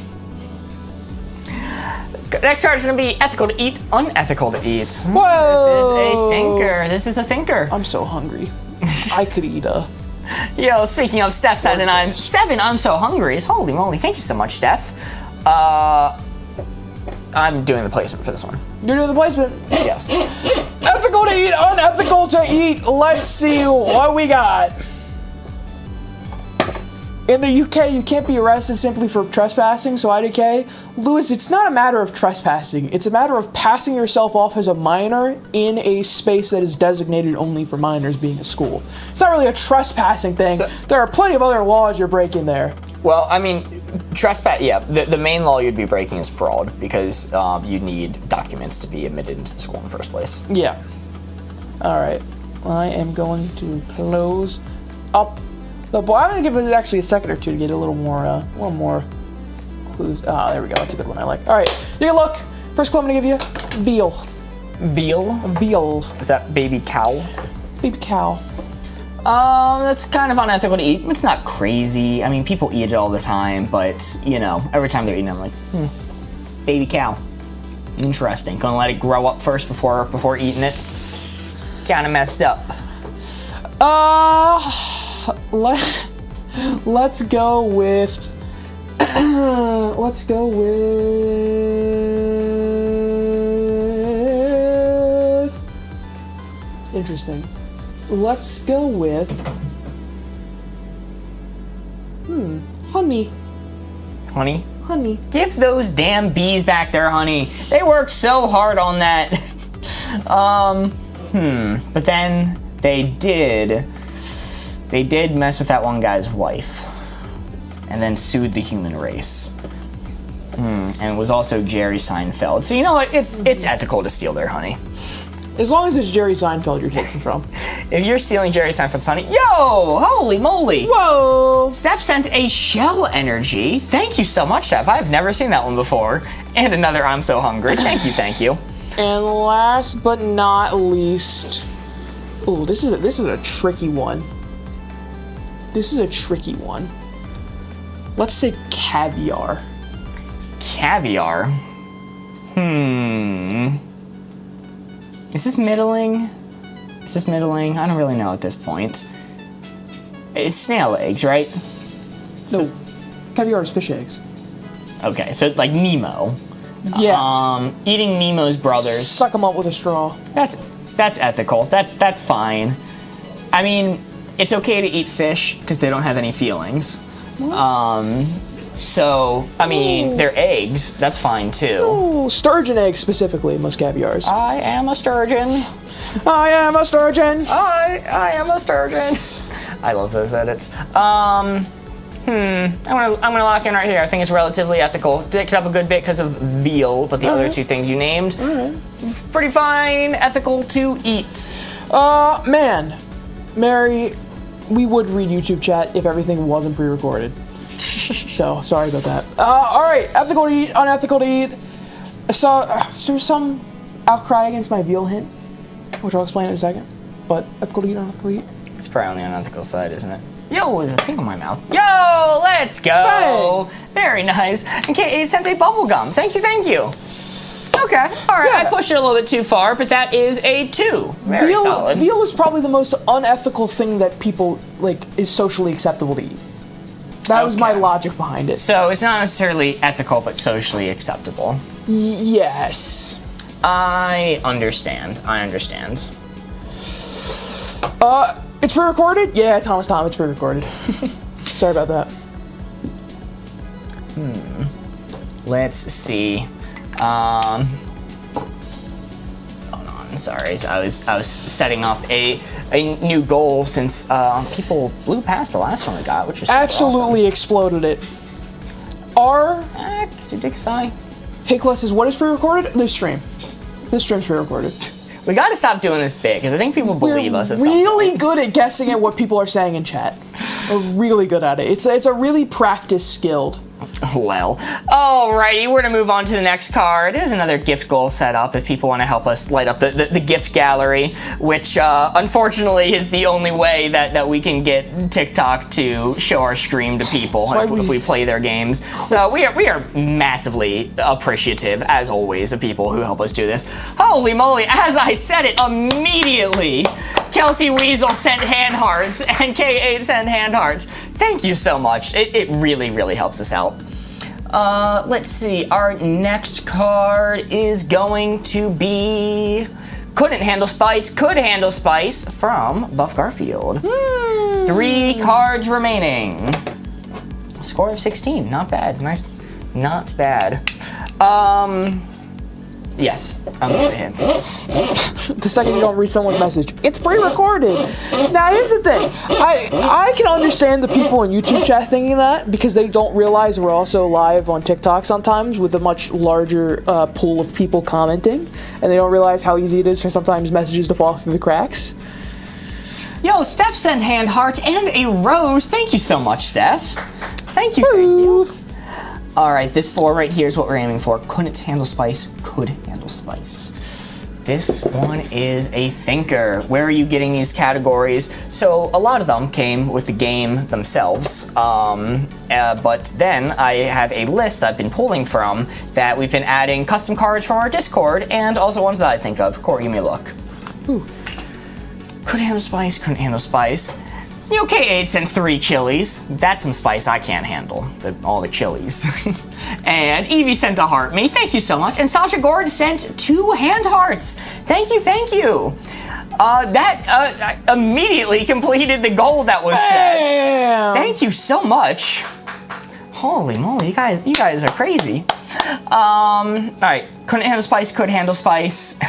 Speaker 1: Next card is going to be ethical to eat, unethical to eat.
Speaker 2: Whoa!
Speaker 1: This is a thinker.
Speaker 2: I'm so hungry. I could eat a...
Speaker 1: Yo, speaking of Steph said, and I'm 7, I'm so hungry. Holy moly, thank you so much, Steph. I'm doing the placement for this one.
Speaker 2: You're doing the placement?
Speaker 1: Yes.
Speaker 2: Ethical to eat, unethical to eat. Let's see what we got. In the UK, you can't be arrested simply for trespassing, so IDK. Lewis, it's not a matter of trespassing. It's a matter of passing yourself off as a minor in a space that is designated only for minors, being a school. It's not really a trespassing thing. So, there are plenty of other laws you're breaking there.
Speaker 1: Well, I mean, trespass, yeah, the main law you'd be breaking is fraud, because you need documents to be admitted into the school in the first place.
Speaker 2: Yeah. All right. I am going to close up the board. I'm going to give it actually a second or two to get a little more clues. Ah, there we go. That's a good one I like. All right. You can look. First clue I'm going to give you, veal.
Speaker 1: Veal?
Speaker 2: Veal.
Speaker 1: Is that baby cow?
Speaker 2: Baby cow.
Speaker 1: That's kind of unethical to eat. It's not crazy. I mean, people eat it all the time, but, you know, every time they're eating it, I'm like, baby cow. Interesting. Gonna let it grow up first before eating it. Kinda messed up.
Speaker 2: Let's go with... let's go with... Interesting. Let's go with... honey.
Speaker 1: Honey?
Speaker 2: Honey.
Speaker 1: Give those damn bees back their honey. They worked so hard on that. But then they did mess with that one guy's wife, and then sued the human race. And it was also Jerry Seinfeld. So you know what? It's ethical to steal their honey.
Speaker 2: As long as it's Jerry Seinfeld you're taking from.
Speaker 1: If you're stealing Jerry Seinfeld's honey, yo, holy moly!
Speaker 2: Whoa!
Speaker 1: Steph sent a shell energy. Thank you so much, Steph. I've never seen that one before. And another I'm so hungry. Thank you, thank you.
Speaker 2: And last but not least, ooh, this is a tricky one. This is a tricky one. Let's say caviar.
Speaker 1: Caviar. Is this middling? Is this middling? I don't really know at this point. It's snail eggs, right?
Speaker 2: No, caviar is fish eggs.
Speaker 1: Okay, so like Nemo.
Speaker 2: Yeah.
Speaker 1: Eating Nemo's brothers.
Speaker 2: Suck them up with a straw.
Speaker 1: That's ethical. That's fine. I mean, it's okay to eat fish because they don't have any feelings. So, I mean, they're eggs. That's fine too.
Speaker 2: Ooh, sturgeon eggs specifically, most caviars.
Speaker 1: I am a sturgeon.
Speaker 2: I am a sturgeon.
Speaker 1: I am a sturgeon. I love those edits. I'm gonna lock in right here. I think it's relatively ethical. Dicked up a good bit because of veal, but the other two things you named, pretty fine, ethical to eat.
Speaker 2: Man, Mary, we would read YouTube chat if everything wasn't pre-recorded. So sorry about that. All right, ethical to eat, unethical to eat. So there's some outcry against my veal hint, which I'll explain in a second. But ethical to eat, unethical to eat.
Speaker 1: It's probably on the unethical side, isn't it? Yo, there's a thing on my mouth. Yo, let's go. Hey. Very nice. Okay, it sent a bubble gum. Thank you, thank you. Okay, all right. I pushed it a little bit too far, but that is a 2. Very solid.
Speaker 2: Veal is probably the most unethical thing that people is socially acceptable to eat. That was my logic behind it.
Speaker 1: So it's not necessarily ethical, but socially acceptable.
Speaker 2: Yes.
Speaker 1: I understand.
Speaker 2: It's pre-recorded? Yeah, Thomas Tom, it's pre-recorded. Sorry about that.
Speaker 1: Let's see. Hold on. Sorry, I was setting up a new goal since people blew past the last one we got, which was
Speaker 2: absolutely
Speaker 1: awesome.
Speaker 2: Exploded it.
Speaker 1: Could you take a sigh?
Speaker 2: Hitchhiker says, what is pre-recorded? This stream. This stream's pre-recorded.
Speaker 1: We got to stop doing this bit because I think people believe us. We're
Speaker 2: really good at guessing at what people are saying in chat. We're really good at it. It's a really practice skilled.
Speaker 1: Well, alrighty, we're gonna move on to the next card. There's another gift goal set up if people want to help us light up the gift gallery, which unfortunately is the only way that we can get TikTok to show our stream to people if we play their games. So we are massively appreciative, as always, of people who help us do this. Holy moly, as I said it immediately, Kelsey Weasel sent hand hearts and K8 sent hand hearts. Thank you so much. It really, really helps us out. Let's see. Our next card is going to be Couldn't Handle Spice, Could Handle Spice from Buff Garfield. 3 cards remaining. Score of 16. Not bad. Nice. Not bad. Yes, I'm good at hints.
Speaker 2: The second you don't read someone's message, it's pre-recorded. Now here's the thing, I can understand the people in YouTube chat thinking that because they don't realize we're also live on TikTok sometimes with a much larger pool of people commenting, and they don't realize how easy it is for sometimes messages to fall through the cracks.
Speaker 1: Yo, Steph sent hand hearts and a rose. Thank you so much, Steph. Thank you. All right, this 4 right here is what we're aiming for. Couldn't handle spice, could handle spice. This one is a thinker. Where are you getting these categories? So a lot of them came with the game themselves, but then I have a list I've been pulling from that we've been adding custom cards from our Discord and also ones that I think of. Corey, give me a look. Ooh. Could handle spice, couldn't handle spice. K8 sent 3 chilies. That's some spice I can't handle. All the chilies. And Evie sent a heart me. Thank you so much. And Sasha Gord sent 2 hand hearts. Thank you, thank you. That immediately completed the goal that was set. Thank you so much. Holy moly, you guys are crazy. All right, couldn't handle spice, could handle spice.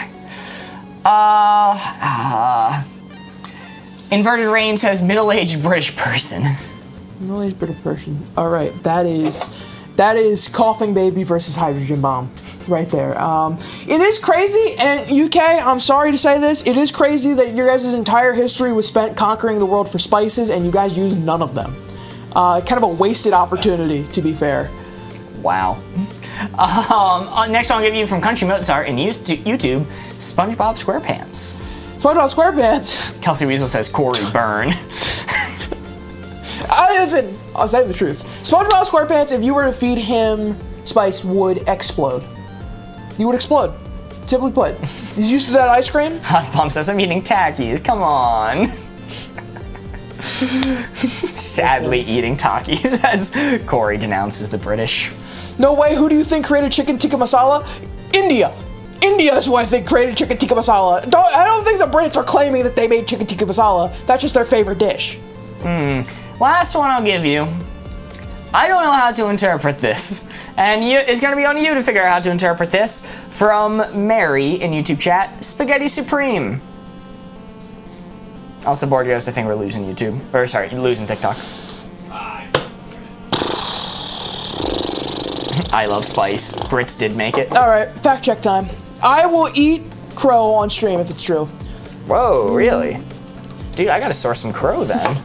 Speaker 1: Inverted Rain says middle-aged British person.
Speaker 2: Middle-aged British person. All right, that is Coughing Baby versus Hydrogen Bomb, right there. It is crazy, and UK, I'm sorry to say this, it is crazy that your guys' entire history was spent conquering the world for spices, and you guys used none of them. Kind of a wasted opportunity, to be fair.
Speaker 1: Wow. Next one I'll give you from Country Mozart and YouTube, SpongeBob SquarePants.
Speaker 2: SpongeBob SquarePants.
Speaker 1: Kelsey Weasel says Corey Byrne.
Speaker 2: Listen, I'll say the truth. SpongeBob SquarePants, if you were to feed him spice, would explode. He would explode. Simply put. He's used to that ice cream.
Speaker 1: Hosbomb says I'm eating Takis. Come on. Sadly eating Takis as Corey denounces the British.
Speaker 2: No way, who do you think created chicken tikka masala? India. India is who I think created chicken tikka masala. I don't think the Brits are claiming that they made chicken tikka masala. That's just their favorite dish.
Speaker 1: Last one I'll give you. I don't know how to interpret this. And it's going to be on you to figure out how to interpret this. From Mary in YouTube chat, Spaghetti Supreme. Also, BoardGamers, I think we're losing YouTube. Or, sorry, losing TikTok. I love spice. Brits did make it.
Speaker 2: All right, fact check time. I will eat crow on stream if it's true.
Speaker 1: Whoa, really? Dude, I gotta source some crow then.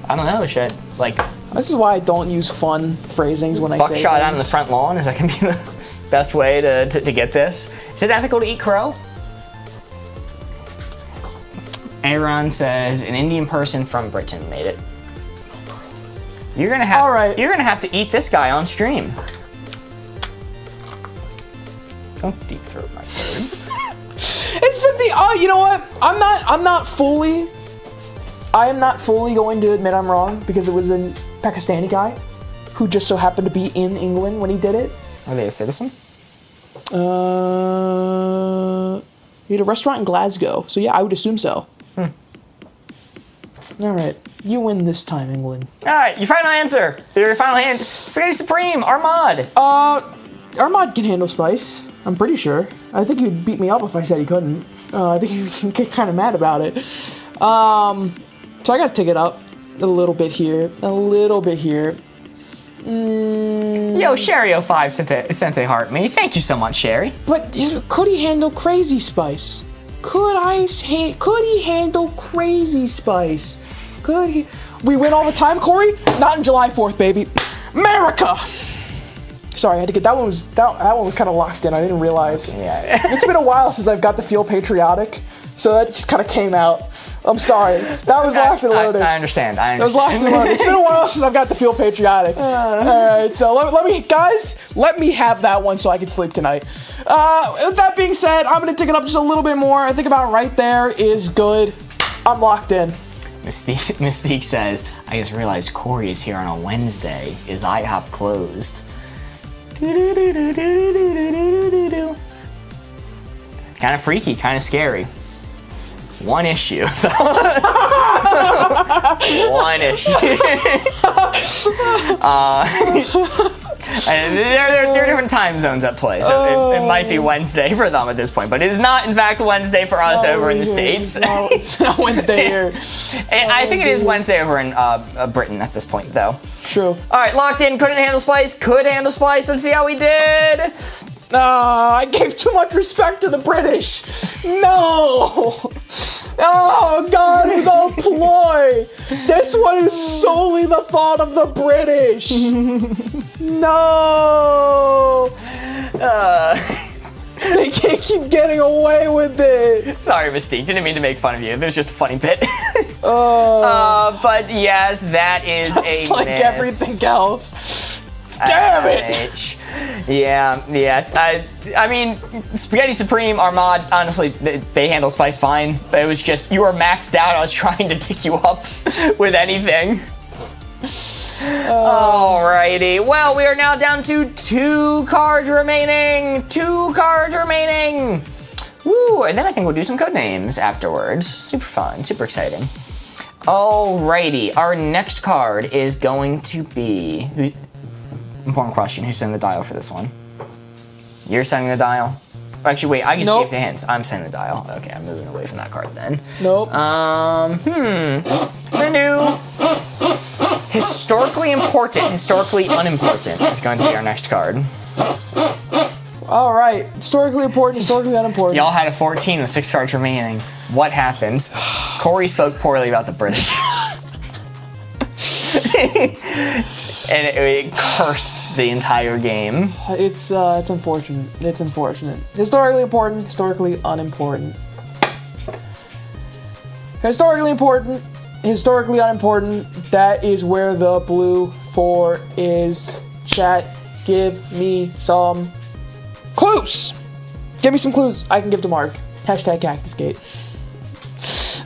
Speaker 1: I don't know, shit. Like,
Speaker 2: this is why I don't use fun phrasings when I say
Speaker 1: buckshot
Speaker 2: things.
Speaker 1: on the front lawn? Is that gonna be the best way to get this? Is it ethical to eat crow? Aaron says an Indian person from Britain made it. You're gonna have.
Speaker 2: All right.
Speaker 1: You're gonna have to eat this guy on stream. Don't deep throat my food.
Speaker 2: It's 50. Oh, you know what? I am not fully going to admit I'm wrong because it was a Pakistani guy who just so happened to be in England when he did it.
Speaker 1: Are they a citizen?
Speaker 2: He had a restaurant in Glasgow, so yeah, I would assume so. All right, you win this time, England.
Speaker 1: All right, your final answer. Your final hint. Spaghetti Supreme, Armad.
Speaker 2: Armad can handle spice. I'm pretty sure. I think he'd beat me up if I said he couldn't. I think he can get kind of mad about it. So I gotta take it up a little bit here.
Speaker 1: Yo, Sherry05 Sensei Heart me. Thank you so much, Sherry.
Speaker 2: But could he handle crazy spice? Could he handle crazy spice? Could he? We win all the time, Corey? Not in July 4th, baby. America! Sorry, I had to get that one was kind of locked in. I didn't realize.
Speaker 1: Yeah.
Speaker 2: It's been a while since I've got to feel patriotic, so that just kind of came out. I'm sorry. That was locked and loaded.
Speaker 1: I understand.
Speaker 2: That was locked and loaded. It's been a while since I've got to feel patriotic. All right, so let me have that one so I can sleep tonight. With that being said, I'm gonna take it up just a little bit more. I think about right there is good. I'm locked in.
Speaker 1: Mystique says, I just realized Corey is here on a Wednesday. Is IHOP closed? Kind of freaky, kind of scary. One issue. One issue. And there are different time zones at play, so it might be Wednesday for them at this point, but it is not, in fact, Wednesday for us over in the States.
Speaker 2: No, it's not Wednesday here.
Speaker 1: I think it is Wednesday over in Britain at this point, though.
Speaker 2: True.
Speaker 1: All right, locked in. Couldn't handle spice. Could handle spice. Let's see how we did.
Speaker 2: I gave too much respect to the British. No. Oh, God, it was all a ploy. This one is solely the thought of the British. No. They can't keep getting away with it.
Speaker 1: Sorry, Mystique. Didn't mean to make fun of you. It was just a funny bit. But yes, that is
Speaker 2: just
Speaker 1: a
Speaker 2: like
Speaker 1: miss.
Speaker 2: everything else. Damn it.
Speaker 1: Yeah. I mean, Spaghetti Supreme, Armad, honestly, they handle spice fine. But it was just, you were maxed out. I was trying to tick you up with anything. Alrighty. Well, we are now down to 2 cards remaining. 2 cards remaining. Woo. And then I think we'll do some code names afterwards. Super fun. Super exciting. Alrighty. Our next card is going to be... Important question, who's setting the dial for this one? You're setting the dial? Actually, wait, I just
Speaker 2: Nope.
Speaker 1: gave the hints. I'm saying the dial. Okay, I'm moving away from that card then.
Speaker 2: Nope.
Speaker 1: The new historically important, historically unimportant is going to be our next card.
Speaker 2: All right. Historically important, historically unimportant.
Speaker 1: Y'all had a 14 with 6 cards remaining. What happened? Corey spoke poorly about the British. And it cursed the entire game.
Speaker 2: It's unfortunate. It's unfortunate. Historically important, historically unimportant. Historically important, historically unimportant. That is where the blue 4 is. Chat, give me some clues. Give me some clues. I can give to Mark. Hashtag CactusGate.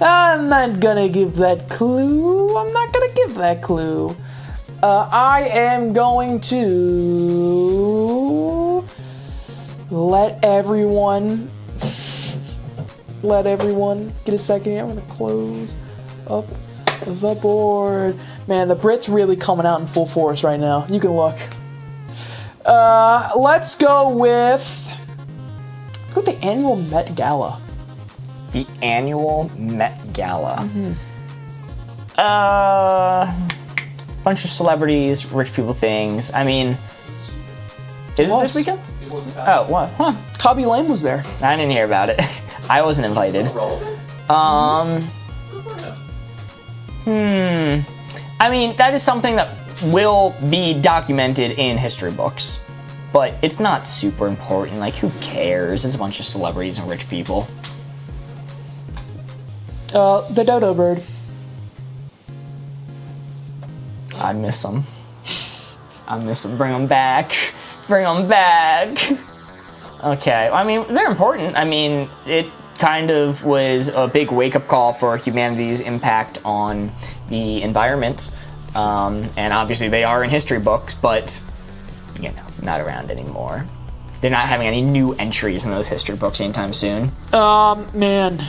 Speaker 2: I'm not gonna give that clue. I'm not gonna give that clue. I am going to let everyone get a second here. I'm gonna close up the board. Man, the Brit's really coming out in full force right now. You can look. Let's go with the annual Met Gala.
Speaker 1: The annual Met Gala. Bunch of celebrities, rich people things. I mean, is it this weekend?
Speaker 3: It wasn't
Speaker 1: Oh, what? Huh.
Speaker 2: Cobby Lame was there.
Speaker 1: I didn't hear about it. I wasn't invited.
Speaker 3: relevant. Good for him.
Speaker 1: I mean, that is something that will be documented in history books. But it's not super important. Like, who cares? It's a bunch of celebrities and rich people.
Speaker 2: The dodo bird.
Speaker 1: I miss them. I miss them. Bring them back. Bring them back. Okay. I mean, they're important. I mean, it kind of was a big wake-up call for humanity's impact on the environment. And obviously they are in history books, but, you know, not around anymore. They're not having any new entries in those history books anytime soon.
Speaker 2: Man.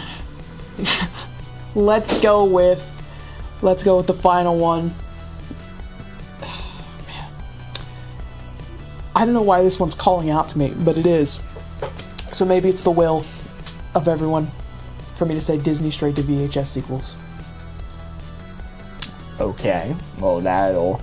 Speaker 2: Let's go with the final one. Man. I don't know why this one's calling out to me, but it is. So maybe it's the will of everyone for me to say Disney straight to VHS sequels.
Speaker 1: Okay, well that'll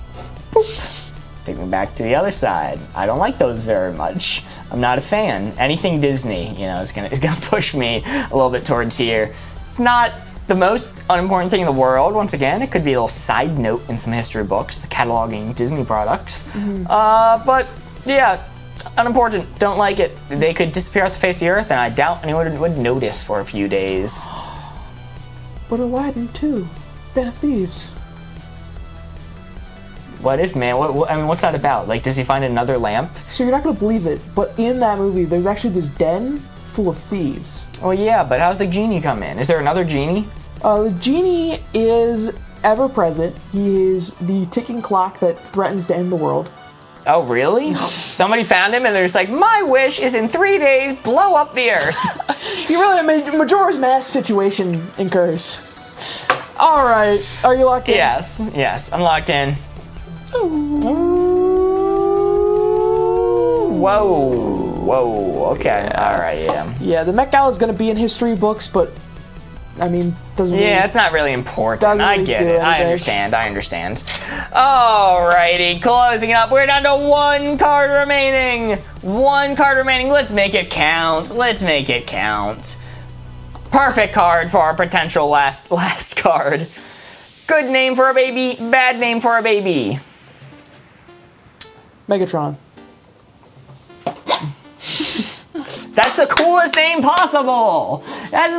Speaker 1: take me back to the other side. I don't like those very much. I'm not a fan. Anything Disney, you know, is gonna push me a little bit towards here. It's not the most unimportant thing in the world. Once again, it could be a little side note in some history books, the cataloging Disney products. But yeah, unimportant. Don't like it. They could disappear off the face of the earth, and I doubt anyone would notice for a few days.
Speaker 2: But Aladdin too. Den of Thieves.
Speaker 1: What if, man? I mean, what's that about? Like, does he find another lamp?
Speaker 2: So you're not gonna believe it, but in that movie, there's actually this den full of thieves.
Speaker 1: Oh yeah, but how's the genie come in? Is there another genie?
Speaker 2: The genie is ever present. He is the ticking clock that threatens to end the world.
Speaker 1: Oh really? Somebody found him and they're just like, my wish is in 3 days, blow up the earth.
Speaker 2: You really, Majora's Mask situation incurs. All right, are you locked in?
Speaker 1: Yes, I'm locked in. Whoa, okay, all right, yeah.
Speaker 2: Yeah, the Met Gala is gonna be in history books, but I mean, doesn't really...
Speaker 1: Yeah, it's not really important.
Speaker 2: Doesn't
Speaker 1: I
Speaker 2: really
Speaker 1: get
Speaker 2: do
Speaker 1: it. I
Speaker 2: anything.
Speaker 1: understand. Alrighty, closing it up. We're down to 1 card remaining. 1 card remaining. Let's make it count. Perfect card for our potential last card. Good name for a baby, bad name for a baby.
Speaker 2: Megatron.
Speaker 1: That's the coolest name possible. All right,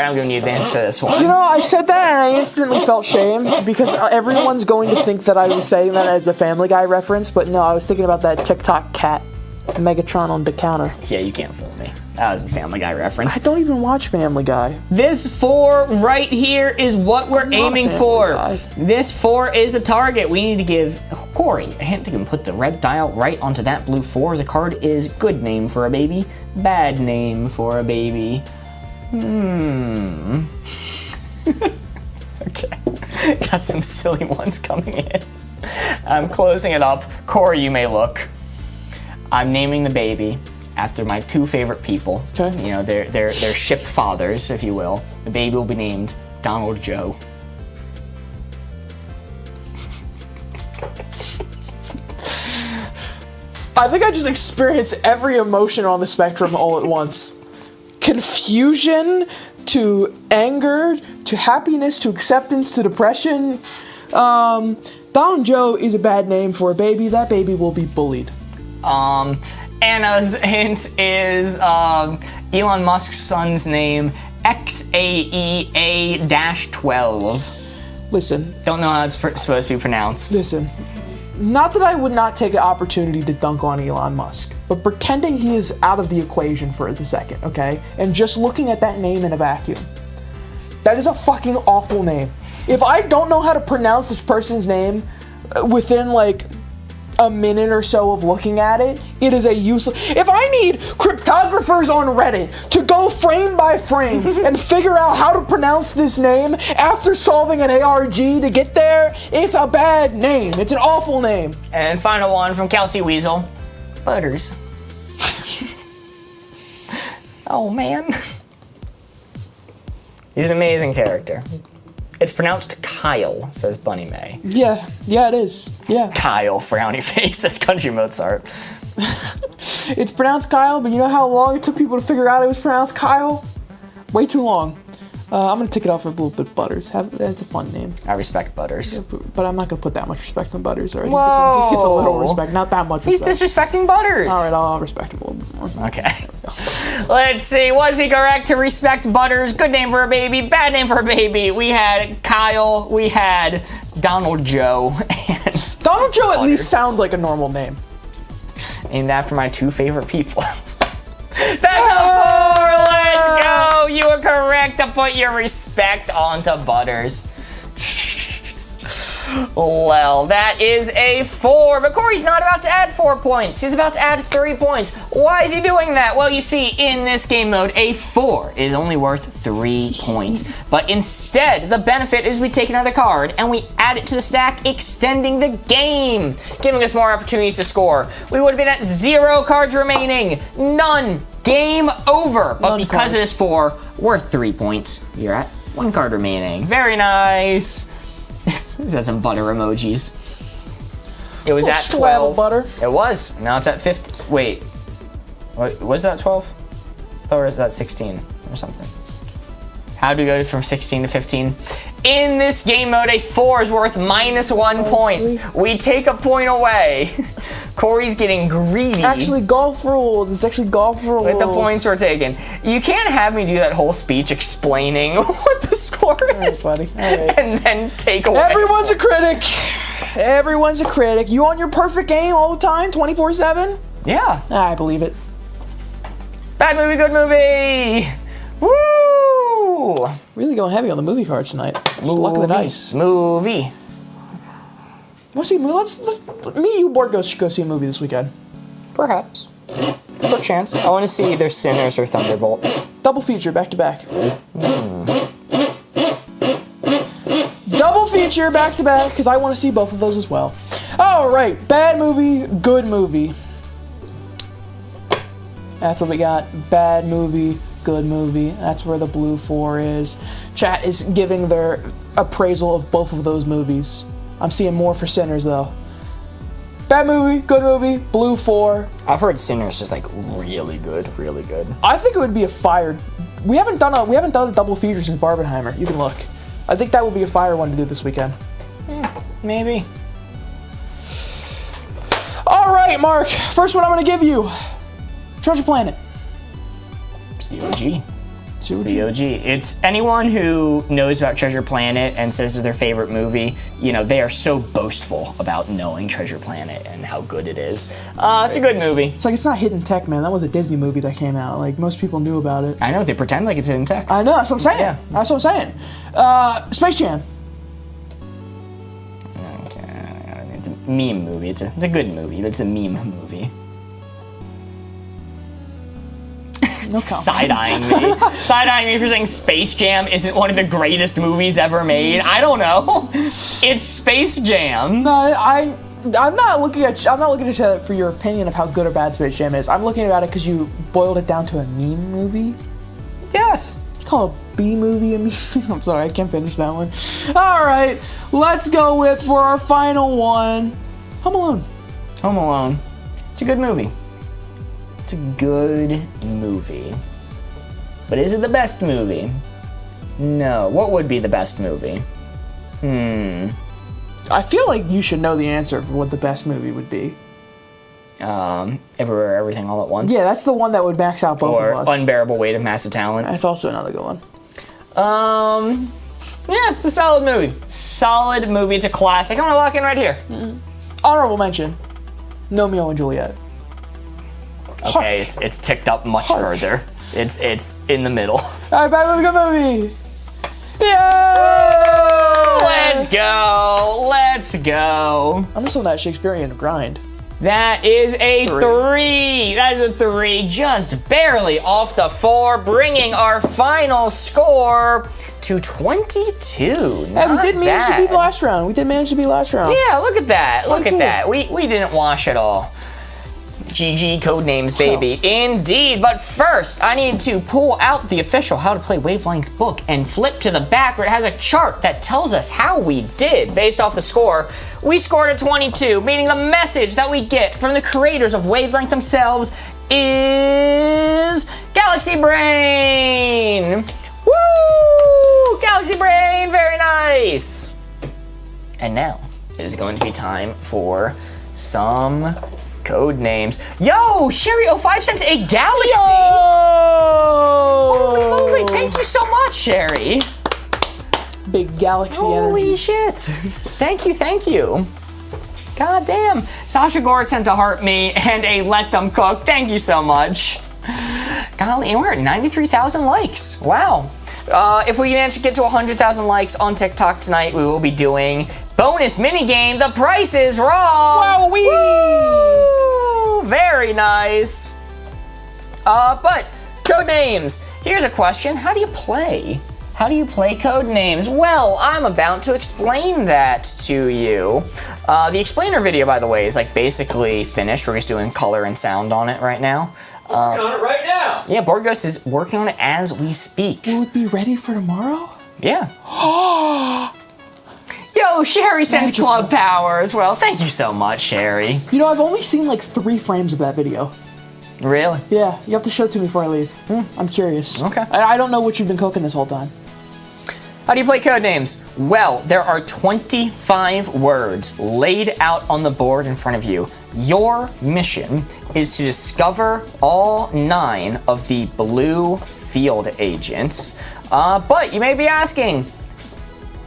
Speaker 1: I'm giving you advance for this one.
Speaker 2: You know, I said that and I instantly felt shame because everyone's going to think that I was saying that as a Family Guy reference, but no, I was thinking about that TikTok cat, Megatron on the counter.
Speaker 1: Yeah, you can't fool me. That was a Family Guy reference.
Speaker 2: I don't even watch Family Guy.
Speaker 1: This 4 right here is what we're aiming for.
Speaker 2: Guy.
Speaker 1: This 4 is the target. We need to give Corey a hint to put the red dial right onto that blue 4. The card is good name for a baby, bad name for a baby. Okay. Got some silly ones coming in. I'm closing it up. Corey, you may look. I'm naming the baby after my two favorite people.
Speaker 2: Okay.
Speaker 1: You know, they're ship fathers, if you will. The baby will be named Donald Joe.
Speaker 2: I think I just experienced every emotion on the spectrum all at once. Confusion to anger to happiness to acceptance to depression. Donald Joe is a bad name for a baby. That baby will be bullied.
Speaker 1: Anna's hint is Elon Musk's son's name, XAEA-12.
Speaker 2: Listen,
Speaker 1: Don't know how it's supposed to be pronounced.
Speaker 2: listen. Not that I would not take the opportunity to dunk on Elon Musk, but pretending he is out of the equation for the second, okay? And just looking at that name in a vacuum. That is a fucking awful name. If I don't know how to pronounce this person's name within like a minute or so of looking at it, it is a useless. If I need cryptographers on Reddit to go frame by frame and figure out how to pronounce this name after solving an ARG to get there, it's a bad name. It's an awful name.
Speaker 1: And final one from Kelsey Weasel, Butters. Oh man. He's an amazing character. It's pronounced Kyle, says Bunny May.
Speaker 2: Yeah, it is. Yeah.
Speaker 1: Kyle, frowny face, says Country Mozart.
Speaker 2: It's pronounced Kyle, but you know how long it took people to figure out it was pronounced Kyle? Way too long. I'm gonna take it off for a little bit. Butters. That's a fun name.
Speaker 1: I respect Butters.
Speaker 2: But I'm not gonna put that much respect on Butters. Already.
Speaker 1: Whoa.
Speaker 2: He gets a little respect, not that much
Speaker 1: He's
Speaker 2: respect.
Speaker 1: disrespecting Butters.
Speaker 2: All right, I'll respect him a little bit more.
Speaker 1: Okay. Let's see. Was he correct to respect Butters? Good name for a baby. Bad name for a baby. We had Kyle. We had Donald Joe. And
Speaker 2: Donald Joe at
Speaker 1: Butters.
Speaker 2: least sounds like a normal name.
Speaker 1: Named after my two favorite people. That's a 4. Let's go. You were correct to put your respect onto Butters. Well, that is a 4, but Corey's not about to add 4 points. He's about to add 3 points. Why is he doing that? Well, you see, in this game mode, a 4 is only worth 3 points. But instead, the benefit is we take another card and we add it to the stack, extending the game, giving us more opportunities to score. We would have been at 0 cards remaining. None. Game over. But
Speaker 2: None
Speaker 1: because
Speaker 2: cards.
Speaker 1: it is 4, worth 3 points. You're at 1 card remaining. Very nice. Is that some butter emojis? It was at
Speaker 2: slab of
Speaker 1: 12.
Speaker 2: butter.
Speaker 1: It was. Now it's at 15. Wait. What, was that 12? I thought it was at 16 or something. How do we go from 16 to 15? In this game mode, a 4 is worth -1 point. We take a point away. Corey's getting greedy.
Speaker 2: Actually, golf rules. It's actually golf rules.
Speaker 1: With the points we're taking. You can't have me do that whole speech explaining what the score is.
Speaker 2: buddy. All right.
Speaker 1: And then take away.
Speaker 2: Everyone's a critic. Everyone's a critic. You on your perfect game all the time, 24/7?
Speaker 1: Yeah.
Speaker 2: I believe it.
Speaker 1: Bad movie, good movie. Woo!
Speaker 2: Really going heavy on the movie cards tonight. Just luck of the dice.
Speaker 1: Movie.
Speaker 2: Let's see. Let's me and you board goes should go see a movie this weekend.
Speaker 1: Perhaps. Perchance. I want to see either Sinners or Thunderbolts.
Speaker 2: Double feature, back to back. Double feature, back to back, because I want to see both of those as well. All right, bad movie, good movie. That's what we got. Bad movie, good movie. That's where the blue 4 is. Chat is giving their appraisal of both of those movies. I'm seeing more for Sinners though. Bad movie, good movie, blue 4.
Speaker 1: I've heard Sinners is like really good, really good.
Speaker 2: I think it would be a fire. We haven't done a double feature since Barbenheimer. You can look. I think that would be a fire one to do this weekend.
Speaker 1: Maybe.
Speaker 2: All right, Mark. First one I'm going to give you. Treasure Planet.
Speaker 1: It's the OG. It's the OG. It's anyone who knows about Treasure Planet and says it's their favorite movie, you know, they are so boastful about knowing Treasure Planet and how good it is. It's a good movie.
Speaker 2: It's like, it's not Hidden Tech, man. That was a Disney movie that came out. Like, most people knew about it.
Speaker 1: I know, they pretend like it's Hidden Tech.
Speaker 2: I know, that's what I'm saying.
Speaker 1: Yeah.
Speaker 2: That's what I'm saying. Space Jam.
Speaker 1: Okay. It's a meme movie. It's a good movie, but it's a meme movie.
Speaker 2: No comment.
Speaker 1: Side-eyeing me. Side-eyeing me for saying Space Jam isn't one of the greatest movies ever made. I don't know. It's Space Jam.
Speaker 2: No, I'm not looking at it for your opinion of how good or bad Space Jam is. I'm looking at it because you boiled it down to a meme movie.
Speaker 1: Yes.
Speaker 2: You call a B movie a meme? I'm sorry, I can't finish that one. All right, let's go with, for our final one, Home Alone.
Speaker 1: Home Alone. It's a good movie. It's a good movie. But is it the best movie? No. What would be the best movie?
Speaker 2: I feel like you should know the answer for what the best movie would be.
Speaker 1: Everywhere, Everything, All at Once.
Speaker 2: Yeah, that's the one that would max out both
Speaker 1: or
Speaker 2: of us.
Speaker 1: Unbearable Weight of Massive Talent.
Speaker 2: That's also another good one.
Speaker 1: Yeah, it's a solid movie. Solid movie. It's a classic. I'm gonna lock in right here.
Speaker 2: Honorable mention, Romeo and Juliet.
Speaker 1: Okay, it's ticked up much further. It's in the middle.
Speaker 2: All right, bad movie, good movie. Yeah!
Speaker 1: Let's go. Let's go.
Speaker 2: I'm just on that Shakespearean grind.
Speaker 1: That is a 3. That is a 3, just barely off the 4, bringing our final score to 22.
Speaker 2: Hey, we did manage to beat last round.
Speaker 1: Yeah, look at that. Look at
Speaker 2: cool.
Speaker 1: that. We didn't wash it all. GG Codenames, baby. Indeed, but first, I need to pull out the official How to Play Wavelength book and flip to the back where it has a chart that tells us how we did based off the score. We scored a 22, meaning the message that we get from the creators of Wavelength themselves is Galaxy Brain. Woo! Galaxy Brain, very nice. And now it is going to be time for some code names. Yo, Sherry05 sent a galaxy.
Speaker 2: Yo!
Speaker 1: Holy moly, thank you so much, Sherry.
Speaker 2: Big galaxy
Speaker 1: Holy
Speaker 2: energy.
Speaker 1: shit. Thank you. God damn. Sasha Gord sent a heart me and a let them cook. Thank you so much. Golly, and we're at 93,000 likes. Wow. If we manage to get to 100,000 likes on TikTok tonight, we will be doing bonus minigame, The Price is Wrong.
Speaker 2: Wow,
Speaker 1: Woo! Very nice. But code names. Here's a question. How do you play? How do you play code names? Well, I'm about to explain that to you. The explainer video, by the way, is like basically finished. We're just doing color and sound on it right now.
Speaker 3: Working on it right now.
Speaker 1: Yeah, Board Ghost is working on it as we speak.
Speaker 2: Will it be ready for tomorrow?
Speaker 1: Yeah. Yo, Sherry sent Club Power as well. Thank you so much, Sherry.
Speaker 2: You know, I've only seen like 3 frames of that video.
Speaker 1: Really?
Speaker 2: Yeah, you have to show it to me before I leave. I'm curious.
Speaker 1: Okay.
Speaker 2: I don't know what you've been cooking this whole time.
Speaker 1: How do you play code names? Well, there are 25 words laid out on the board in front of you. Your mission is to discover all 9 of the blue field agents. But you may be asking,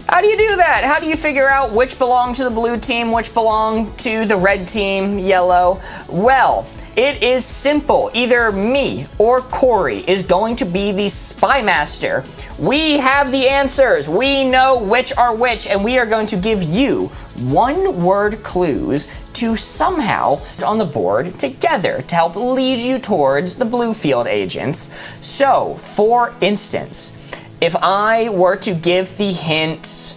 Speaker 1: how do you do that? How do you figure out which belong to the blue team, which belong to the red team, yellow? Well, it is simple. Either me or Corey is going to be the spy master. We have the answers. We know which are which, and we are going to give you 1-word clues to somehow on the board together to help lead you towards the blue field agents. So, for instance, if I were to give the hint,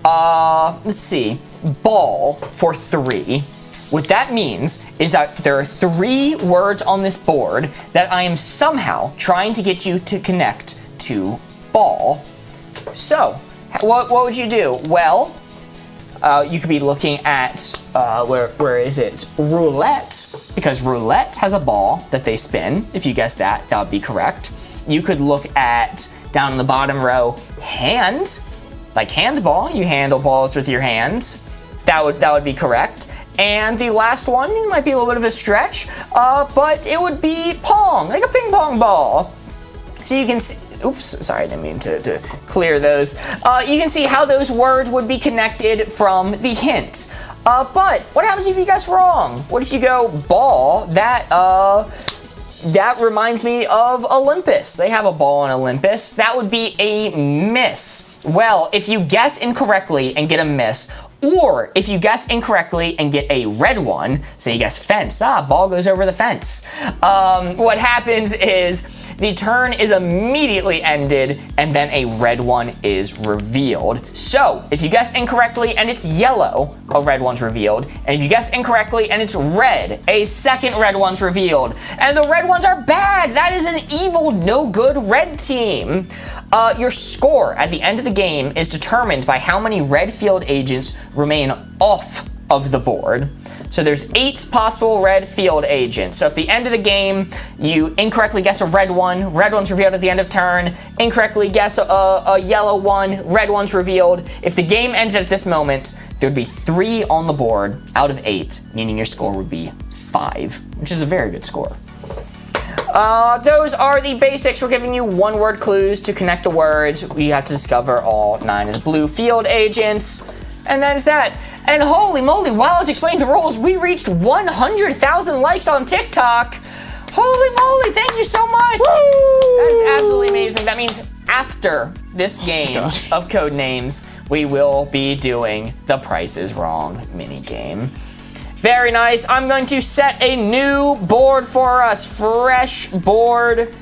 Speaker 1: let's see, ball for 3, what that means is that there are 3 words on this board that I am somehow trying to get you to connect to ball. So, what would you do? Well, you could be looking at, where is it? Roulette, because roulette has a ball that they spin. If you guessed that, that would be correct. You could look at, down in the bottom row, hand, like handball. You handle balls with your hands. That would be correct. And the last one might be a little bit of a stretch, but it would be pong, like a ping pong ball. So you can see, oops, sorry, I didn't mean to clear those. You can see how those words would be connected from the hint. But what happens if you guess wrong? What if you go ball? That reminds me of Olympus. They have a ball in Olympus. That would be a miss. Well, if you guess incorrectly and get a miss, Or if you guess incorrectly and get a red one, say you guess fence, ball goes over the fence. What happens is the turn is immediately ended and then a red one is revealed. So if you guess incorrectly and it's yellow, a red one's revealed. And if you guess incorrectly and it's red, a second red one's revealed. And the red ones are bad. That is an evil, no good red team. Your score at the end of the game is determined by how many red field agents remain off of the board. So there's 8 possible red field agents. So if at the end of the game you incorrectly guess a red one's revealed at the end of turn, incorrectly guess a yellow one, red one's revealed. If the game ended at this moment, there would be 3 on the board out of 8, meaning your score would be 5, which is a very good score. Those are the basics. We're giving you one-word clues to connect the words. We have to discover all 9 of the blue field agents. And that is that. And holy moly, while I was explaining the rules, we reached 100,000 likes on TikTok. Holy moly, thank you so much. Woo! That is absolutely amazing. That means after this game of Codenames, we will be doing the Price is Wrong minigame. Very nice. I'm going to set a new board for us. Fresh board.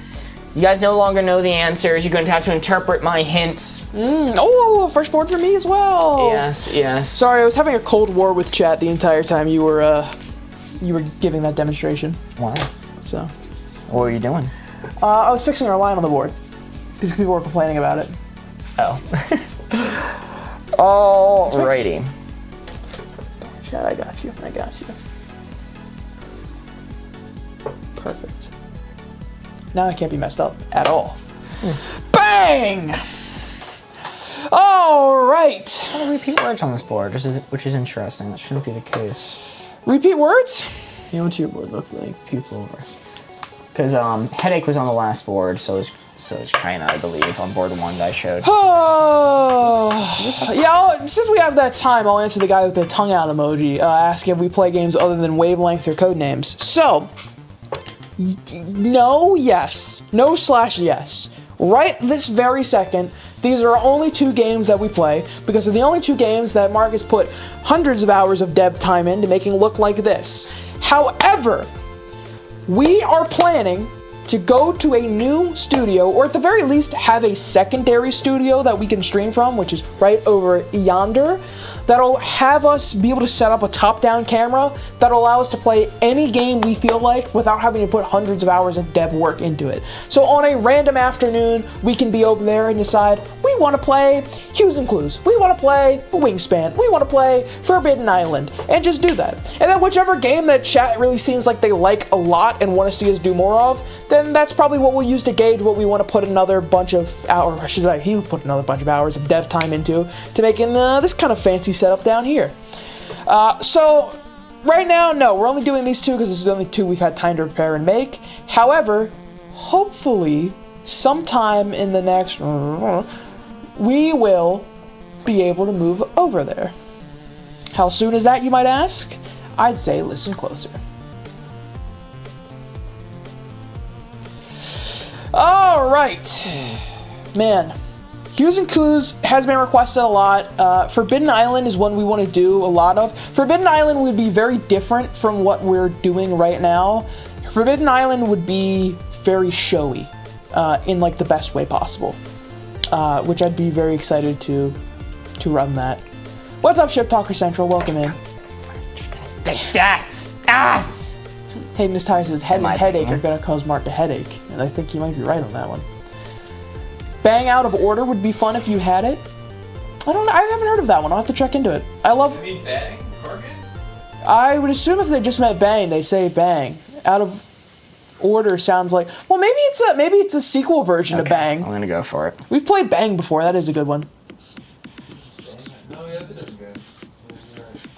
Speaker 1: You guys no longer know the answers. You're going to have to interpret my hints.
Speaker 2: Oh, fresh board for me as well.
Speaker 1: Yes, yes.
Speaker 2: Sorry, I was having a cold war with chat the entire time you were giving that demonstration.
Speaker 1: Wow.
Speaker 2: So.
Speaker 1: What were you doing?
Speaker 2: I was fixing our line on the board because people were complaining about it.
Speaker 1: Oh. Alrighty.
Speaker 2: Chat, I got you. Perfect. Now I can't be messed up at all. Bang! All right.
Speaker 1: It's not a repeat words on this board, which is interesting. That shouldn't be the case.
Speaker 2: Repeat words?
Speaker 1: You know what your board looks like? Pupil over. Because Headache was on the last board, so is China, I believe, on board 1 that I showed.
Speaker 2: Oh, yeah, since we have that time, I'll answer the guy with the tongue out emoji, asking if we play games other than Wavelength or Codenames. So, no, yes. No/yes. Right this very second, these are only 2 games that we play, because they're the only 2 games that Mark has put hundreds of hours of dev time into making look like this. However, we are planning to go to a new studio, or at the very least have a secondary studio that we can stream from, which is right over yonder, that'll have us be able to set up a top-down camera that'll allow us to play any game we feel like without having to put hundreds of hours of dev work into it. So on a random afternoon, we can be over there and decide, we want to play Hues and Clues, we want to play Wingspan, we want to play Forbidden Island, and just do that. And then whichever game that chat really seems like they like a lot and want to see us do more of, then that's probably what we'll use to gauge what we want to put another bunch of hours, I should say, he would put another bunch of hours of dev time into to making this kind of fancy setup down here. So right now, no, we're only doing these 2 because this is the only 2 we've had time to prepare and make. However, hopefully, sometime in the next, we will be able to move over there. How soon is that, you might ask? I'd say listen closer. All right, man. Hues and Clues has been requested a lot. Forbidden Island is one we want to do a lot of. Forbidden Island would be very different from what we're doing right now. Forbidden Island would be very showy, in like the best way possible, which I'd be very excited to run that. What's up, Ship Talker Central? Welcome in. Hey, Miss Tyre says head and headache are gonna cause Mark a headache, and I think he might be right on that one. Bang Out of Order would be fun if you had it. I haven't heard of that one. I'll have to check into it.
Speaker 3: You mean bang? Target?
Speaker 2: I would assume if they just meant bang, they say bang. Out of Order sounds like, well, maybe it's a sequel version of Bang.
Speaker 1: I'm gonna go for it.
Speaker 2: We've played Bang before. That is a good one.
Speaker 3: Oh, yeah, that's a different game.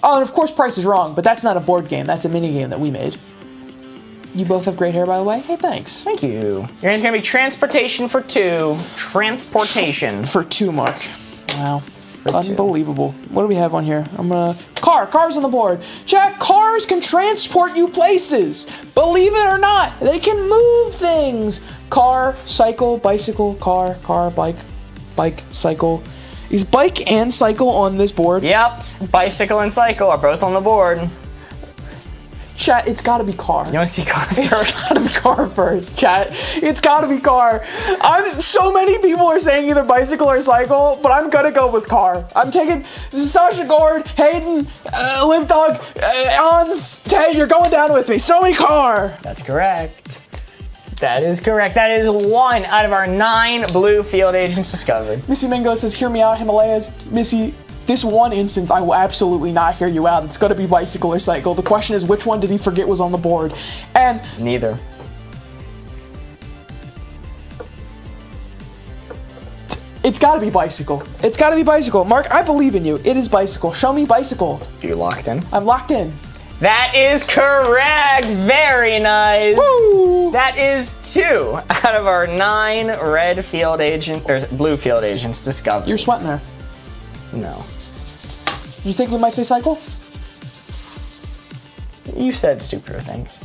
Speaker 2: Oh, and of course Price is Wrong, but that's not a board game. That's a mini game that we made. You both have great hair, by the way. Hey, thanks.
Speaker 1: Thank you. Your name's gonna be Transportation for 2. Transportation.
Speaker 2: For 2, Mark. Wow. Unbelievable. What do we have on here? Cars on the board. Chat, cars can transport you places. Believe it or not, they can move things. Car, cycle, bicycle, car, bike, cycle. Is bike and cycle on this board?
Speaker 1: Yep, bicycle and cycle are both on the board.
Speaker 2: Chat, it's gotta be car.
Speaker 1: You want to see car
Speaker 2: It's
Speaker 1: first?
Speaker 2: gotta be car first, chat. It's gotta be car. So many people are saying either bicycle or cycle, but I'm gonna go with car. I'm taking Sasha Gord, Hayden, Liv Dog, Hans, Tay, you're going down with me. Show me car.
Speaker 1: That's correct. That is correct. That is 1 out of our 9 blue field agents discovered.
Speaker 2: Missy Mingo says, hear me out, Himalayas. Missy, this one instance, I will absolutely not hear you out. It's gonna be bicycle or cycle. The question is, which one did he forget was on the board? And
Speaker 1: Neither.
Speaker 2: it's gotta be bicycle. It's gotta be bicycle. Mark, I believe in you. It is bicycle. Show me bicycle.
Speaker 1: Are you locked in?
Speaker 2: I'm locked in.
Speaker 1: That is correct. Very nice.
Speaker 2: Woo!
Speaker 1: That is 2 out of our 9 red field agent or blue field agents discovered.
Speaker 2: You're sweating there.
Speaker 1: No.
Speaker 2: You think we might say cycle?
Speaker 1: You said stupider things.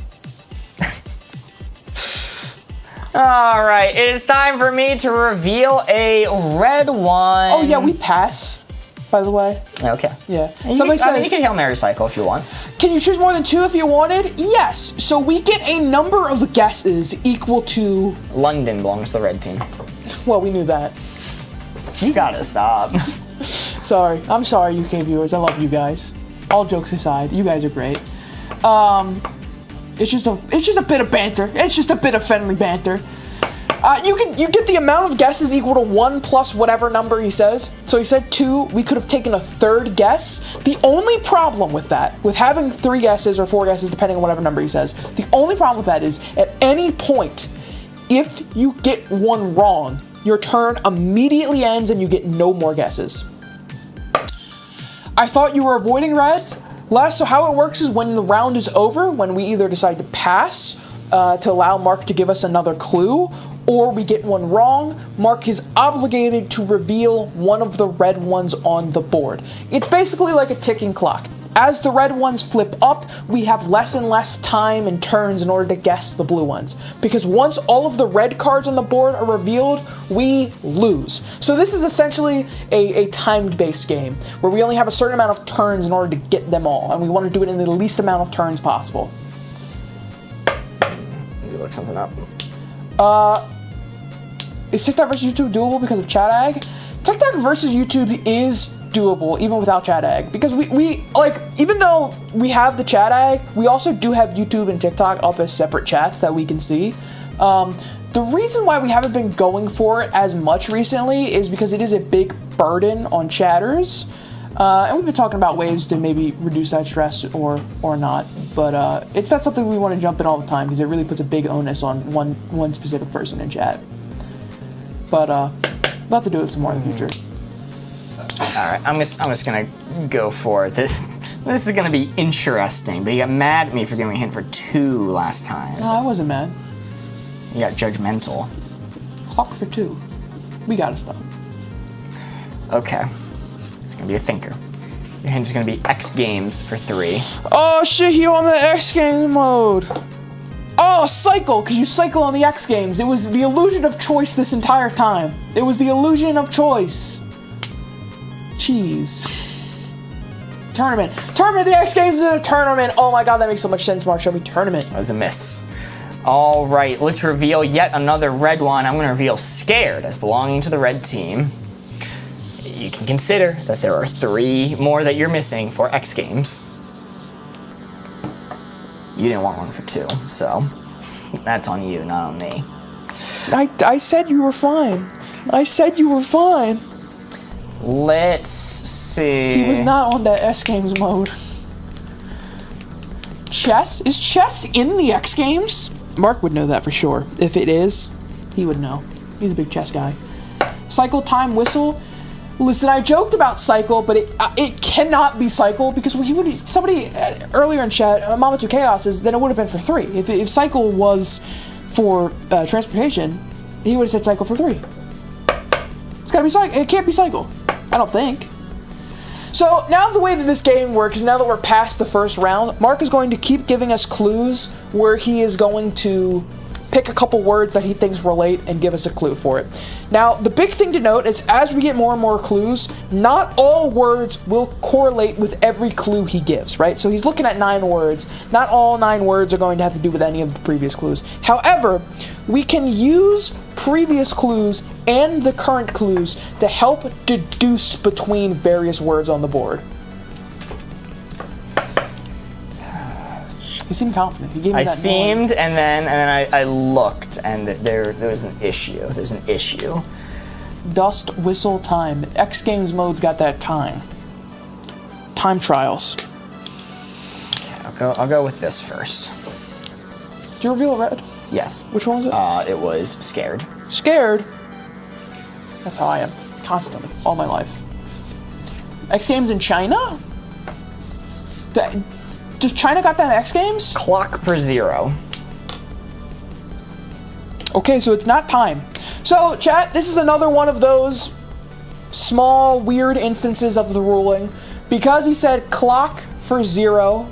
Speaker 1: All right, it is time for me to reveal a red one.
Speaker 2: Oh yeah, we pass. By the way.
Speaker 1: Okay.
Speaker 2: Yeah.
Speaker 1: You
Speaker 2: Somebody
Speaker 1: can, I mean,
Speaker 2: says,
Speaker 1: you can Hail Mary cycle if you want.
Speaker 2: can you choose more than 2 if you wanted? Yes. So we get a number of guesses equal to.
Speaker 1: London belongs to the red team.
Speaker 2: Well, we knew that.
Speaker 1: You gotta stop.
Speaker 2: Sorry. I'm sorry, UK viewers. I love you guys. All jokes aside, you guys are great. It's just a bit of banter. It's just a bit of friendly banter. You get the amount of guesses equal to 1 plus whatever number he says. So he said 2. We could have taken a 3rd guess. The only problem with that, with having 3 guesses or 4 guesses, depending on whatever number he says, the only problem with that is at any point, if you get one wrong, your turn immediately ends and you get no more guesses. I thought you were avoiding reds. So how it works is when the round is over, when we either decide to pass to allow Mark to give us another clue, or we get one wrong, Mark is obligated to reveal one of the red ones on the board. It's basically like a ticking clock. As the red ones flip up, we have less and less time and turns in order to guess the blue ones. Because once all of the red cards on the board are revealed, we lose. So this is essentially a timed-based game, where we only have a certain amount of turns in order to get them all, and we want to do it in the least amount of turns possible.
Speaker 1: You look something up.
Speaker 2: Is TikTok versus YouTube doable because of chat ag? TikTok versus YouTube is doable even without chat ag, because we like, even though we have the chat ag, we also do have YouTube and TikTok up as separate chats that we can see. The reason why we haven't been going for it as much recently is because it is a big burden on chatters, and we've been talking about ways to maybe reduce that stress or not, but it's not something we want to jump in all the time, because it really puts a big onus on one specific person in chat. But we'll have to do it some more in the future.
Speaker 1: All right, I'm just gonna go for it. This is gonna be interesting, but you got mad at me for giving me a hint for 2 last time.
Speaker 2: No, I wasn't mad.
Speaker 1: You got judgmental.
Speaker 2: Hawk for 2. We gotta stop.
Speaker 1: Okay, it's gonna be a thinker. Your hint is gonna be X Games for 3.
Speaker 2: Oh shit, he on the X Games mode. Oh, cycle, because you cycle on the X Games. It was the illusion of choice this entire time. It was the illusion of choice. Jeez. Tournament. Tournament, the X Games is a tournament. Oh my god, that makes so much sense, Mark. Show me tournament.
Speaker 1: That was a miss. All right, let's reveal yet another red one. I'm gonna reveal Scared as belonging to the red team. You can consider that there are 3 more that you're missing for X Games. You didn't want one for 2, so that's on you, not on me.
Speaker 2: I said you were fine. I said you were fine.
Speaker 1: Let's see.
Speaker 2: He was not on that X Games mode. Chess? Is chess in the X Games? Mark would know that for sure. If it is, he would know. He's a big chess guy. Cycle, time, whistle. Listen, I joked about cycle, but it cannot be cycle, because somebody earlier in chat, Mama 2 Chaos says, then it would have been for 3. If cycle was for transportation, he would have said cycle for 3. It's gotta be cycle. It can't be cycle. I don't think. So now the way that this game works, now that we're past the first round, Mark is going to keep giving us clues where he is going to pick a couple words that he thinks relate and give us a clue for it. Now, the big thing to note is as we get more and more clues, not all words will correlate with every clue he gives, right? So he's looking at 9 words. Not all 9 words are going to have to do with any of the previous clues. However, we can use previous clues and the current clues to help deduce between various words on the board. He seemed confident. He gave me that
Speaker 1: and then I looked, and there was an issue. There's an issue.
Speaker 2: Dust whistle time. X Games mode's got that time. Time trials.
Speaker 1: Okay, I'll go with this first.
Speaker 2: Did you reveal red?
Speaker 1: Yes.
Speaker 2: Which one was it?
Speaker 1: It was scared.
Speaker 2: Scared? That's how I am. Constantly. All my life. X Games in China? Does China got that in X Games?
Speaker 1: Clock for 0.
Speaker 2: Okay, so it's not time. So, chat, this is another one of those small, weird instances of the ruling. Because he said clock for 0,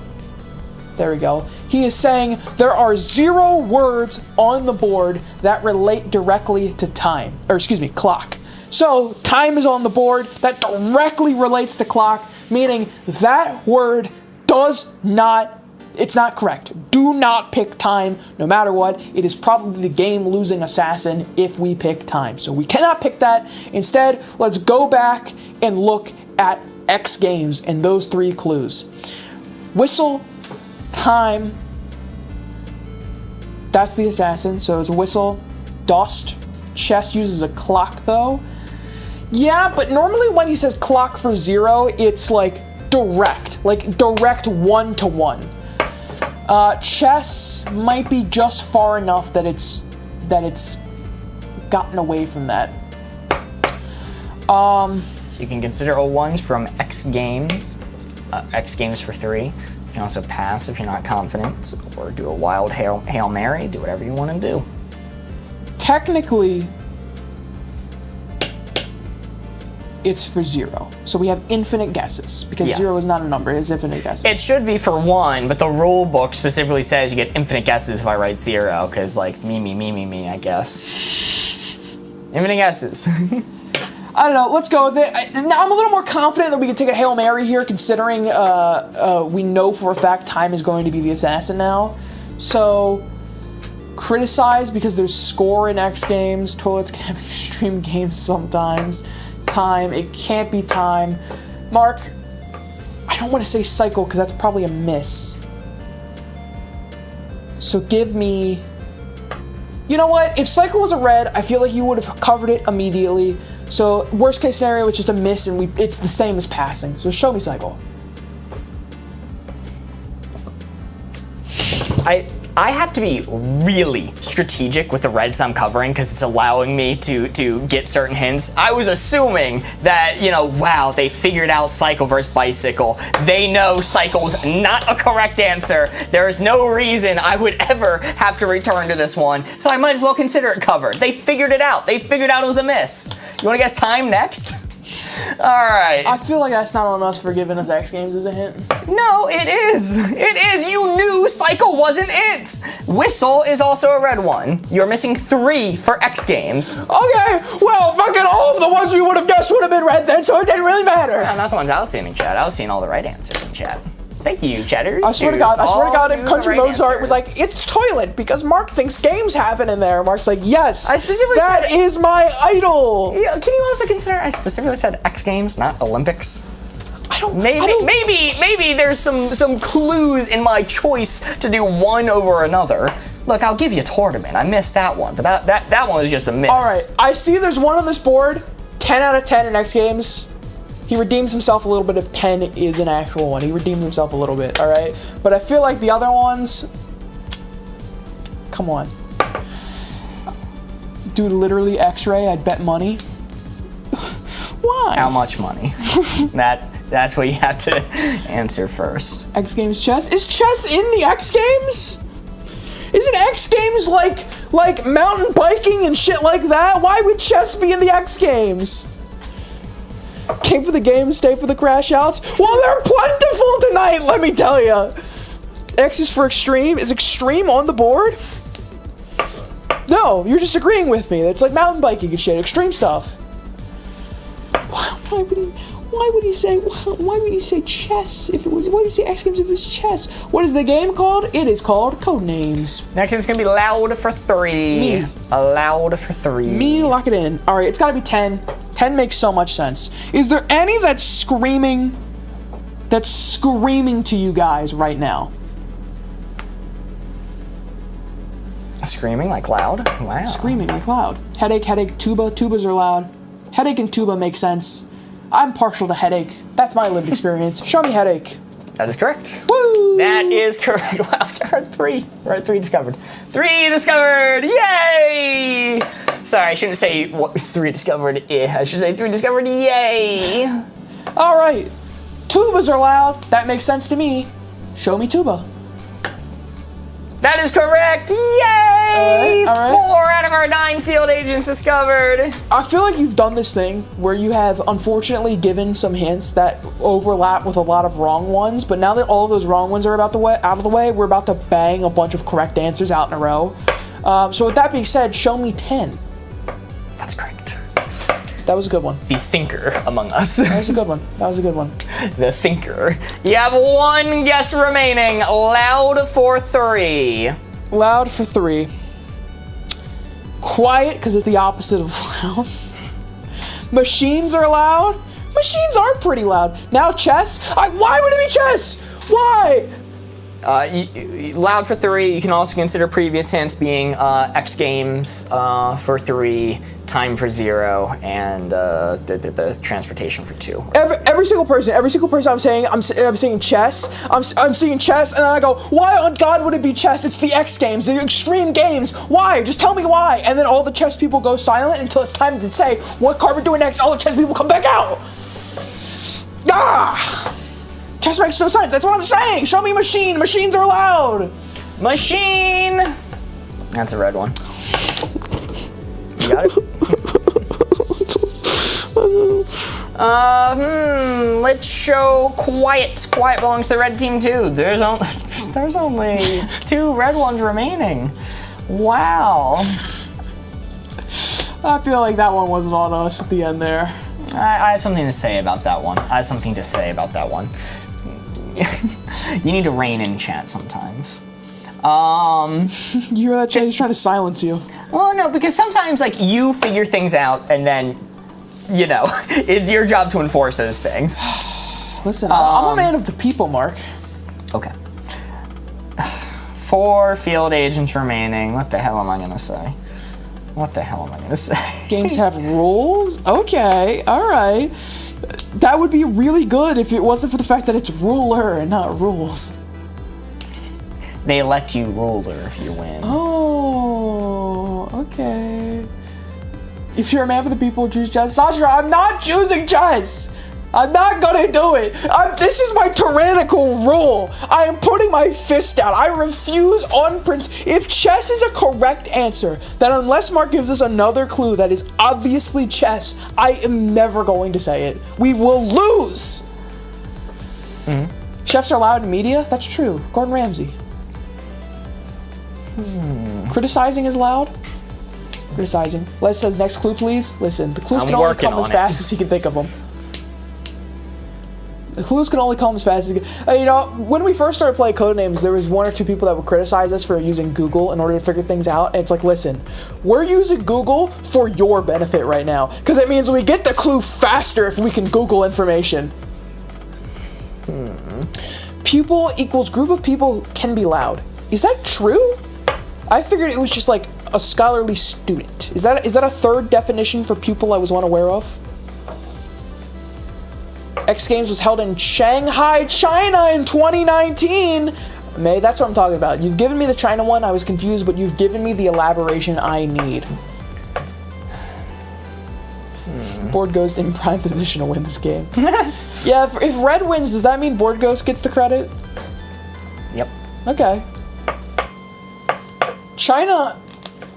Speaker 2: there we go, he is saying there are 0 words on the board that relate directly to time, or excuse me, clock. So, time is on the board, that directly relates to clock, meaning that word it's not correct. Do not pick time, no matter what. It is probably the game-losing assassin if we pick time. So we cannot pick that. Instead, let's go back and look at X Games and those 3 clues. Whistle, time, that's the assassin, so it's whistle. Dust, chess uses a clock though. Yeah, but normally when he says clock for 0, it's like direct 1-to-1. Chess might be just far enough that it's gotten away from that.
Speaker 1: So you can consider all ones from X Games. X Games for 3. You can also pass if you're not confident, or do a wild Hail Mary. Do whatever you want to do.
Speaker 2: Technically, it's for 0. So we have infinite guesses, because
Speaker 1: Yes.
Speaker 2: 0 is not a number, it's infinite guesses.
Speaker 1: It should be for 1, but the rule book specifically says you get infinite guesses if I write 0, because like me, I guess. Infinite guesses.
Speaker 2: I don't know, let's go with it. Now I'm a little more confident that we can take a Hail Mary here, considering we know for a fact time is going to be the assassin now. So, criticize because there's score in X Games. Toilets can have extreme games sometimes. Time, it can't be time. Mark, I don't want to say cycle because that's probably a miss. So give me, you know what, if cycle was a red, I feel like you would have covered it immediately. So worst case scenario, it's just a miss and it's the same as passing. So show me cycle.
Speaker 1: I have to be really strategic with the reds I'm covering because it's allowing me to get certain hints. I was assuming that, wow, they figured out cycle versus bicycle. They know cycle's not a correct answer. There is no reason I would ever have to return to this one, so I might as well consider it covered. They figured it out. They figured out it was a miss. You want to guess time next? All right.
Speaker 2: I feel like that's not on us for giving us X Games as a hint.
Speaker 1: No, it is. It is. You knew cycle wasn't it. Whistle is also a red one. You're missing 3 for X Games.
Speaker 2: Okay, well, fucking all of the ones we would have guessed would have been red then, so it didn't really matter.
Speaker 1: No, not the ones I was seeing in chat. I was seeing all the right answers in chat. Thank you, chatters.
Speaker 2: I swear to God, if Country
Speaker 1: right
Speaker 2: Mozart was like,
Speaker 1: answers.
Speaker 2: it's toilet because Mark thinks games happen in there. Mark's like, yes,
Speaker 1: I specifically
Speaker 2: that
Speaker 1: said-
Speaker 2: is my idol.
Speaker 1: Yeah, can you also consider I specifically said X Games, not Olympics? Maybe there's some clues in my choice to do one over another. Look, I'll give you tournament. I missed that one, but that one was just a miss.
Speaker 2: All right, I see there's one on this board, 10 out of 10 in X Games. He redeems himself a little bit if 10 is an actual one. He redeemed himself a little bit, all right? But I feel like the other ones, come on. Dude, literally X-ray, I'd bet money. Why?
Speaker 1: How much money? That's what you have to answer first.
Speaker 2: X Games chess? Is chess in the X Games? Isn't X Games like mountain biking and shit like that? Why would chess be in the X Games? Came for the game, stay for the crash outs. Well, they're plentiful tonight, let me tell you. X is for extreme. Is extreme on the board? No, you're just agreeing with me. It's like mountain biking and shit, extreme stuff. Why would he say chess if it was? Why would he say X Games if it was chess? What is the game called? It is called Codenames.
Speaker 1: Next, it's gonna be loud for 3.
Speaker 2: Me.
Speaker 1: Loud for 3.
Speaker 2: Me, lock it in. All right, it's gotta be 10. 10 makes so much sense. Is there any that's screaming to you guys right now?
Speaker 1: Screaming like loud? Wow.
Speaker 2: Screaming like loud. Headache, headache, tuba. Tubas are loud. Headache and tuba make sense. I'm partial to headache. That's my lived experience. Show me headache.
Speaker 1: That is correct.
Speaker 2: Woo!
Speaker 1: That is correct. Wow, we're at 3. We're at 3 discovered. 3 discovered! Yay! Sorry, I shouldn't say 3 discovered. I should say 3 discovered. Yay!
Speaker 2: All right. Tubas are loud. That makes sense to me. Show me tuba.
Speaker 1: That is correct! Yay!
Speaker 2: All right.
Speaker 1: 4 out of our 9 field agents discovered.
Speaker 2: I feel like you've done this thing where you have unfortunately given some hints that overlap with a lot of wrong ones, but now that all of those wrong ones are out of the way, we're about to bang a bunch of correct answers out in a row. So with that being said, show me 10.
Speaker 1: That's correct.
Speaker 2: That was a good one.
Speaker 1: The thinker among us.
Speaker 2: That was a good one. That was a good one.
Speaker 1: The thinker. You have 1 guess remaining. Loud for 3.
Speaker 2: Loud for 3. Quiet, because it's the opposite of loud. Machines are loud. Machines are pretty loud. Now chess. Why would it be chess? Why?
Speaker 1: Loud for 3. You can also consider previous hints being X Games for 3, time for 0, and the transportation for 2.
Speaker 2: Every single person I'm saying chess. I'm seeing chess, and then I go, why on God would it be chess? It's the X Games, the extreme games. Why? Just tell me why. And then all the chess people go silent until it's time to say what card we're doing next. All the chess people come back out. Ah! Chess makes no sense. That's what I'm saying. Show me machine. Machines are loud.
Speaker 1: Machine. That's a red one. You got it. Let's show quiet. Quiet belongs to the red team too. There's only 2 red ones remaining. Wow.
Speaker 2: I feel like that one wasn't on us at the end there.
Speaker 1: I have something to say about that one. You need to rein in chat sometimes.
Speaker 2: You hear that, Jay? He's trying to silence you.
Speaker 1: Well, no, because sometimes, like, you figure things out, and then, you know, it's your job to enforce those things.
Speaker 2: Listen, I'm a man of the people, Mark.
Speaker 1: Okay. 4 field agents remaining. What the hell am I gonna say?
Speaker 2: Games have rules? Okay, alright. That would be really good if it wasn't for the fact that it's ruler and not rules.
Speaker 1: They elect you ruler if you win.
Speaker 2: Oh, okay. If you're a man for the people, choose chess. Sasha, I'm not choosing chess. I'm not gonna do it. This is my tyrannical rule. I am putting my fist down. I refuse on principle. If chess is a correct answer, then unless Mark gives us another clue that is obviously chess, I am never going to say it. We will lose. Mm-hmm. Chefs are loud in media? That's true. Gordon Ramsay. Criticizing is loud? Criticizing. Les says next clue, please. Listen, the clues can only come as fast as he can think of them. The clues can only come as fast as you know, when we first started playing Codenames, there was 1 or 2 people that would criticize us for using Google in order to figure things out. And it's like, listen, we're using Google for your benefit right now. Because it means we get the clue faster if we can Google information. Pupil equals group of people who can be loud. Is that true? I figured it was just like a scholarly student. Is that a 3rd definition for pupil I was unaware of? X Games was held in Shanghai, China in 2019. May, that's what I'm talking about. You've given me the China one, I was confused, but you've given me the elaboration I need. Board Ghost in prime position to win this game. Yeah, if Red wins, does that mean Board Ghost gets the credit?
Speaker 1: Yep.
Speaker 2: Okay. China,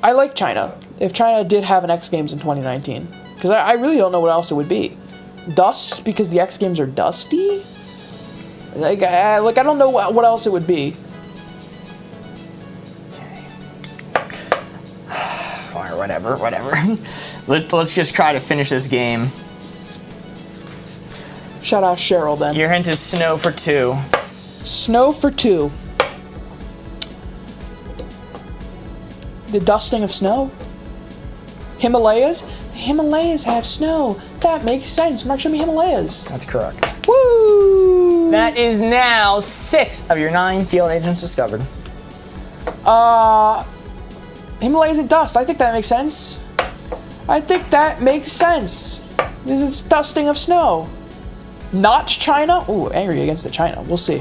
Speaker 2: I like China. If China did have an X Games in 2019. Because I really don't know what else it would be. Dust, because the X Games are dusty? Like, I don't know what else it would be.
Speaker 1: Okay. whatever. Let's just try to finish this game.
Speaker 2: Shout out Cheryl then.
Speaker 1: Your hint is snow for 2.
Speaker 2: Snow for 2. The dusting of snow. Himalayas. Himalayas have snow. That makes sense. Mark, show me Himalayas.
Speaker 1: That's correct.
Speaker 2: Woo!
Speaker 1: That is now 6 of your 9 field agents discovered.
Speaker 2: Himalayas and dust. I think that makes sense. This is dusting of snow. Not China? Ooh, angry against the China. We'll see.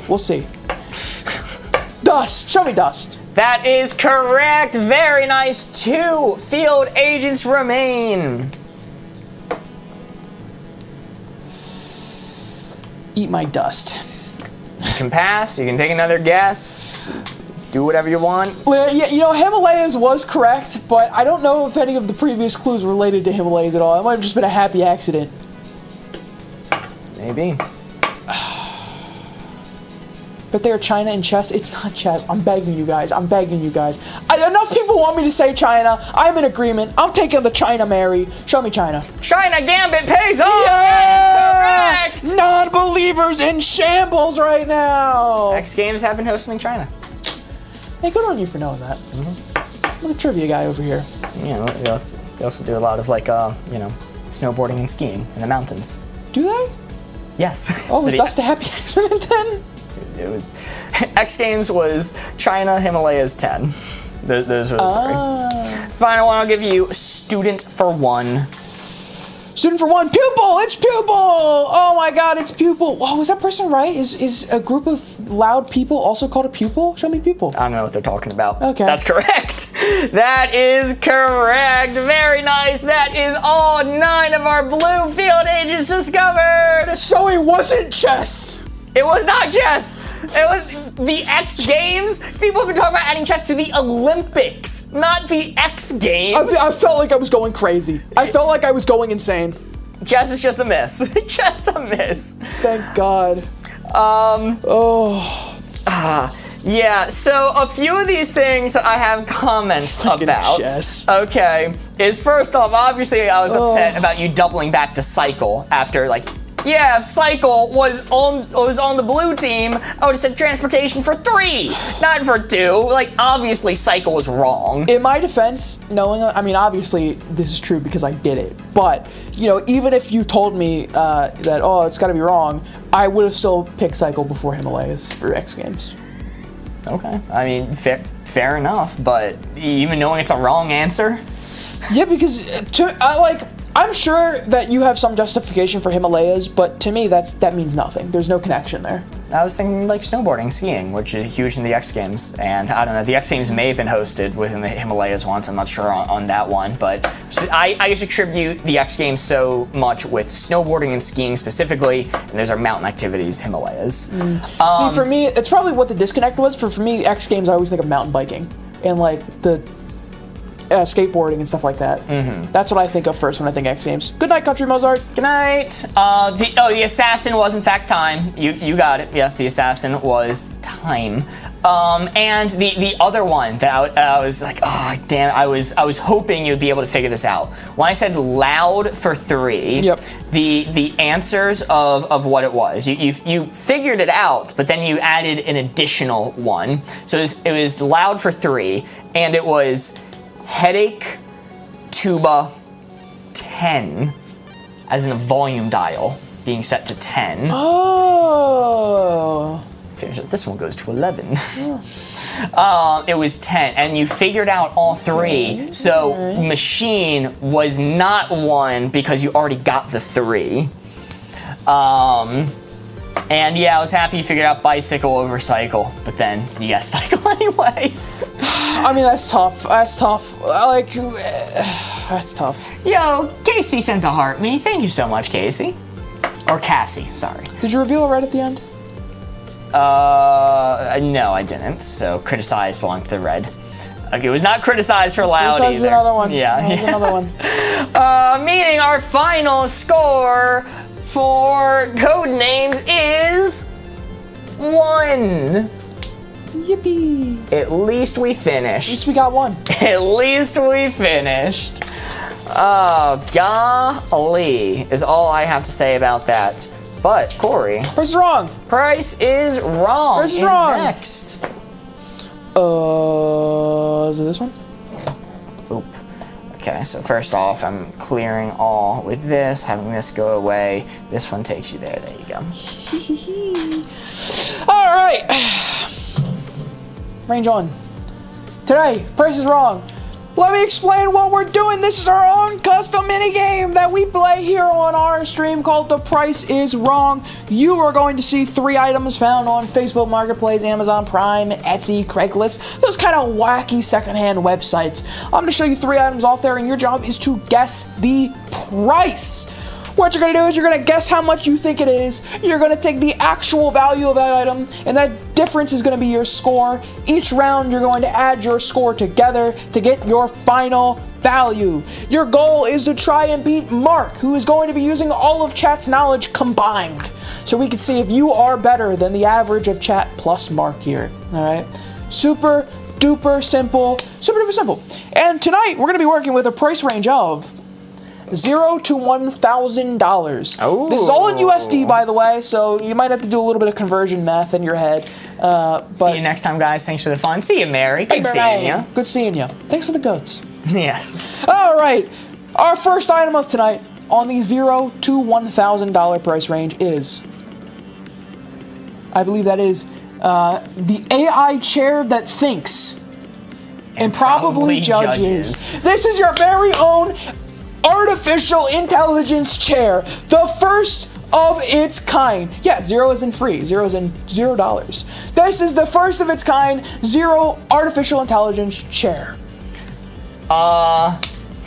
Speaker 2: Dust. Show me dust.
Speaker 1: That is correct. Very nice. 2 field agents remain.
Speaker 2: Eat my dust.
Speaker 1: You can pass. You can take another guess. Do whatever you want.
Speaker 2: Yeah, you know, Himalayas was correct, but I don't know if any of the previous clues related to Himalayas at all. It might have just been a happy accident.
Speaker 1: Maybe.
Speaker 2: But they're China and chess. It's not chess. I'm begging you guys. Enough people want me to say China. I'm in agreement. I'm taking the China, Mary. Show me China.
Speaker 1: China Gambit pays off.
Speaker 2: Yeah!
Speaker 1: Correct.
Speaker 2: Non-believers in shambles right now.
Speaker 1: X Games have been hosting China.
Speaker 2: Hey, good on you for knowing that. I'm a trivia guy over here.
Speaker 1: Yeah, they also do a lot of snowboarding and skiing in the mountains.
Speaker 2: Do they?
Speaker 1: Yes.
Speaker 2: Oh, was dust a happy accident then?
Speaker 1: X Games was China, Himalayas 10. Those were the 3. Final one, I'll give you student for 1.
Speaker 2: Student for 1. Pupil! It's pupil! Oh my god, it's pupil. Wow, is that person right? Is a group of loud people also called a pupil? Show me pupil.
Speaker 1: I don't know what they're talking about.
Speaker 2: Okay.
Speaker 1: That's correct. That is correct. Very nice. That is all 9 of our blue field agents discovered.
Speaker 2: So it wasn't chess.
Speaker 1: It was not chess. It was the X Games. People have been talking about adding chess to the Olympics, not the X Games.
Speaker 2: I felt like I was going crazy. I felt like I was going insane.
Speaker 1: Chess is just a miss. Just a miss.
Speaker 2: Thank God.
Speaker 1: Yeah, so a few of these things that I have comments about.
Speaker 2: Chess.
Speaker 1: Okay, is first off, obviously I was upset about you doubling back to Cycle after yeah, if Cycle was on the blue team, I would have said transportation for 3, not for 2. Obviously Cycle was wrong.
Speaker 2: In my defense, obviously this is true because I did it. But, even if you told me that, it's gotta be wrong, I would have still picked Cycle before Himalayas for X Games.
Speaker 1: Okay, fair enough, but even knowing it's a wrong answer?
Speaker 2: Yeah, because I'm sure that you have some justification for Himalayas, but to me that means nothing. There's no connection there.
Speaker 1: I was thinking snowboarding, skiing, which is huge in the X Games, and I don't know, the X Games may have been hosted within the Himalayas once, I'm not sure on that one, but I just attribute the X Games so much with snowboarding and skiing specifically, and those are mountain activities, Himalayas.
Speaker 2: See, for me, it's probably what the disconnect was. For me, X Games, I always think of mountain biking, and the skateboarding and stuff like that. That's what I think of first when I think X Games. Good night, Country Mozart.
Speaker 1: Good night. The assassin was in fact time. You got it. Yes, the assassin was time. And the other one that I was like, oh damn, I was hoping you'd be able to figure this out. When I said loud for 3,
Speaker 2: yep.
Speaker 1: The answers of what it was. You figured it out, but then you added an additional one. So it was loud for 3, and it was headache, tuba, 10, as in a volume dial being set to 10.
Speaker 2: Oh.
Speaker 1: This one goes to 11. It was 10, and you figured out all 3. So machine was not 1 because you already got the 3. And yeah, I was happy you figured out bicycle over cycle, but then you got cycle anyway.
Speaker 2: That's tough. That's tough. That's tough.
Speaker 1: Yo, Casey sent a heart me. Thank you so much, Casey. Or Cassie, sorry.
Speaker 2: Did you reveal it right at the end?
Speaker 1: No, I didn't. So criticized belonged to the red. Okay, it was not criticized for loud either.
Speaker 2: Another one.
Speaker 1: Yeah.
Speaker 2: Another one.
Speaker 1: Meaning our final score for code names is 1.
Speaker 2: Yippee.
Speaker 1: At least we finished.
Speaker 2: At least we got 1.
Speaker 1: At least we finished. Golly is all I have to say about that. But, Corey.
Speaker 2: Price is wrong.
Speaker 1: Price is wrong.
Speaker 2: Price is wrong.
Speaker 1: Next.
Speaker 2: Is it this one?
Speaker 1: Oop. Okay, so first off, I'm clearing all with this, having this go away. This one takes you there. There you go.
Speaker 2: All right. Range on. Today, price is wrong. Let me explain what we're doing. This is our own custom mini game that we play here on our stream called The Price is Wrong. You are going to see 3 items found on Facebook Marketplace, Amazon Prime, Etsy, Craigslist, those kind of wacky secondhand websites. I'm going to show you 3 items off there, and your job is to guess the price. What you're going to do is you're going to guess how much you think it is. You're going to take the actual value of that item, and that difference is going to be your score. Each round, you're going to add your score together to get your final value. Your goal is to try and beat Mark, who is going to be using all of chat's knowledge combined. So we can see if you are better than the average of chat plus Mark here. All right? Super duper simple. Super duper simple. And tonight, we're going to be working with a price range of $0 to $1,000.
Speaker 1: Oh.
Speaker 2: This is all in USD, by the way, so you might have to do a little bit of conversion math in your head.
Speaker 1: See you next time, guys. Thanks for the fun. See you, Mary. Good seeing you.
Speaker 2: Good seeing you. Thanks for the goats.
Speaker 1: Yes.
Speaker 2: All right. Our first item of tonight on the $0 to $1,000 price range is, I believe that is the AI chair that thinks and probably judges. This is your very own artificial intelligence chair, the first of its kind. Yeah, 0 is in free. 0 is in $0. This is the first of its kind, 0 artificial intelligence chair. Now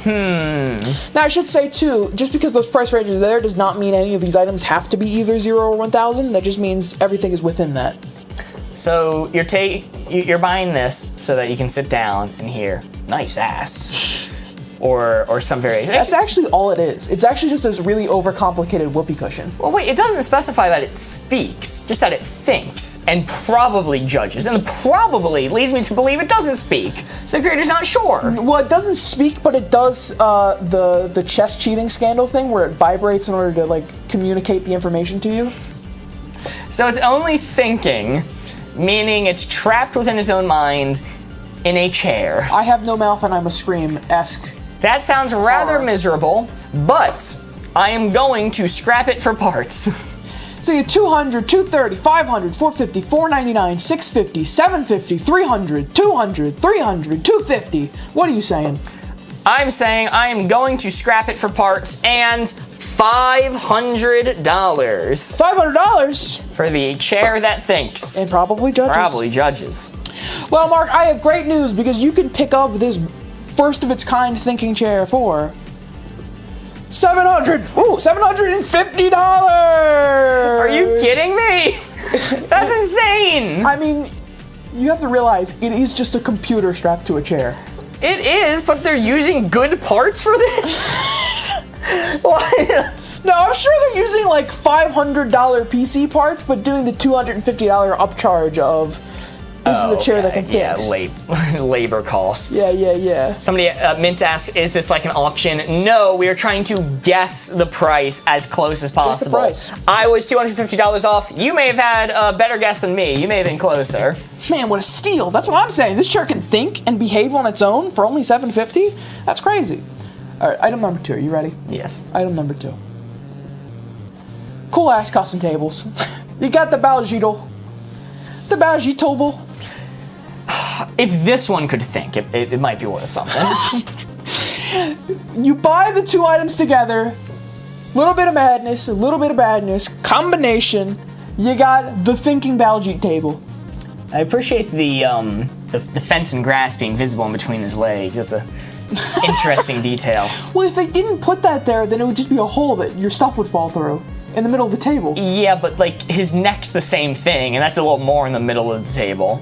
Speaker 2: I should say too, just because those price ranges are there does not mean any of these items have to be either 0 or 1,000. That just means everything is within that.
Speaker 1: So you're buying this so that you can sit down and hear nice ass. Or some variation.
Speaker 2: That's actually all it is. It's actually just this really overcomplicated whoopee cushion.
Speaker 1: Well, wait, it doesn't specify that it speaks, just that it thinks and probably judges. And the probably leads me to believe it doesn't speak. So the creator's not sure.
Speaker 2: Well, it doesn't speak, but it does the chess cheating scandal thing where it vibrates in order to like communicate the information to you.
Speaker 1: So it's only thinking, meaning it's trapped within its own mind in a chair.
Speaker 2: I have no mouth and I must scream-esque.
Speaker 1: That sounds rather miserable, but I am going to scrap it for parts.
Speaker 2: So you 200, 230, 500, 450, 499, 650, 750, 300, 200, 300, 250. What are you saying?
Speaker 1: I'm saying I am going to scrap it for parts and $500.
Speaker 2: $500?
Speaker 1: For the chair that thinks.
Speaker 2: And probably judges.
Speaker 1: Probably judges.
Speaker 2: Well, Mark, I have great news because you can pick up this first of its kind thinking chair for $750.
Speaker 1: Are you kidding me? That's insane.
Speaker 2: I mean, you have to realize it is just a computer strapped to a chair.
Speaker 1: It is, but they're using good parts for this? What?
Speaker 2: No, I'm sure they're using like $500 PC parts, but doing the $250 upcharge of this is a chair that can fix.
Speaker 1: Yeah, labor costs.
Speaker 2: Yeah.
Speaker 1: Somebody, Mint asks, is this like an auction? No, we are trying to guess the price as close as possible.
Speaker 2: Guess the price.
Speaker 1: I was $250 off. You may have had a better guess than me. You may have been closer.
Speaker 2: Man, what a steal. That's what I'm saying. This chair can think and behave on its own for only $750? That's crazy. All right, item number 2. Are you ready?
Speaker 1: Yes.
Speaker 2: Item number 2. Cool ass custom tables. You got the Balgittle. The Balgittle.
Speaker 1: If this one could think, it might be worth something.
Speaker 2: You buy the 2 items together, little bit of madness, a little bit of badness, combination, you got the thinking Baljeet table.
Speaker 1: I appreciate the fence and grass being visible in between his legs. That's a interesting detail.
Speaker 2: Well, if they didn't put that there, then it would just be a hole that your stuff would fall through in the middle of the table.
Speaker 1: Yeah, but like his neck's the same thing, and that's a little more in the middle of the table.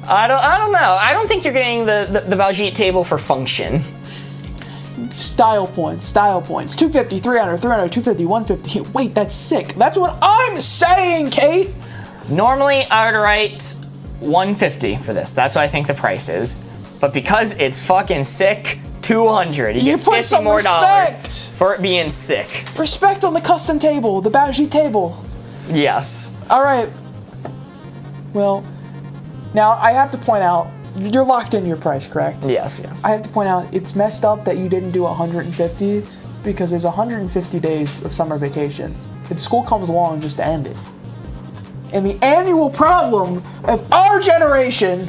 Speaker 1: I don't know. I don't think you're getting the Baljeet table for function.
Speaker 2: Style points. 250, 300, 300, 250, 150. Wait, that's sick. That's what I'm saying, Kate!
Speaker 1: Normally, I would write $150 for this. That's what I think the price is. But because it's fucking sick, 200. You get
Speaker 2: put
Speaker 1: $50
Speaker 2: some
Speaker 1: more
Speaker 2: respect.
Speaker 1: for it being sick.
Speaker 2: Respect on the custom table, the Bajie table.
Speaker 1: Yes.
Speaker 2: All right. Well, now I have to point out, you're locked in your price, correct?
Speaker 1: Yes, yes.
Speaker 2: I have to point out, it's messed up that you didn't do 150 because there's 150 days of summer vacation. And school comes along just to end it. And the annual problem of our generation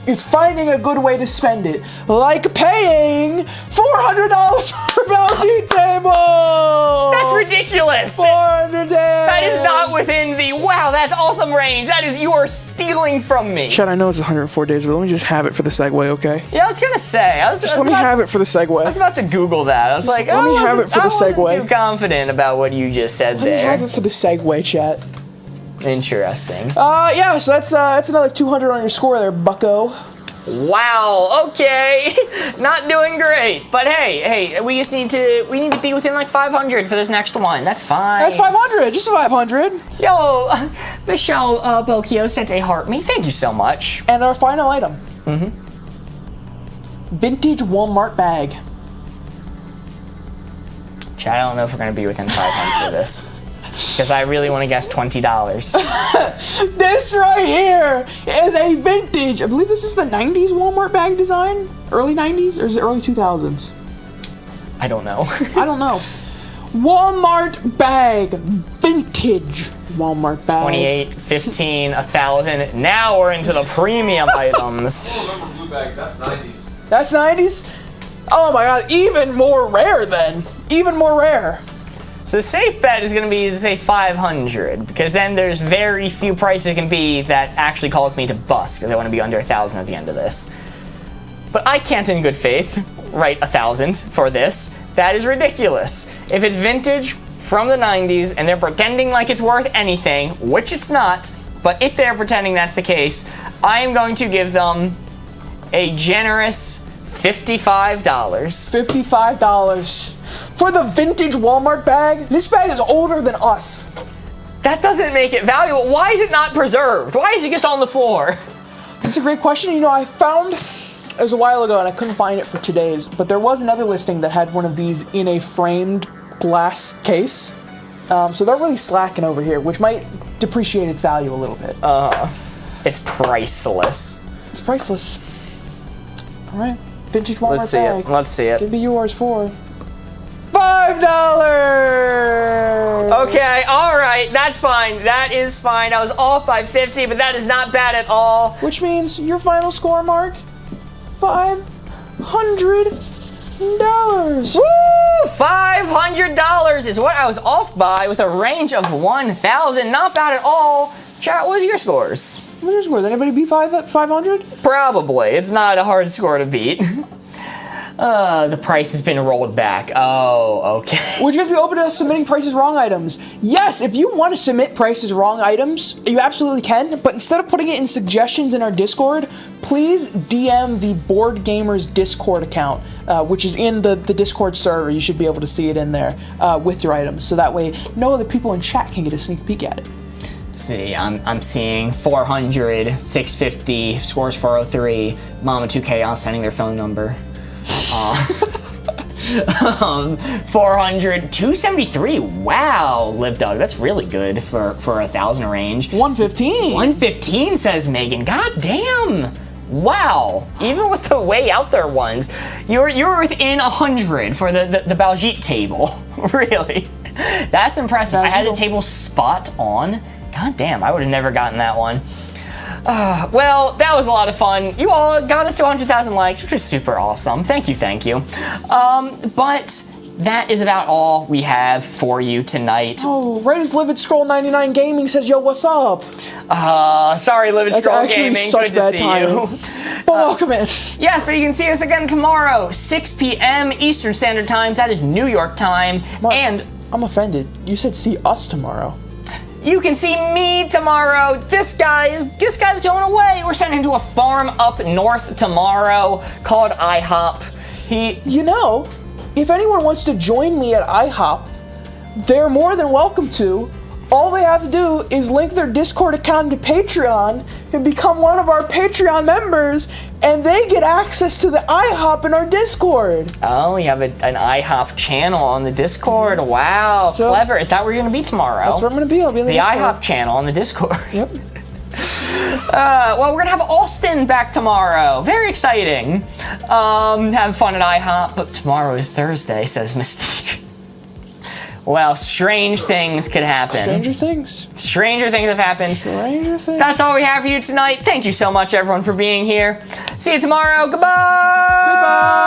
Speaker 2: is finding a good way to spend it, like paying $400 for a Bajie table.
Speaker 1: That's ridiculous.
Speaker 2: $400.
Speaker 1: That is not within the wow, that's awesome range. That is, you are stealing from me.
Speaker 2: Chad, I know it's 104 days, but let me just have it for the segue, okay?
Speaker 1: Yeah, I was gonna say.
Speaker 2: Just let me have it for the segue.
Speaker 1: I was about to Google that. I was like,
Speaker 2: let me have it for the segue.
Speaker 1: I wasn't too confident about what you just said
Speaker 2: Let me
Speaker 1: there.
Speaker 2: have it for the segue, chat.
Speaker 1: Interesting.
Speaker 2: Yeah, so that's another 200 on your score there, bucko.
Speaker 1: Wow. Okay. Not doing great, but hey, we need to be within like 500 for this next one. That's fine.
Speaker 2: That's 500, just 500.
Speaker 1: Yo, Michelle Bocchio sent a heart me. Thank you so much.
Speaker 2: And our final item. Vintage Walmart bag.
Speaker 1: Chad, I don't know if we're gonna be within 500 for this. Because I really want to guess $20.
Speaker 2: This right here is a vintage, I believe this is the 90s Walmart bag design? Early 90s, or is it early 2000s?
Speaker 1: I don't know.
Speaker 2: I don't know. Walmart bag, vintage Walmart bag.
Speaker 1: 28, 15, 1,000. Now we're into the premium items.
Speaker 3: I don't remember blue bags. That's 90s.
Speaker 2: That's 90s? Oh my god, even more rare then. Even more rare.
Speaker 1: So the safe bet is going to be, say, 500, because then there's very few prices it can be that actually cause me to bust, because I want to be under 1,000 at the end of this. But I can't, in good faith, write 1,000 for this. That is ridiculous. If it's vintage from the 90s and they're pretending like it's worth anything, which it's not, but if they're pretending that's the case, I am going to give them a generous $55.
Speaker 2: $55 for the vintage Walmart bag. This bag is older than us.
Speaker 1: That doesn't make it valuable. Why is it not preserved? Why is it just on the floor?
Speaker 2: It's a great question. You know, I found, it was a while ago and I couldn't find it for today's, but there was another listing that had one of these in a framed glass case. So they're really slacking over here, which might depreciate its value a little bit.
Speaker 1: It's priceless.
Speaker 2: It's priceless. All right. Vintage Walmart
Speaker 1: Let's see
Speaker 2: bag.
Speaker 1: it. Let's see it.
Speaker 2: Give me yours for $5.
Speaker 1: Okay, all right, that's fine. That is fine. I was off by 50, but that is not bad at all.
Speaker 2: Which means your final score, Mark, $500.
Speaker 1: Woo! $500 is what I was off by with a range of 1,000. Not bad at all. Chat, what was your scores?
Speaker 2: What's your score? Did anybody beat 500?
Speaker 1: Probably. It's not a hard score to beat. The price has been rolled back. Oh, okay.
Speaker 2: Would you guys be open to submitting Prices Wrong items? Yes, if you want to submit Prices Wrong items, you absolutely can, but instead of putting it in suggestions in our Discord, please DM the BoardGamers Discord account, which is in the Discord server. You should be able to see it in there with your items, so that way no other people in chat can get a sneak peek at it.
Speaker 1: See, I'm seeing 400, 650, scores 403, Mama 2K on sending their phone number. 400, 273, wow, Liv Doug, that's really good for 1,000 range.
Speaker 2: 115.
Speaker 1: 115 says Megan, god damn. Wow, even with the way out there ones, you're within 100 for the Baljeet table, really. That's impressive. I had a table spot on. God damn, I would have never gotten that one. Well, that was a lot of fun. You all got us to 100,000 likes, which was super awesome. Thank you. But that is about all we have for you tonight.
Speaker 2: Oh, right as Livid Scroll 99 Gaming says, yo, what's up?
Speaker 1: Sorry, Livid Scroll Gaming.
Speaker 2: That's actually such bad timing. But welcome in.
Speaker 1: Yes, but you can see us again tomorrow, 6 p.m. Eastern Standard Time. That is New York time.
Speaker 2: Mark,
Speaker 1: and
Speaker 2: I'm offended. You said see us tomorrow.
Speaker 1: You can see me tomorrow. This guy's going away. We're sending him to a farm up north tomorrow called IHOP.
Speaker 2: You know, if anyone wants to join me at IHOP, they're more than welcome to. all they have to do is link their Discord account to Patreon and become one of our Patreon members, and they get access to the IHOP in our Discord.
Speaker 1: Oh, we have an IHOP channel on the Discord. Wow,
Speaker 2: So-
Speaker 1: clever. Is that where you're going to be tomorrow?
Speaker 2: That's where I'm going to be. I'll be in the
Speaker 1: The
Speaker 2: Discord.
Speaker 1: IHOP channel on the Discord.
Speaker 2: Yep.
Speaker 1: Well, we're gonna have Austin back tomorrow. Very exciting. Having fun at IHOP, but tomorrow is Thursday, says Mystique. Well, strange things could happen.
Speaker 2: Stranger Things.
Speaker 1: Stranger things have happened.
Speaker 2: Stranger Things.
Speaker 1: That's all we have for you tonight. Thank you so much, everyone, for being here. See you tomorrow. Goodbye.
Speaker 2: Goodbye.